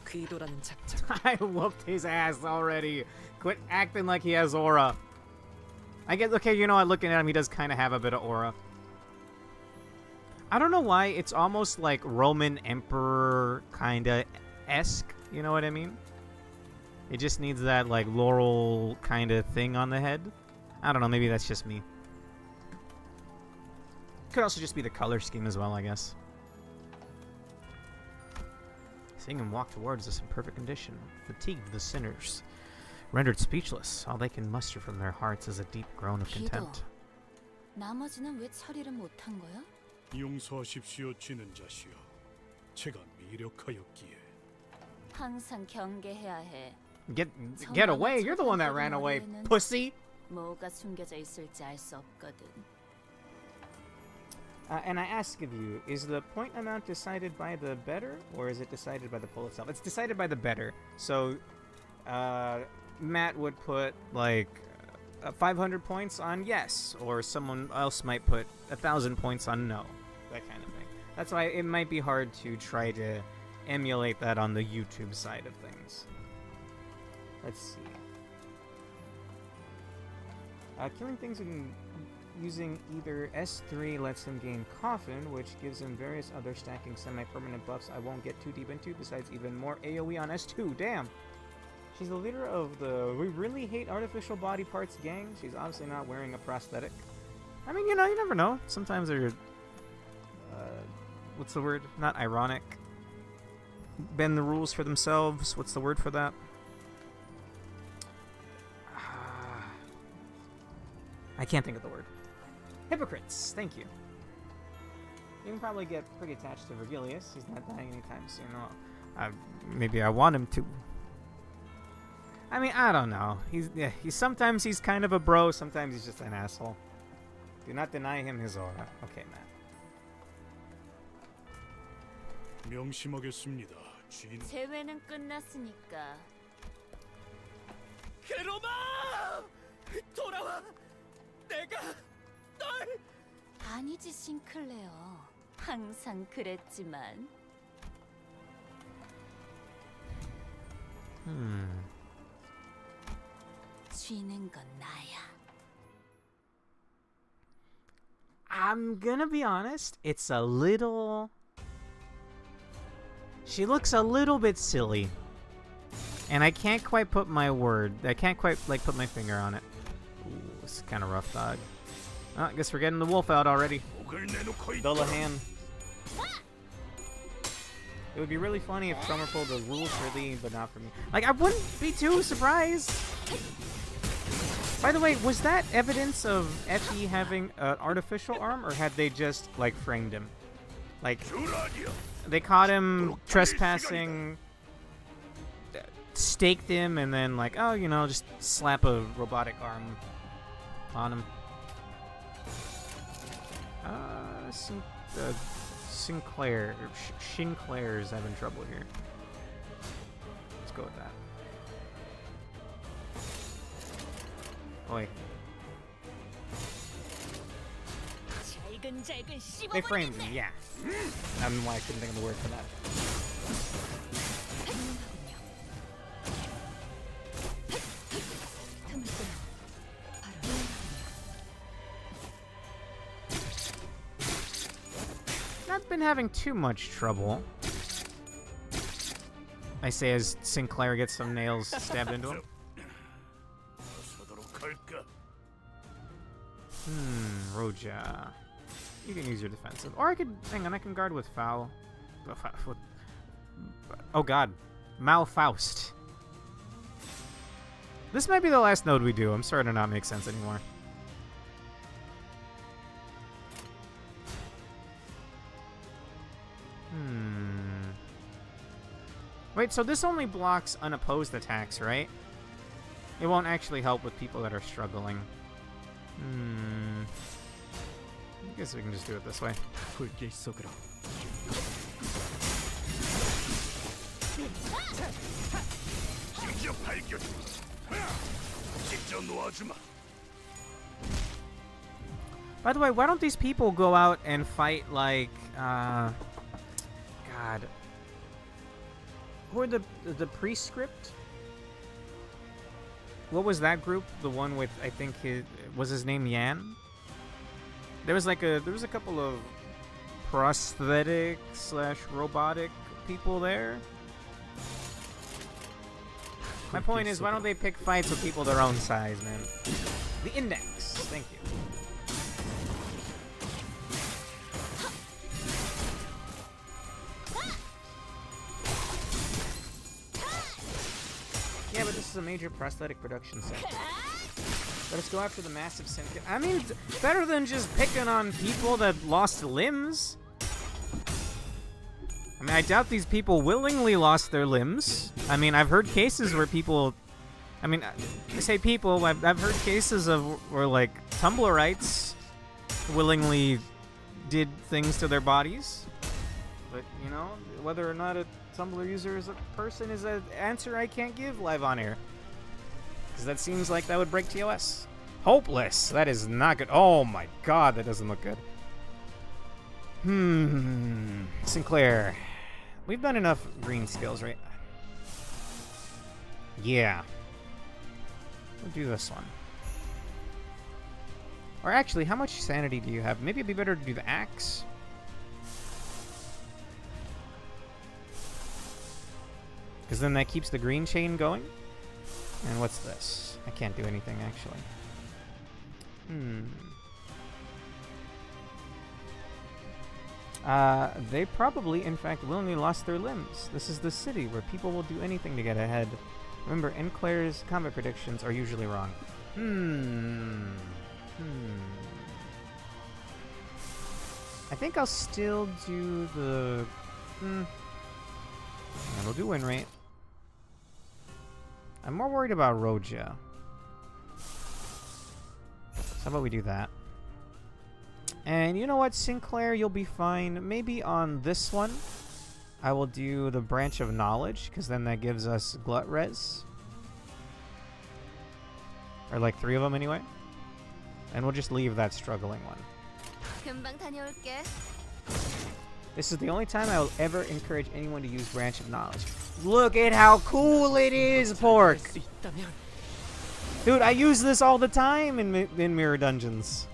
궤도라는 작전. I whooped his ass already. Quit acting like he has aura. I guess, okay, you know what, looking at him, he does kind of have a bit of aura. I don't know why, it's almost like Roman Emperor kind of esque, you know what I mean? It just needs that, like, laurel kind of thing on the head. I don't know, maybe that's just me. Could also just be the color scheme as well, I guess. Seeing him walk towards us in perfect condition fatigued the sinners. Rendered speechless, all they can muster from their hearts is a deep groan of contempt. 나머지는 왜 처리를 못한 거야? 용서하십시오, 지는 자시여. 제가 미력하였기에. 항상 경계해야 해. Get away! You're the one that ran away, pussy! 뭐가 숨겨져 있을지 알 수 없거든. And I ask of you, is the point amount decided by the better, or is it decided by the poll itself? It's decided by the better. So, Matt would put, like, 500 points on yes, or someone else might put 1,000 points on no. That kind of thing. That's why it might be hard to try to emulate that on the YouTube side of things. Let's see. Killing things using either S3 lets him gain Coffin, which gives him various other stacking semi-permanent buffs I won't get too deep into, besides even more AoE on S2. Damn! She's the leader of the We Really Hate Artificial Body Parts gang. She's obviously not wearing a prosthetic. I mean, you know, you never know. Sometimes they're... what's the word? Not ironic. Bend the rules for themselves. What's the word for that? I can't think of the word. Hypocrites. Thank you. You can probably get pretty attached to Virgilius. He's not dying anytime soon. Well, maybe I want him to. I mean, I don't know. He's sometimes he's kind of a bro. Sometimes he's just an asshole. Do not deny him his aura. Okay, Matt. 명심하겠습니다. 주인. 재회는 끝났으니까. 게로마! 돌아와! 내가 널... 아니지, 싱클레어. 항상 그랬지만. 쥐는 건 나야. I'm gonna be honest. It's a little... She looks a little bit silly. And I can't quite put my word. I can't quite, like, put my finger on it. Ooh, this is kind of rough, dog. Oh, I guess we're getting the wolf out already. Dullahan. It would be really funny if Summer pulled the rules for Lee, but not for me. Like, I wouldn't be too surprised. By the way, was that evidence of Effie having an artificial arm, or had they just, like, framed him? Like, they caught him trespassing, staked him, and then, like, oh, you know, just slap a robotic arm on him. Sinclair, or Sinclair's having trouble here. Let's go with that. Oi. They framed me, yeah. I don't know why I couldn't think of the word for that. Not been having too much trouble. I say as Sinclair gets some nails stabbed into him. Roja. You can use your defensive. Or I could... Hang on, I can guard with Foul. Oh god. Malfaust. This might be the last node we do. I'm starting to not make sense anymore. Wait, so this only blocks unopposed attacks, right? It won't actually help with people that are struggling. I guess we can just do it this way. By the way, why don't these people go out and fight like, God. Who are the Prescript? What was that group? The one with, I think, was his name Yan? There was a couple of prosthetic / robotic people there. My point is, why don't they pick fights with people their own size, man? The Index. Thank you. Yeah, but this is a major prosthetic production set. Let us go after the massive syndicate. I mean, better than just picking on people that lost limbs. I mean, I doubt these people willingly lost their limbs. I mean, I've heard cases where people... I mean, I say people, I've heard cases of where, like, Tumblrites willingly did things to their bodies. But, you know, whether or not a Tumblr user is a person is an answer I can't give live on air. Because that seems like that would break TOS. Hopeless. That is not good. Oh my god, that doesn't look good. Sinclair. We've done enough green skills, right? Yeah. We'll do this one. Or actually, how much sanity do you have? Maybe it'd be better to do the axe. Because then that keeps the green chain going. And what's this? I can't do anything, actually. They probably, in fact, willingly lost their limbs. This is the city where people will do anything to get ahead. Remember, Enclair's combat predictions are usually wrong. I think I'll still do the... And we'll do win rate. I'm more worried about Roja. So how about we do that? And you know what, Sinclair, you'll be fine. Maybe on this one, I will do the Branch of Knowledge, because then that gives us Glut Res. Or like 3 of them anyway. And we'll just leave that struggling one. 금방 다녀올게. This is the only time I will ever encourage anyone to use Branch of Knowledge. Look at how cool it is, Pork! Dude, I use this all the time in Mirror Dungeons.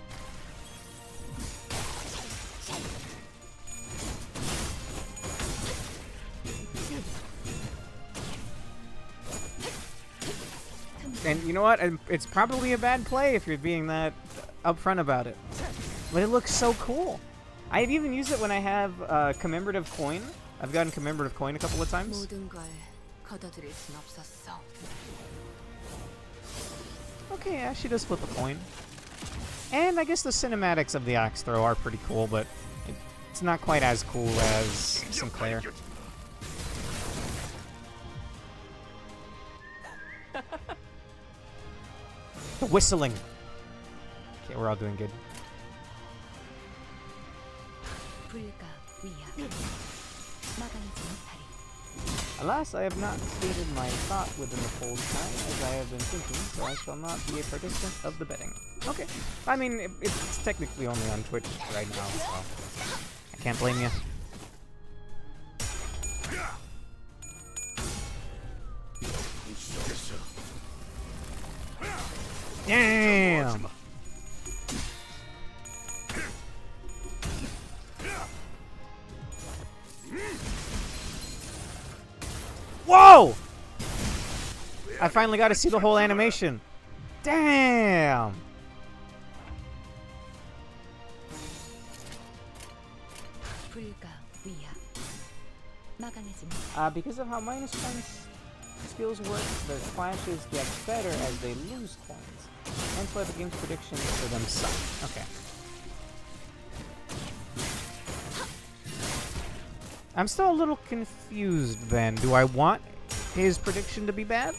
And you know what? It's probably a bad play if you're being that upfront about it. But it looks so cool. I've even used it when I have commemorative coin. I've gotten commemorative coin a couple of times. Okay, yeah, she does flip a coin. And I guess the cinematics of the axe throw are pretty cool, but it's not quite as cool as Sinclair. The whistling. Okay, we're all doing good. Alas, I have not stated my thought within the poll's time, as I have been thinking, so I shall not be a participant of the betting. Okay. I mean, it's technically only on Twitch right now, so I can't blame you. Damn! Whoa! I finally got to see the whole animation. Damn! Because of how minus points skills work, the clashes get better as they lose coins. Hence why the game's predictions for them suck. Okay. I'm still a little confused then. Do I want his prediction to be bad,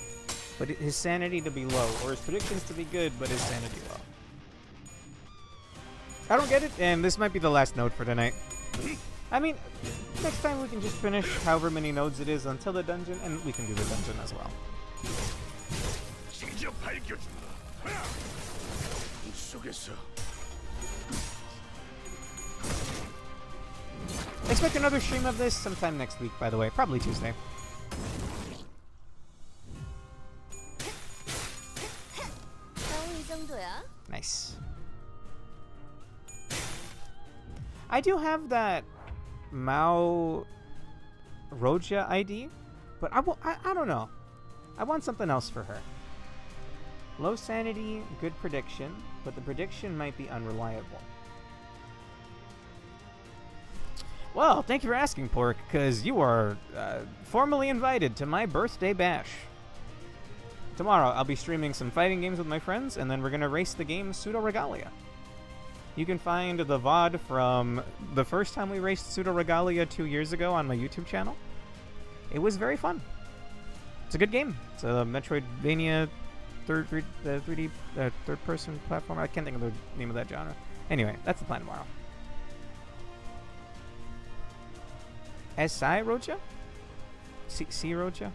but his sanity to be low? Or his predictions to be good, but his sanity low? I don't get it, and this might be the last node for tonight. I mean, next time we can just finish however many nodes it is until the dungeon, and we can do the dungeon as well. Expect another stream of this sometime next week, by the way. Probably Tuesday. Nice. I do have that Mao Roja ID, but I don't know. I want something else for her. Low sanity, good prediction, but the prediction might be unreliable. Well, thank you for asking, Pork, because you are formally invited to my birthday bash. Tomorrow, I'll be streaming some fighting games with my friends, and then we're going to race the game Pseudo Regalia. You can find the VOD from the first time we raced Pseudo Regalia 2 years ago on my YouTube channel. It was very fun. It's a good game. It's a Metroidvania third-person platform. I can't think of the name of that genre. Anyway, that's the plan tomorrow. SI Rocha? C Rocha?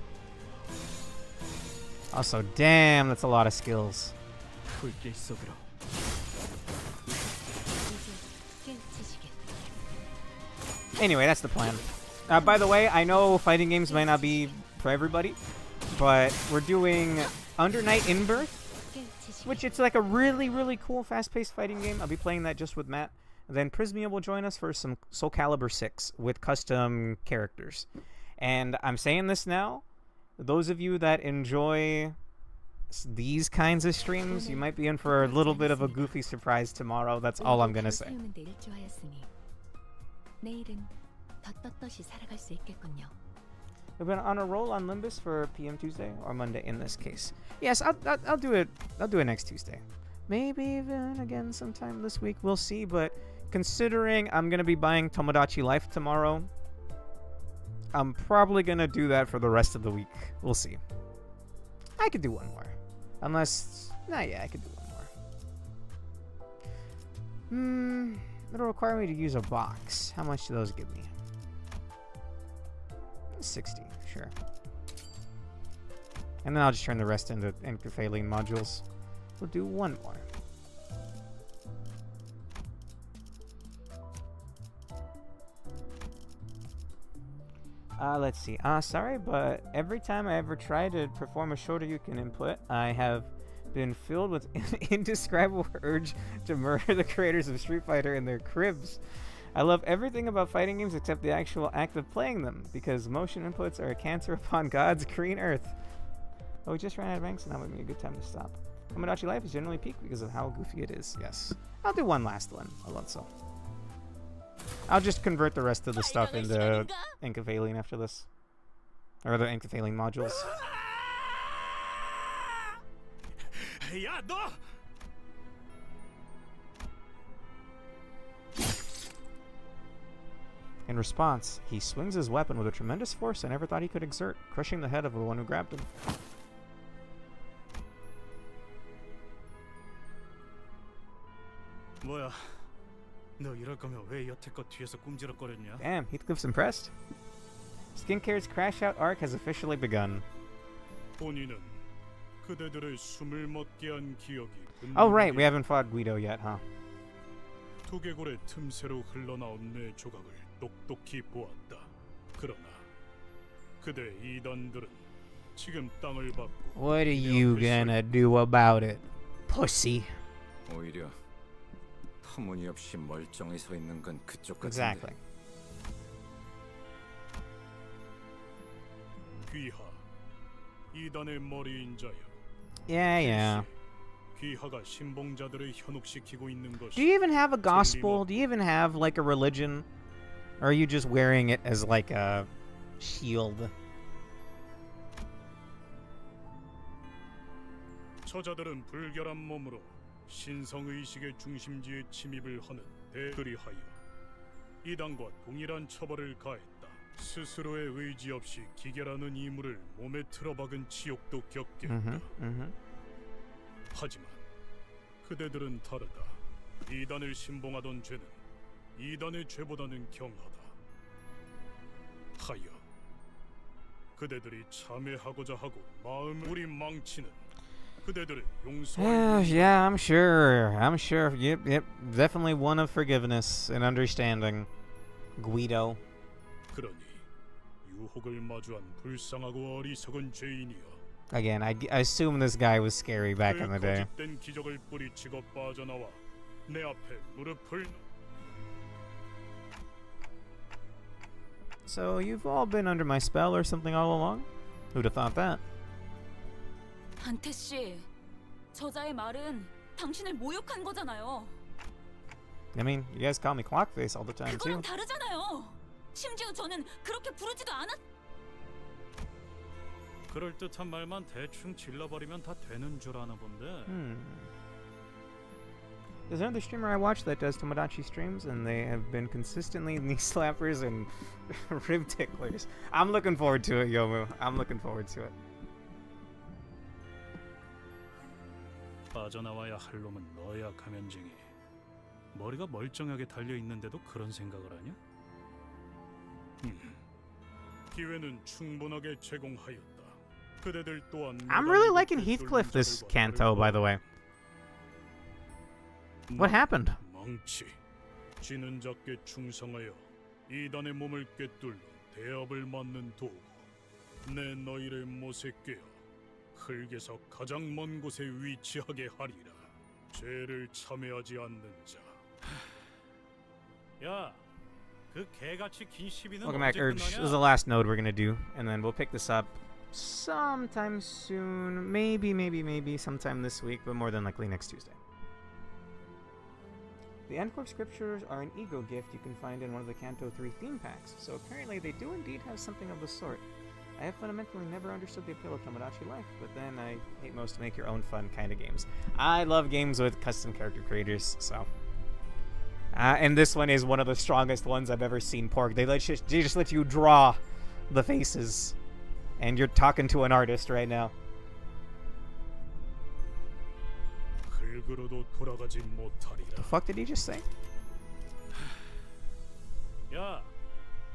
Also, damn, that's a lot of skills. 불길 속으로. Anyway, that's the plan. By the way, I know fighting games might not be for everybody, but we're doing Under Night in Birth, which it's like a really, really cool fast-paced fighting game. I'll be playing that just with Matt. And then Prismia will join us for some Soul Calibur 6 with custom characters. And I'm saying this now, those of you that enjoy these kinds of streams, you might be in for a little bit of a goofy surprise tomorrow. That's all I'm gonna say. We've been on a roll on Limbus for PM Tuesday or Monday in this case. Yes, I'll do it. I'll do it next Tuesday. Maybe even again sometime this week. We'll see. But considering I'm gonna be buying Tomodachi Life tomorrow, I'm probably gonna do that for the rest of the week. We'll see. I could do one more, unless yeah, I could do one more. It'll require me to use a box. How much do those give me? 60, sure. And then I'll just turn the rest into Encephaline modules. We'll do one more. Let's see. Sorry, but every time I ever try to perform a Shoryuken input, I have been filled with indescribable urge to murder the creators of Street Fighter in their cribs. I love everything about fighting games except the actual act of playing them, because motion inputs are a cancer upon God's green earth. Oh, we just ran out of banks, and that would be a good time to stop. Tomodachi Life is generally peak because of how goofy it is. Yes. I'll do one last one, Alonso. I'll just convert the rest of the stuff into Encephaline after this. Or the Encephaline modules. 야, 너! In response, he swings his weapon with a tremendous force I never thought he could exert, crushing the head of the one who grabbed him. 뭐야? 너 이럴 거면 왜 여태껏 뒤에서 꿈지럭거렸냐? Damn, Heathcliff's impressed. Skincare's crash out arc has officially begun. 본인은 그대들의 숨을 멎게 한 기억이 Oh right, we haven't fought Guido yet, huh? 두개골의 틈새로 흘러나온 내 조각을 똑똑히 보았다. 그러나 그대 이단들은 지금 땅을 밟고 What are you gonna do about it, pussy? 오히려 터무니없이 멀쩡히 서 있는 건 그쪽 같은데. Exactly. 귀하, 이단의 머리인 자여. Yeah. 귀하가 신봉자들을 현혹시키고 있는 것이. Do you even have a gospel? Do you even have like a religion? Or are you just wearing it as like a shield? 저자들은 불결한 몸으로 신성의식의 중심지에 침입을 하는 그리하여 이단과 동일한 처벌을 가했다. 스스로의 의지 없이 기계라는 이물을 몸에 틀어박은 지옥도 겪겠다. 하지만 그대들은 다르다. 이단을 신봉하던 죄는 이단의 죄보다는 경하다. 하여 그대들이 참회하고자 하고 마음을 우리 망치는 그대들을 용서할 Yeah, I'm sure. Yep. Definitely one of forgiveness and understanding. Guido. 그러니 유혹을 마주한 불쌍하고 어리석은 죄인이여. Again, I assume this guy was scary back in the day. 거짓된 기적을 뿌리치고 빠져나와 내 앞에 무릎을. So you've all been under my spell or something all along? Who'd have thought that? 한태 씨, 저자의 말은 당신을 모욕한 거잖아요. I mean, you guys call me Clockface all the time too. 그거랑 다르잖아요. 심지어 저는 그렇게 부르지도 않았. 그럴 듯한 말만 대충 질러버리면 다 되는 줄 아나 본데. There's another streamer I watch that does Tomodachi streams, and they have been consistently knee slappers and rib ticklers. I'm looking forward to it, Yomu. I'm looking forward to it. 빠져나와야 할 놈은 너야, 가면쟁이. 머리가 멀쩡하게 달려 있는데도 그런 생각을 하냐? 기회는 충분하게 제공하였다. 그대들 또한 I'm really liking Heathcliff this canto, by the way. What happened? 망치. 지는 자께 충성하여 이단의 몸을 꿰뚫는 대업을 맡는 도구. 내 너희를 못에 꿰어 흙에서 가장 먼 곳에 위치하게 하리라. 죄를 참여하지 않는 자. 야, 그 개같이 긴 시비는 Welcome back, 언제 Urge. This is the 끝나냐? last node we're gonna do, and then we'll pick this up sometime soon. Maybe sometime this week, but more than likely next Tuesday. The Endcorp scriptures are an ego gift you can find in one of the Canto 3 theme packs, so apparently they do indeed have something of the sort. I have fundamentally never understood the appeal of Tomodachi Life, but then I hate most make your own fun kind of games. I love games with custom character creators, so. And this one is one of the strongest ones I've ever seen, Pork. They just let you draw the faces, and you're talking to an artist right now. The fuck did he just say? 야,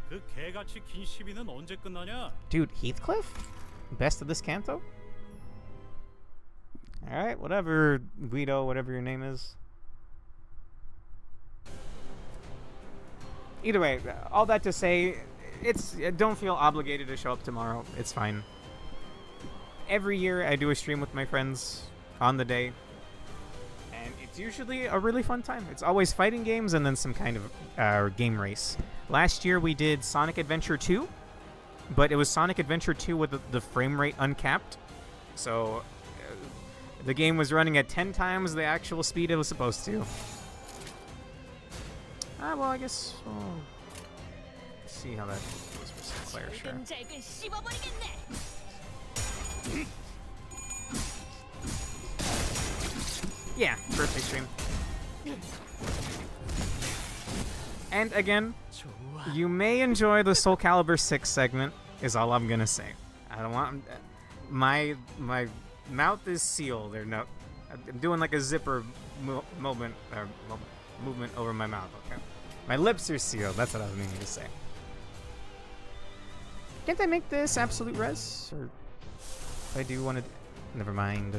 그 개같이 긴 시비는 언제 끝나냐? Dude, Heathcliff? Best of this canto? Alright, whatever, Guido, whatever your name is. Either way, all that to say, don't feel obligated to show up tomorrow. It's fine. Every year I do a stream with my friends on the day, and it's usually a really fun time. It's always fighting games and then some kind of game race. Last year we did Sonic Adventure 2, but it was Sonic Adventure 2 with the frame rate uncapped. So the game was running at 10 times the actual speed it was supposed to. Well, I guess let's see how that goes for Sinclair, sure. Yeah, birthday stream. And again, you may enjoy the Soul Calibur 6 segment, is all I'm gonna say. I don't want... My mouth is sealed. I'm doing like a zipper movement over my mouth, okay? My lips are sealed, that's what I was meaning to say. Can't I make this absolute res? Or if I do want to... Never mind.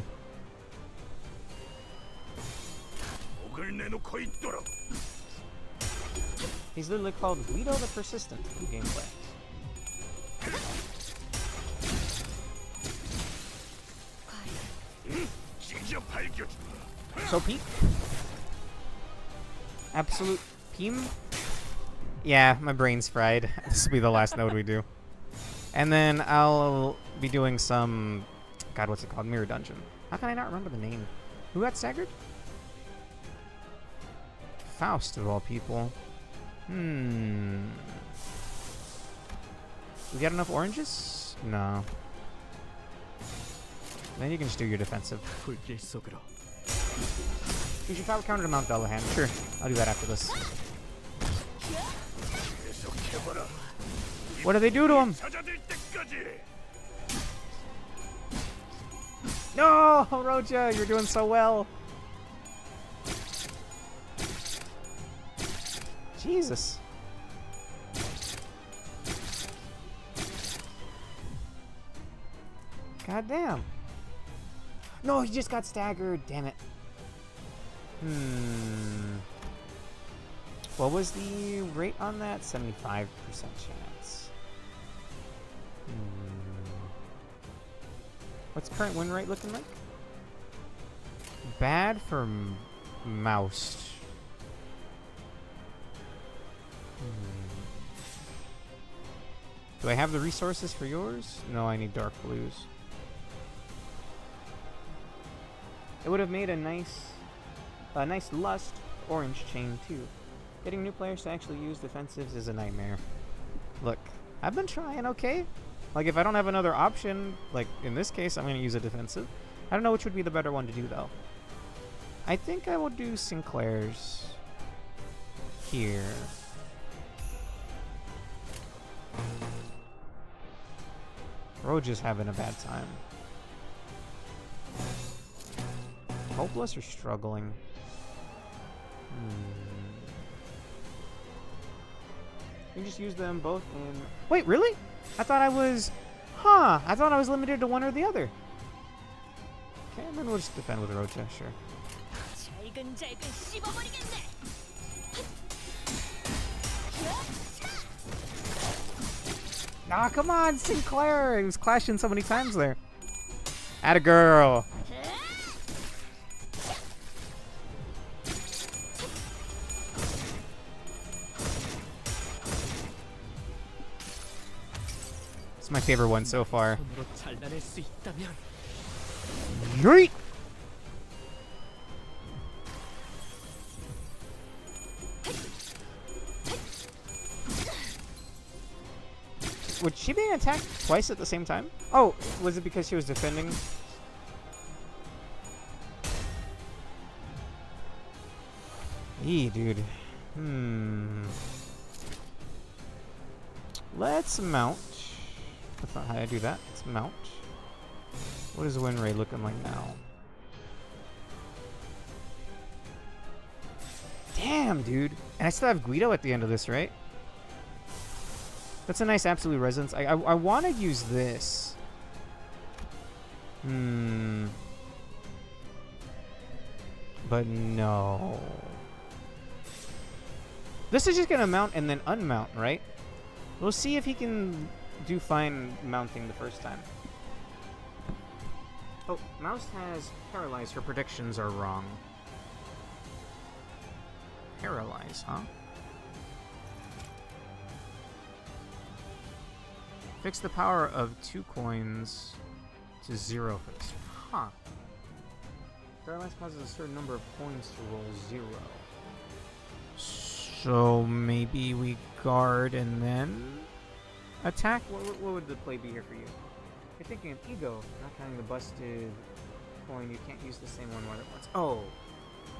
He's literally called Guido the Persistent in gameplay. So Pete? Absolute Peem? Yeah, my brain's fried. This will be the last node we do. And then I'll be doing some... God, what's it called? Mirror Dungeon. How can I not remember the name? Who got staggered? Faust, of all people. We got enough oranges? No. Then you can just do your defensive. You should probably counter to Mount Dullahan. Sure, I'll do that after this. What do they do to him? No, Roja, you're doing so well. Jesus. God damn. No, he just got staggered. Damn it. What was the rate on that? 75% chance. What's current win rate looking like? Bad for Mouse. Do I have the resources for yours? No, I need dark blues. It would have made a nice lust orange chain too. Getting new players to actually use defensives is a nightmare. Look, I've been trying, okay? Like, if I don't have another option, like in this case, I'm going to use a defensive. I don't know which would be the better one to do, though. I think I will do Sinclair's here. Roja's having a bad time. Hopeless or struggling? You can just use them both in... Wait, really? I thought I was... Huh, I thought I was limited to one or the other. Okay, then we'll just defend with Rupture, sure. Nah, come on, Sinclair! He was clashing so many times there. Atta girl. It's my favorite one so far. Yeet! Would she be attacked twice at the same time? Oh, was it because she was defending? Eee, dude. Let's mount. That's not how I do that. Let's mount. What is win rate looking like now? Damn, dude. And I still have Guido at the end of this, right? That's a nice absolute resonance. I want to use this. But no. This is just going to mount and then unmount, right? We'll see if he can do fine mounting the first time. Oh, Mouse has paralyzed. Her predictions are wrong. Paralyze, huh? Fix the power of 2 coins to 0 for this. Huh. Paralyze causes a certain number of coins to roll 0. So maybe we guard and then attack? What would the play be here for you? You're thinking of ego, not counting the busted coin. You can't use the same one more than once. Oh,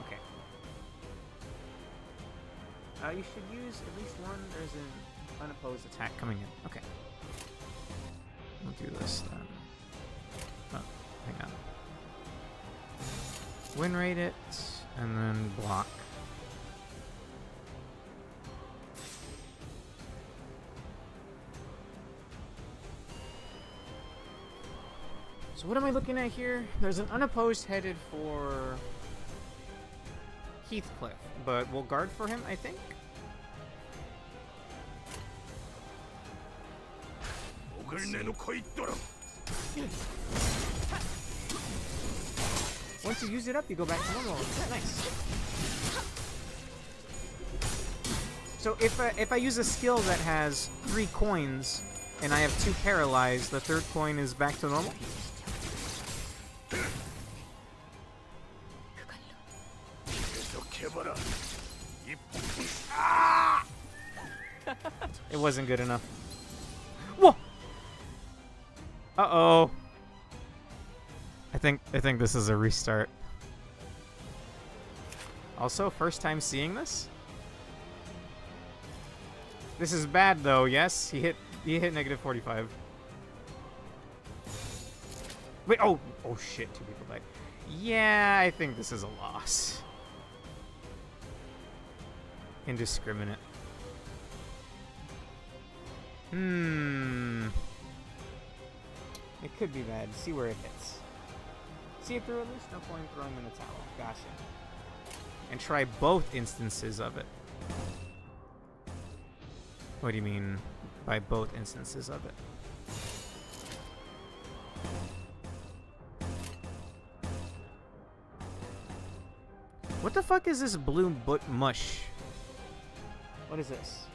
okay. You should use at least one. There's an unopposed attack coming in. Okay. We'll do this then. Oh, hang on. Win rate it, and then block. So what am I looking at here? There's an unopposed headed for Heathcliff, but we'll guard for him, I think. Once you use it up, you go back to normal. Nice. So if I use a skill that has 3 coins and I have 2 paralyzed, the 3rd coin is back to normal. It wasn't good enough. Whoa! Uh-oh. I think this is a restart. Also, first time seeing this. This is bad though, yes? He hit negative 45. Wait, oh shit, 2 people died. Yeah, I think this is a loss. Indiscriminate. It could be bad. See where it hits. See it through at least? No point throwing in the towel. Gotcha. And try both instances of it. What do you mean by both instances of it? What the fuck is this blue butt mush? What is this?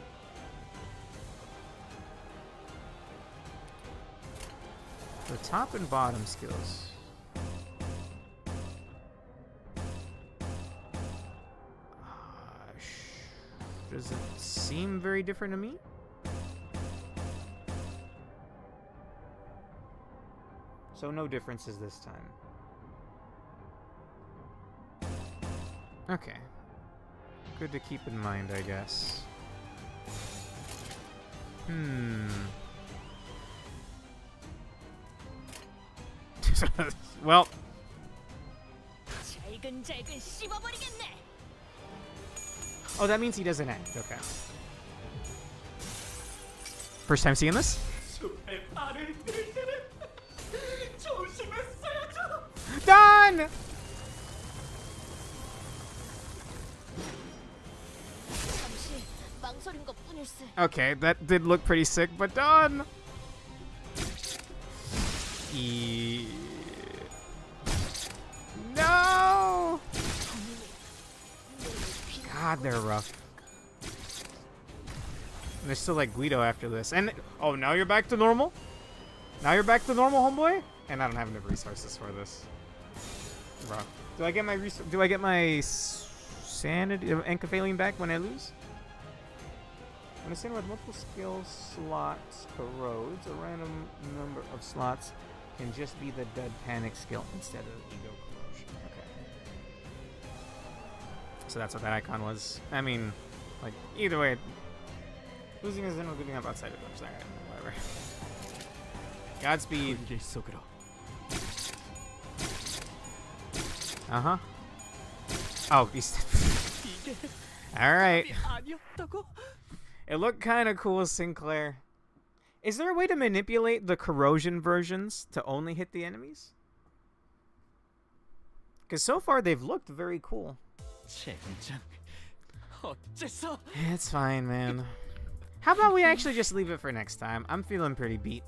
The top and bottom skills. Does it seem very different to me? So no differences this time. Okay. Good to keep in mind, I guess. Well. Oh, that means he doesn't act. Okay. First time seeing this? Done! Okay, that did look pretty sick, but done! No! God, they're rough. And there's still like Guido after this. And oh, now you're back to normal? Now you're back to normal, homeboy? And I don't have enough resources for this. Rough. Do I get my sanity encephaline back when I lose? When a sinner with multiple skill slots corrodes, a random number of slots can just be the dead panic skill instead of ego corrosion. Okay. So that's what that icon was. I mean, like, either way, losing is in or giving up outside of them. Alright, whatever. Godspeed. Uh-huh. Oh, he's... Alright. It looked kind of cool, Sinclair. Is there a way to manipulate the corrosion versions to only hit the enemies? Because so far they've looked very cool. It's fine, man. How about we actually just leave it for next time? I'm feeling pretty beat.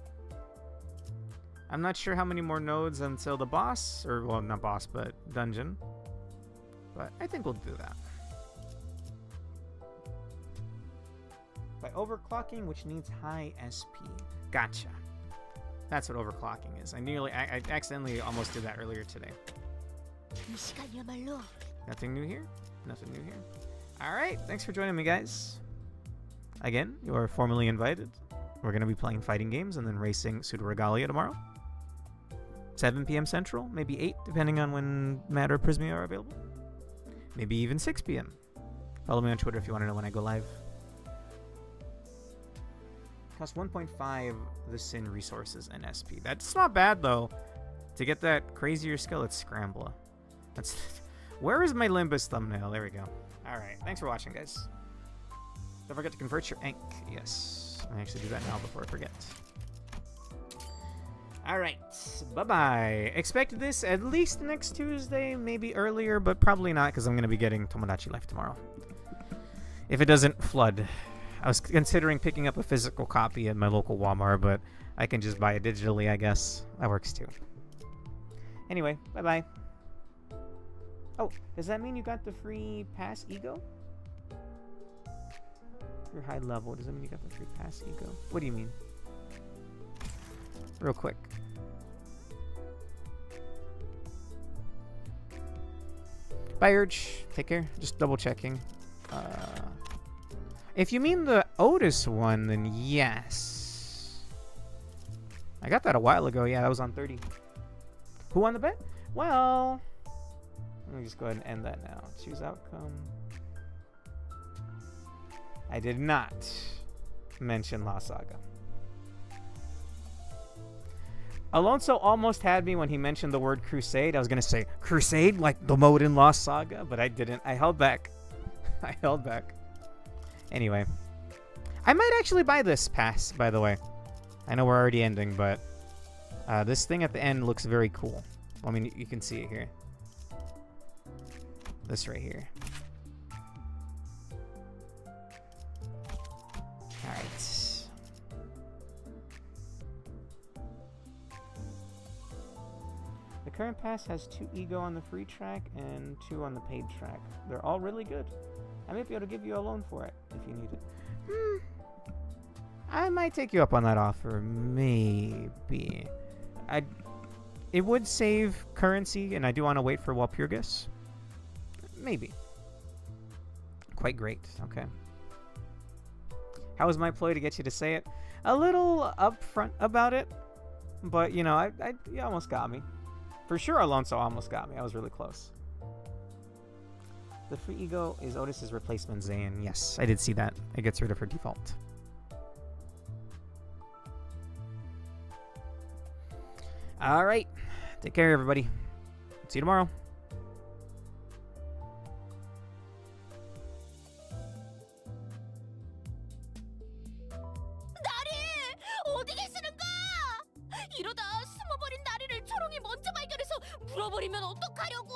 I'm not sure how many more nodes until the boss, or well, not boss, but dungeon. But I think we'll do that. By overclocking, which needs high SP. Gotcha. That's what overclocking is. I accidentally almost did that earlier today. Nothing new here? Nothing new here. Alright, thanks for joining me, guys. Again, you are formally invited. We're going to be playing fighting games and then racing Pseudo Regalia tomorrow. 7 p.m. Central, maybe 8, depending on when Matt or Prismia are available. Maybe even 6 p.m. Follow me on Twitter if you want to know when I go live. Cost 1.5 the Sin resources and SP. That's not bad, though. To get that crazier skill, it's Scrambler. That's... Where is my Limbus thumbnail? There we go. Alright, thanks for watching, guys. Don't forget to convert your ink. Yes. I actually do that now before I forget. Alright. Bye-bye. Expect this at least next Tuesday, maybe earlier, but probably not because I'm going to be getting Tomodachi Life tomorrow. If it doesn't flood. I was considering picking up a physical copy at my local Walmart, but I can just buy it digitally, I guess. That works too. Anyway, bye-bye. Oh, does that mean you got the free pass ego? You're high level. Does that mean you got the free pass ego? What do you mean? Real quick. Bye, Urge. Take care. Just double checking. If you mean the Otis one, then yes. I got that a while ago. Yeah, that was on 30. Who won the bet? Well, let me just go ahead and end that now. Choose outcome. I did not mention La Saga. Alonso almost had me when he mentioned the word Crusade. I was going to say Crusade, like the mode in Lost Saga, but I didn't. I held back. I held back. Anyway. I might actually buy this pass, by the way. I know we're already ending, but this thing at the end looks very cool. I mean, you can see it here. This right here. Alright. The current pass has 2 ego on the free track and 2 on the paid track. They're all really good. I might be able to give you a loan for it if you need it. I might take you up on that offer. Maybe. It would save currency, and I do want to wait for Walpurgis. Maybe. Quite great. Okay. How was my ploy to get you to say it? A little upfront about it, but you know, you almost got me. For sure, Alonso almost got me. I was really close. The free ego is Otis's replacement, Zayn. Yes, I did see that. It gets rid of her default. All right. Take care, everybody. See you tomorrow. 나린! 이러다 숨어버린 나리를 초롱이 먼저 발견해서 물어버리면 어떡하려고?